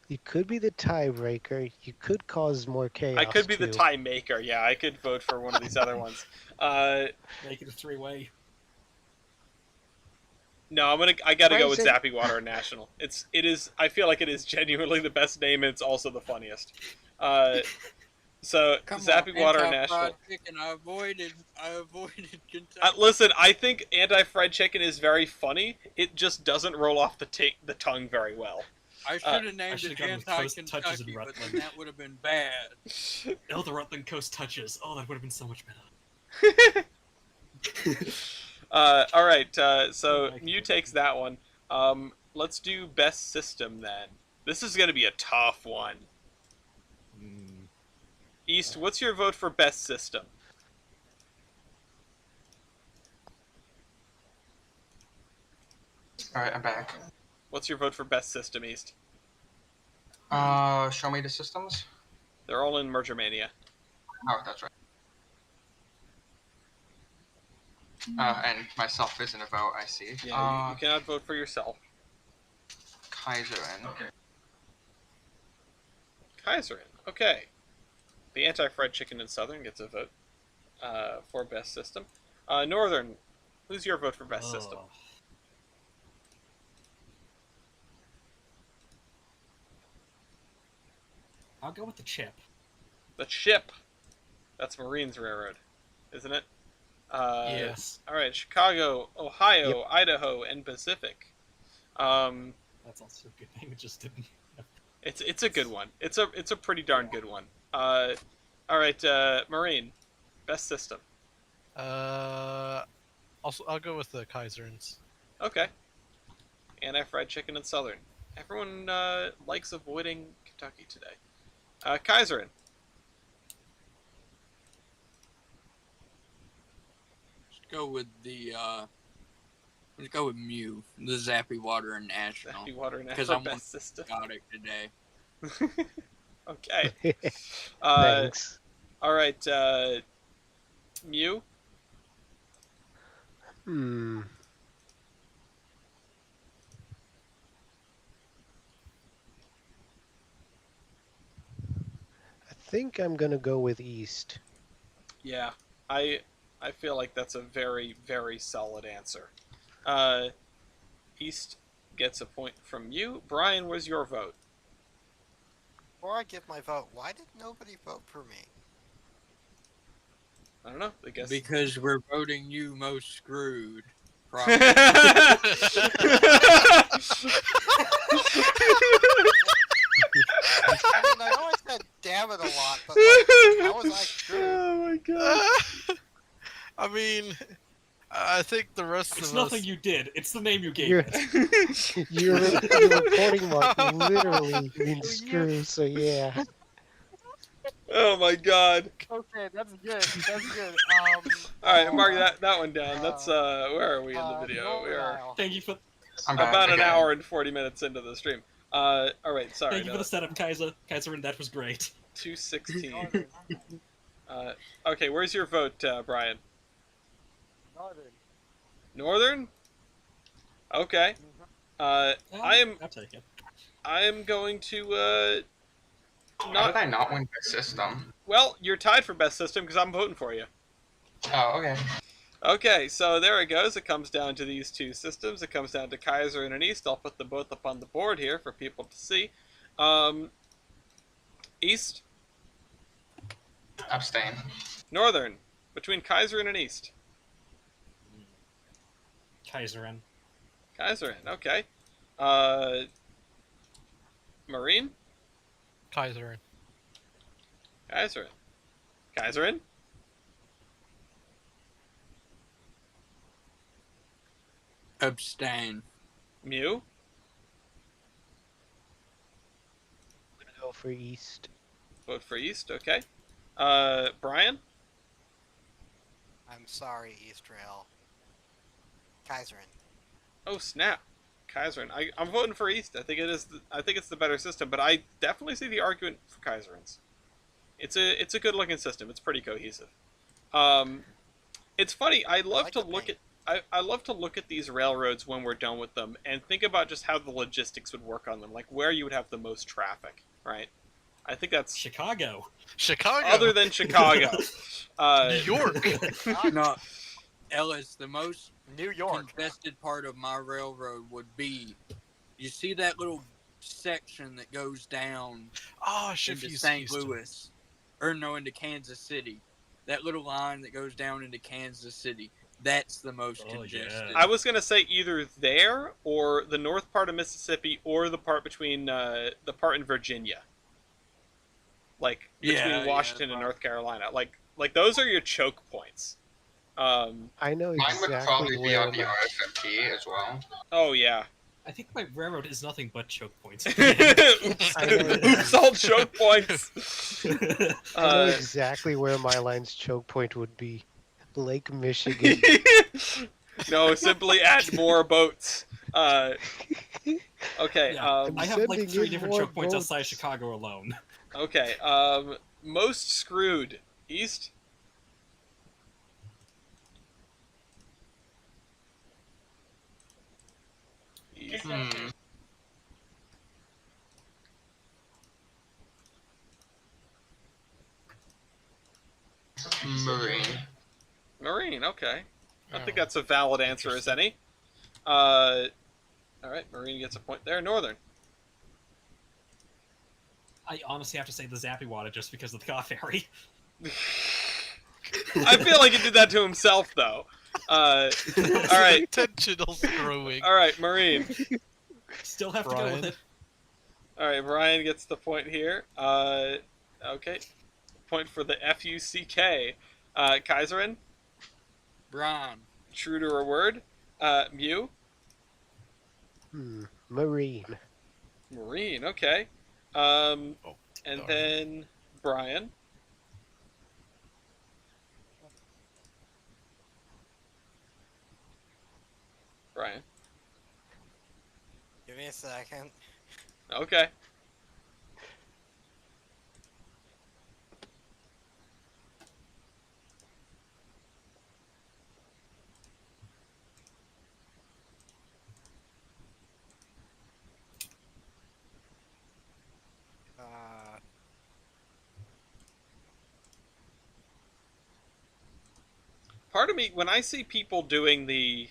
You could be the tiebreaker. You could cause more chaos. I could be the too. tie maker. Yeah, I could vote for one of these other ones. Make it a three-way. No, I gotta go with Pricing. Zappy Water and National. It is. I feel like it is genuinely the best name, and it's also the funniest. So Come Zappy on, Water and anti-fried National. chicken. I avoided Kentucky. Listen, I think anti-fried chicken is very funny. It just doesn't roll off the tongue very well. I should have named should've it gone with Coast Touches anti-Kentucky, and but Rutland. then that would have been bad. Oh, the Rutland Coast touches. Oh, that would have been so much better. All right. So I can Mew vote takes for that one. Let's do best system then. This is gonna be a tough one. East, what's your vote for best system? Alright, I'm back. What's your vote for best system, East? Show me the systems. They're all in Merger Mania. Oh, that's right. And myself isn't a vote, I see. Yeah, you cannot vote for yourself. Kaiserin. Okay. Kaiserin. Okay. The anti-fried chicken in Southern gets a vote for best system. Northern, who's your vote for best system? I'll go with the chip. The chip. That's Marine's Railroad, isn't it? Yes. All right, Chicago, Ohio, Idaho, and Pacific. That's also a good name. It just didn't. It's a good one. It's a pretty darn good one. All right, Marine, best system. Also, I'll go with the Kaiserins. Okay. Anti-fried chicken in Southern. Everyone likes avoiding Kentucky today. Kaiserin. Let's go with the Let's go with Mew, the Zappy Water National. Zappy Water Because National I'm best system. chaotic today. Okay. Thanks. All right. Mew. Hmm. I think I'm gonna go with East. Yeah, I feel like that's a very, very solid answer. East gets a point from you. Brian, where's your vote? Before I give my vote, why did nobody vote for me? I don't know. I guess Because we're voting you most screwed. Probably. I mean, I know I said damn it a lot, but like, how was I screwed? Oh my god. I mean, I think the rest It's of nothing us. you did. It's the name you gave Your it. your reporting mark literally means screw. So yeah. Oh my god. Okay, that's good. That's good. All right, mark that one down. That's where are we in the video? Northern We are Isle. Thank you for I'm back about an again. hour and 40 minutes into the stream. All right, sorry. thank you for the setup, Kaiserin. That was great. 216. Northern. Okay, where's your vote, Brian? Northern. Northern? Okay. I am I'll take it. going to How did I not win the system? well, you're tied for best system because I'm voting for you. Oh, okay. Okay, so there it goes. It comes down to these two systems. It comes down to Kaiser and an East. I'll put them both up on the board here for people to see. East, Abstain. Northern, between Kaiser and an East. Kaiserin. Kaiser, okay. Marine, Kaiserin. Kaiser, Kaiserin. Abstain. Mew, I'm gonna go for East. vote for East, okay. Brian, I'm sorry, Eastrail. Kaiserin. oh snap, Kaiserin. I'm voting for East. I think it is. I think it's the better system, but I definitely see the argument for Kaiserins. It's a good looking system. It's pretty cohesive. It's funny. I love like to the look paint. at. I love to look at these railroads when we're done with them and think about just how the logistics would work on them, like where you would have the most traffic, right? I think that's Chicago. Chicago. other than Chicago. New York. No, Ellis, the most New York. congested part of my railroad would be, you see that little section that goes down Oh, shit. into St. Louis, or no, into Kansas City. That little line that goes down into Kansas City. That's the most Oh, congested. yeah. I was gonna say either there or the north part of Mississippi or the part between the part in Virginia, like between Yeah, Washington yeah, and right. North Carolina. Like those are your choke points. I know Mine would probably exactly be where on the my RFMP as well. Oh yeah. I think my railroad is nothing but choke points. Oops, I know. oops, all choke points. I know exactly where my line's choke point would be. Lake Michigan. No, simply add more boats. Okay. Yeah, I have like sending 3 in different more choke points outside boats. Chicago alone. Okay. Most screwed. East. East. Marine. Marine. Okay. I think Oh, that's a valid answer as any. All right. Marine gets a point there. Northern. I honestly have to say the Zappy Water just because of the car ferry. I feel like he did that to himself, though. All right. Intentional screwing. All right, Marine. Still have to go Brian? with it. All right, Brian gets the point here. Okay. Point for the FUCK. Kaiserin, Brian. true to her word. Mew, Marine. Marine. Okay. Oh, And darn. then Brian. Brian. Give me a second. Okay. Part of me, when I see people doing the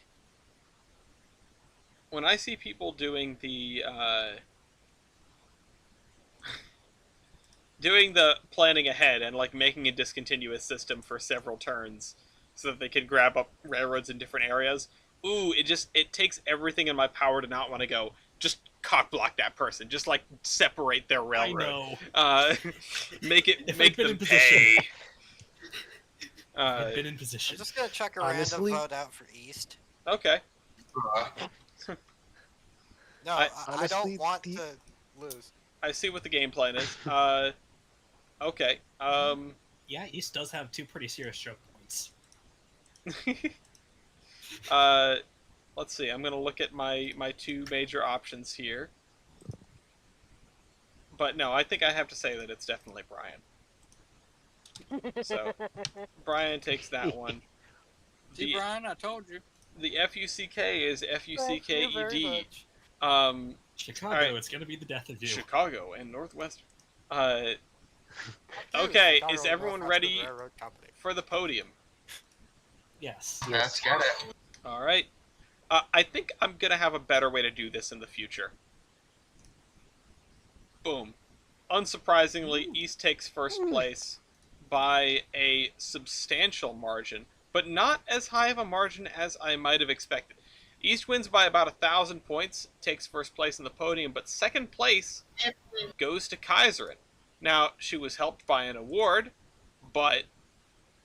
doing the planning ahead and like making a discontinuous system for several turns so that they can grab up railroads in different areas. Ooh, it takes everything in my power to not want to go just cock block that person, just like separate their railroad. I know. Make them pay. I've been in position. I'm just gonna chuck a Honestly? random vote out for East. Okay. No, I- I honestly, don't want to lose. I see what the game plan is. Okay. Yeah, East does have 2 pretty serious choke points. Let's see. I'm gonna look at my 2 major options here. But no, I think I have to say that it's definitely Brian. So Brian takes that one. See, Brian, I told you. The FUCK is FUCKED. Chicago, Alright. it's gonna be the death of you. Chicago and Northwestern. Dude, Okay, Chicago is everyone Northwestern ready Railroad Company. for the podium? Yes. Let's get it. All right. I think I'm gonna have a better way to do this in the future. Boom. Unsurprisingly, East takes first place by a substantial margin, but not as high of a margin as I might have expected. East wins by about 1,000 points, takes first place in the podium, but second place goes to Kaiserin. Now, she was helped by an award, but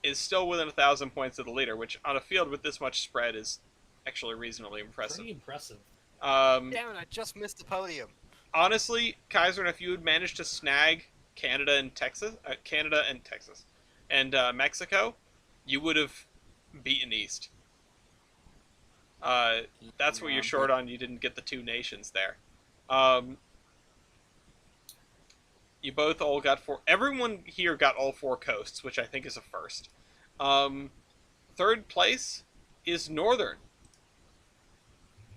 is still within 1,000 points of the leader, which on a field with this much spread is actually reasonably impressive. Pretty impressive. Damn it, I just missed the podium. Honestly, Kaiserin, if you had managed to snag Canada and Mexico, you would have beaten East. That's what you're short on. You didn't get the 2 nations there. You both all got 4. Everyone here got all 4 coasts, which I think is a first. Third place is Northern.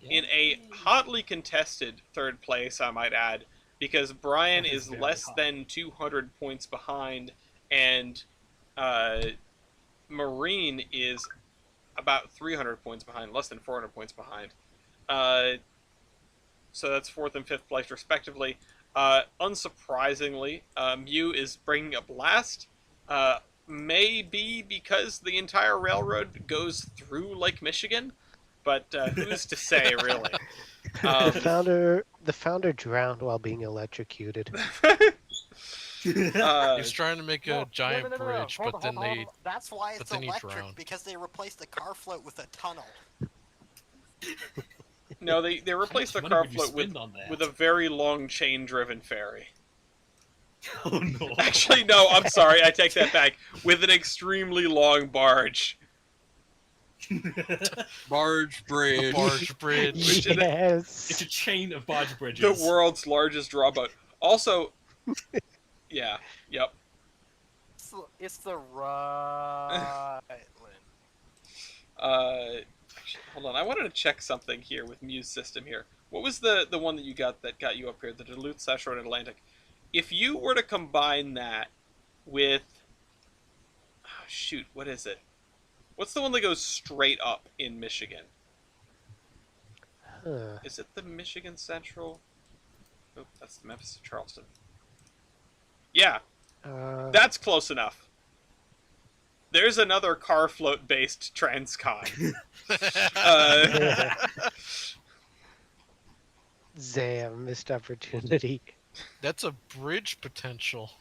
In a hotly contested third place, I might add, because Brian That is is very less hot. than 200 points behind, and Marine is about 300 points behind, less than 400 points behind. So that's 4th and 5th place, respectively. Unsurprisingly, Mew is bringing up last. Maybe because the entire railroad goes through Lake Michigan, but who's to say, really? The founder drowned while being electrocuted. He's trying to make a giant No. bridge, Hold but on, then hold on, they. hold on. That's why it's then he electric, drowned. because they replaced the car float with a tunnel. No, they replaced the much car money would you float spend on that? with a very long chain-driven ferry. Oh no. Actually, no, I'm sorry, I take that back. With an extremely long barge. Barge bridge. Barge bridge. Yes. It's a chain of barge bridges. The world's largest drawboat. Also, yeah, yep. It's the right. Hold on, I wanted to check something here with Mew's system here. What was the one that you got you up here, the Duluth/Road Atlantic? If you were to combine that with... Oh, shoot, what is it? What's the one that goes straight up in Michigan? Huh. Is it the Michigan Central? Nope, that's the Memphis to Charleston. Yeah, that's close enough. There's another car float based Transcon. Damn, missed opportunity. That's a bridge potential.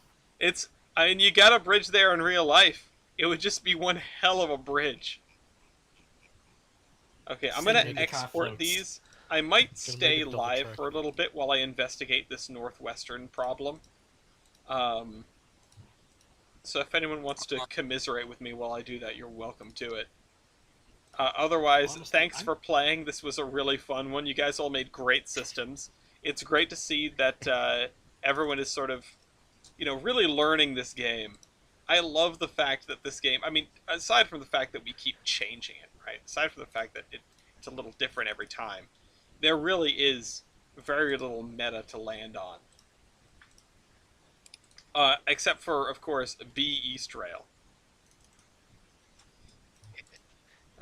I mean, you got a bridge there in real life. It would just be one hell of a bridge. Okay, I'm gonna Maybe car export floats. these. I might make stay a double live track. for a little bit while I investigate this Northwestern problem. So if anyone wants to commiserate with me while I do that, you're welcome to it. Otherwise, Honestly, thanks for playing. This was a really fun one. You guys all made great systems. It's great to see that everyone is sort of, really learning this game. I love the fact that this game, I mean, aside from the fact that we keep changing it, right? Aside from the fact that it's a little different every time, there really is very little meta to land on. Except for, of course, B East Rail.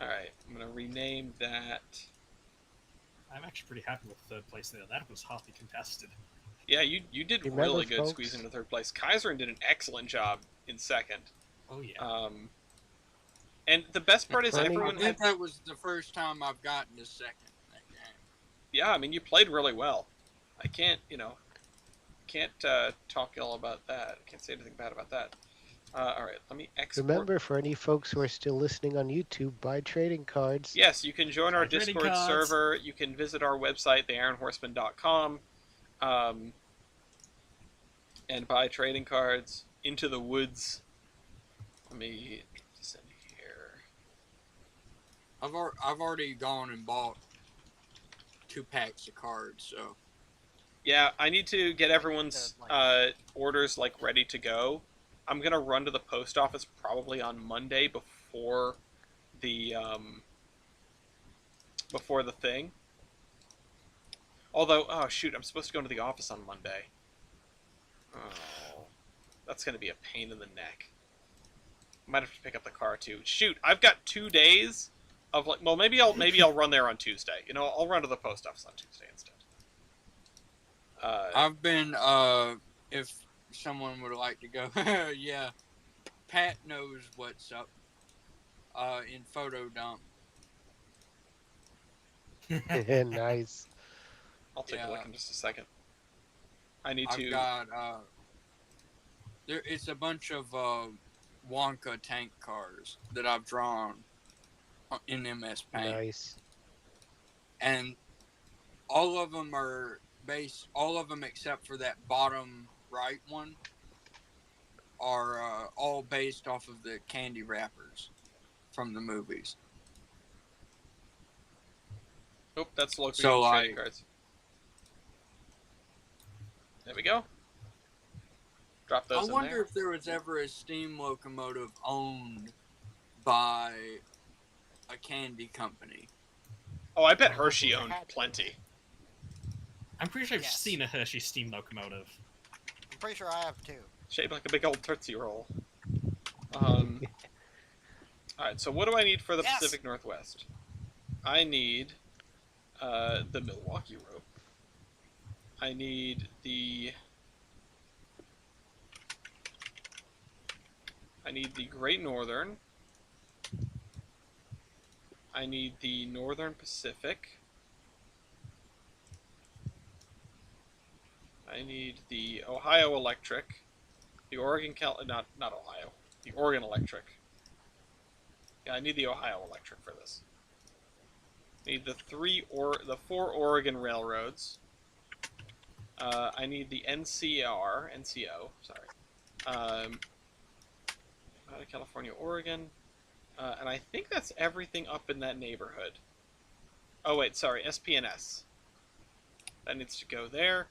Alright, I'm going to rename that. I'm actually pretty happy with third place there. That was hotly contested. Yeah, you did Remember, really good folks? squeezing into third place. Kaiserin did an excellent job in second. Oh, yeah. And the best part is Funny. everyone I think that was the first time I've gotten to second in that game. Yeah, I mean, you played really well. I can't talk ill about that. I can't say anything bad about that. All right, let me export. Remember, for any folks who are still listening on YouTube, buy trading cards. Yes, you can join our Buy trading Discord cards. server. You can visit our website, theironhorseman.com, and buy trading cards. Into the Woods. Let me send here. I've already gone and bought 2 packs of cards, so. Yeah, I need to get everyone's orders ready to go. I'm gonna run to the post office probably on Monday before the thing. Although, oh shoot, I'm supposed to go into the office on Monday. Oh, that's gonna be a pain in the neck. Might have to pick up the car too. Shoot, I've got 2 days of well, maybe I'll run there on Tuesday. I'll run to the post office on Tuesday instead. I've been, if someone would like to go, yeah, Pat knows what's up, in Photo Dump. Nice. I'll take a look in just a second. I need I've to. got, it's a bunch of, Wonka tank cars that I've drawn in MS Paint. Nice. And all of them are all of them except for that bottom right one are all based off of the candy wrappers from the movies. Oh, that's local So, trading cards. There we go. Drop those I wonder in there. if there was ever a steam locomotive owned by a candy company. Oh, I bet Hershey owned plenty. I'm pretty sure I've Yes. seen a Hershey steam locomotive. I'm pretty sure I have too. Shaped like a big old Tootsie Roll. Alright, so what do I need for the Yes! Pacific Northwest? I need the Milwaukee rope. I need the Great Northern. I need the Northern Pacific. I need the Ohio Electric. The Oregon not Ohio. The Oregon Electric. Yeah, I need the Ohio Electric for this. I need the 4 Oregon railroads. I need the NCO, sorry. California, Oregon. And I think that's everything up in that neighborhood. Oh wait, sorry, SPNS. That needs to go there.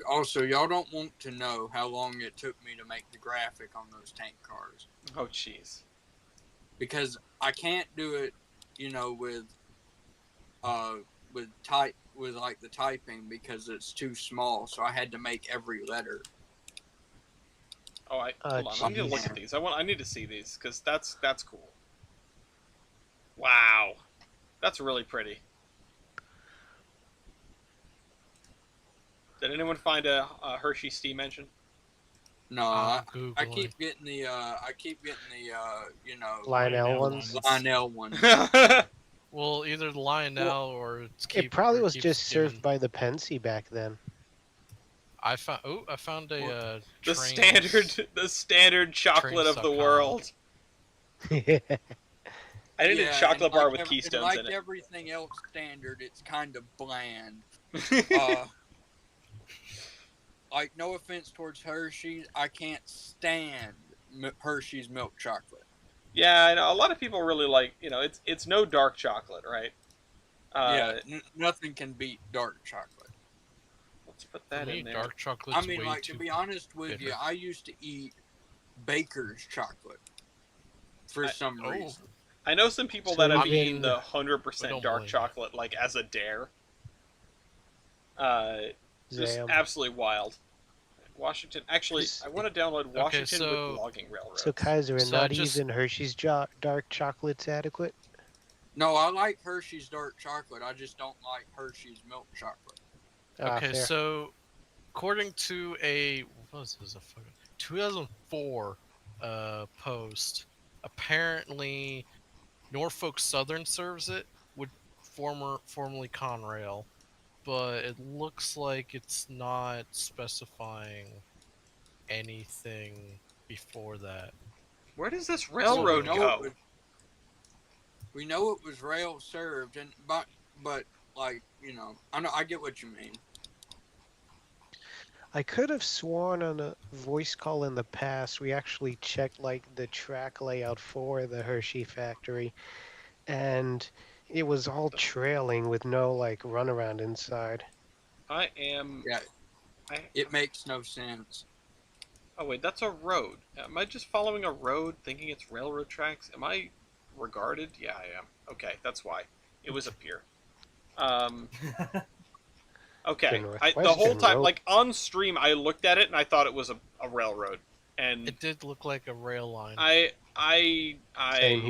Also, y'all don't want to know how long it took me to make the graphic on those tank cars. Oh, jeez. Because I can't do it, with the typing because it's too small. So I had to make every letter. Oh, hold on. I need to look at these. I need to see these because that's cool. Wow, that's really pretty. Did anyone find a Hershey steam engine? No, I keep getting the Lionel ones. Lionel ones. Well, either the Lionel or It probably was just served by the Pensy back then. I found a the standard chocolate of the world. I did a chocolate bar with Keystones in it. Like everything else standard, it's kind of bland. like, no offense towards Hershey's, I can't stand Hershey's milk chocolate. Yeah, I know a lot of people really like. It's no dark chocolate, right? Nothing can beat dark chocolate. Let's put For that me, in there. dark chocolate's I mean, way like, too to be honest with bitter. you, I used to eat Baker's chocolate for some reason. I know some people So that have even- eaten the I 100% don't dark blame you. chocolate like as a dare. Just Zam. absolutely wild. Washington. Actually, I want to download Washington so- with logging railroads. So Kaiser, and So not just- even Hershey's dark chocolate's adequate? No, I like Hershey's dark chocolate. I just don't like Hershey's milk chocolate. Okay, Fair. so according to a what was this, a fucking 2004 post, apparently Norfolk Southern serves it with formerly Conrail, but it looks like it's not specifying anything before that. Where does this So railroad go? We know it was rail served, and but like, you know, I get what you mean. I could have sworn on a voice call in the past we actually checked like the track layout for the Hershey factory, and it was all trailing with no like runaround inside. I am. Yeah, it makes no sense. Oh wait, that's a road. Am I just following a road, thinking it's railroad tracks? Am I regarded? Yeah, I am. Okay, that's why. It was up here. Okay. The The whole Northwestern time, Road- like on stream, I looked at it and I thought it was a railroad. And It did look like a rail line. I Same here.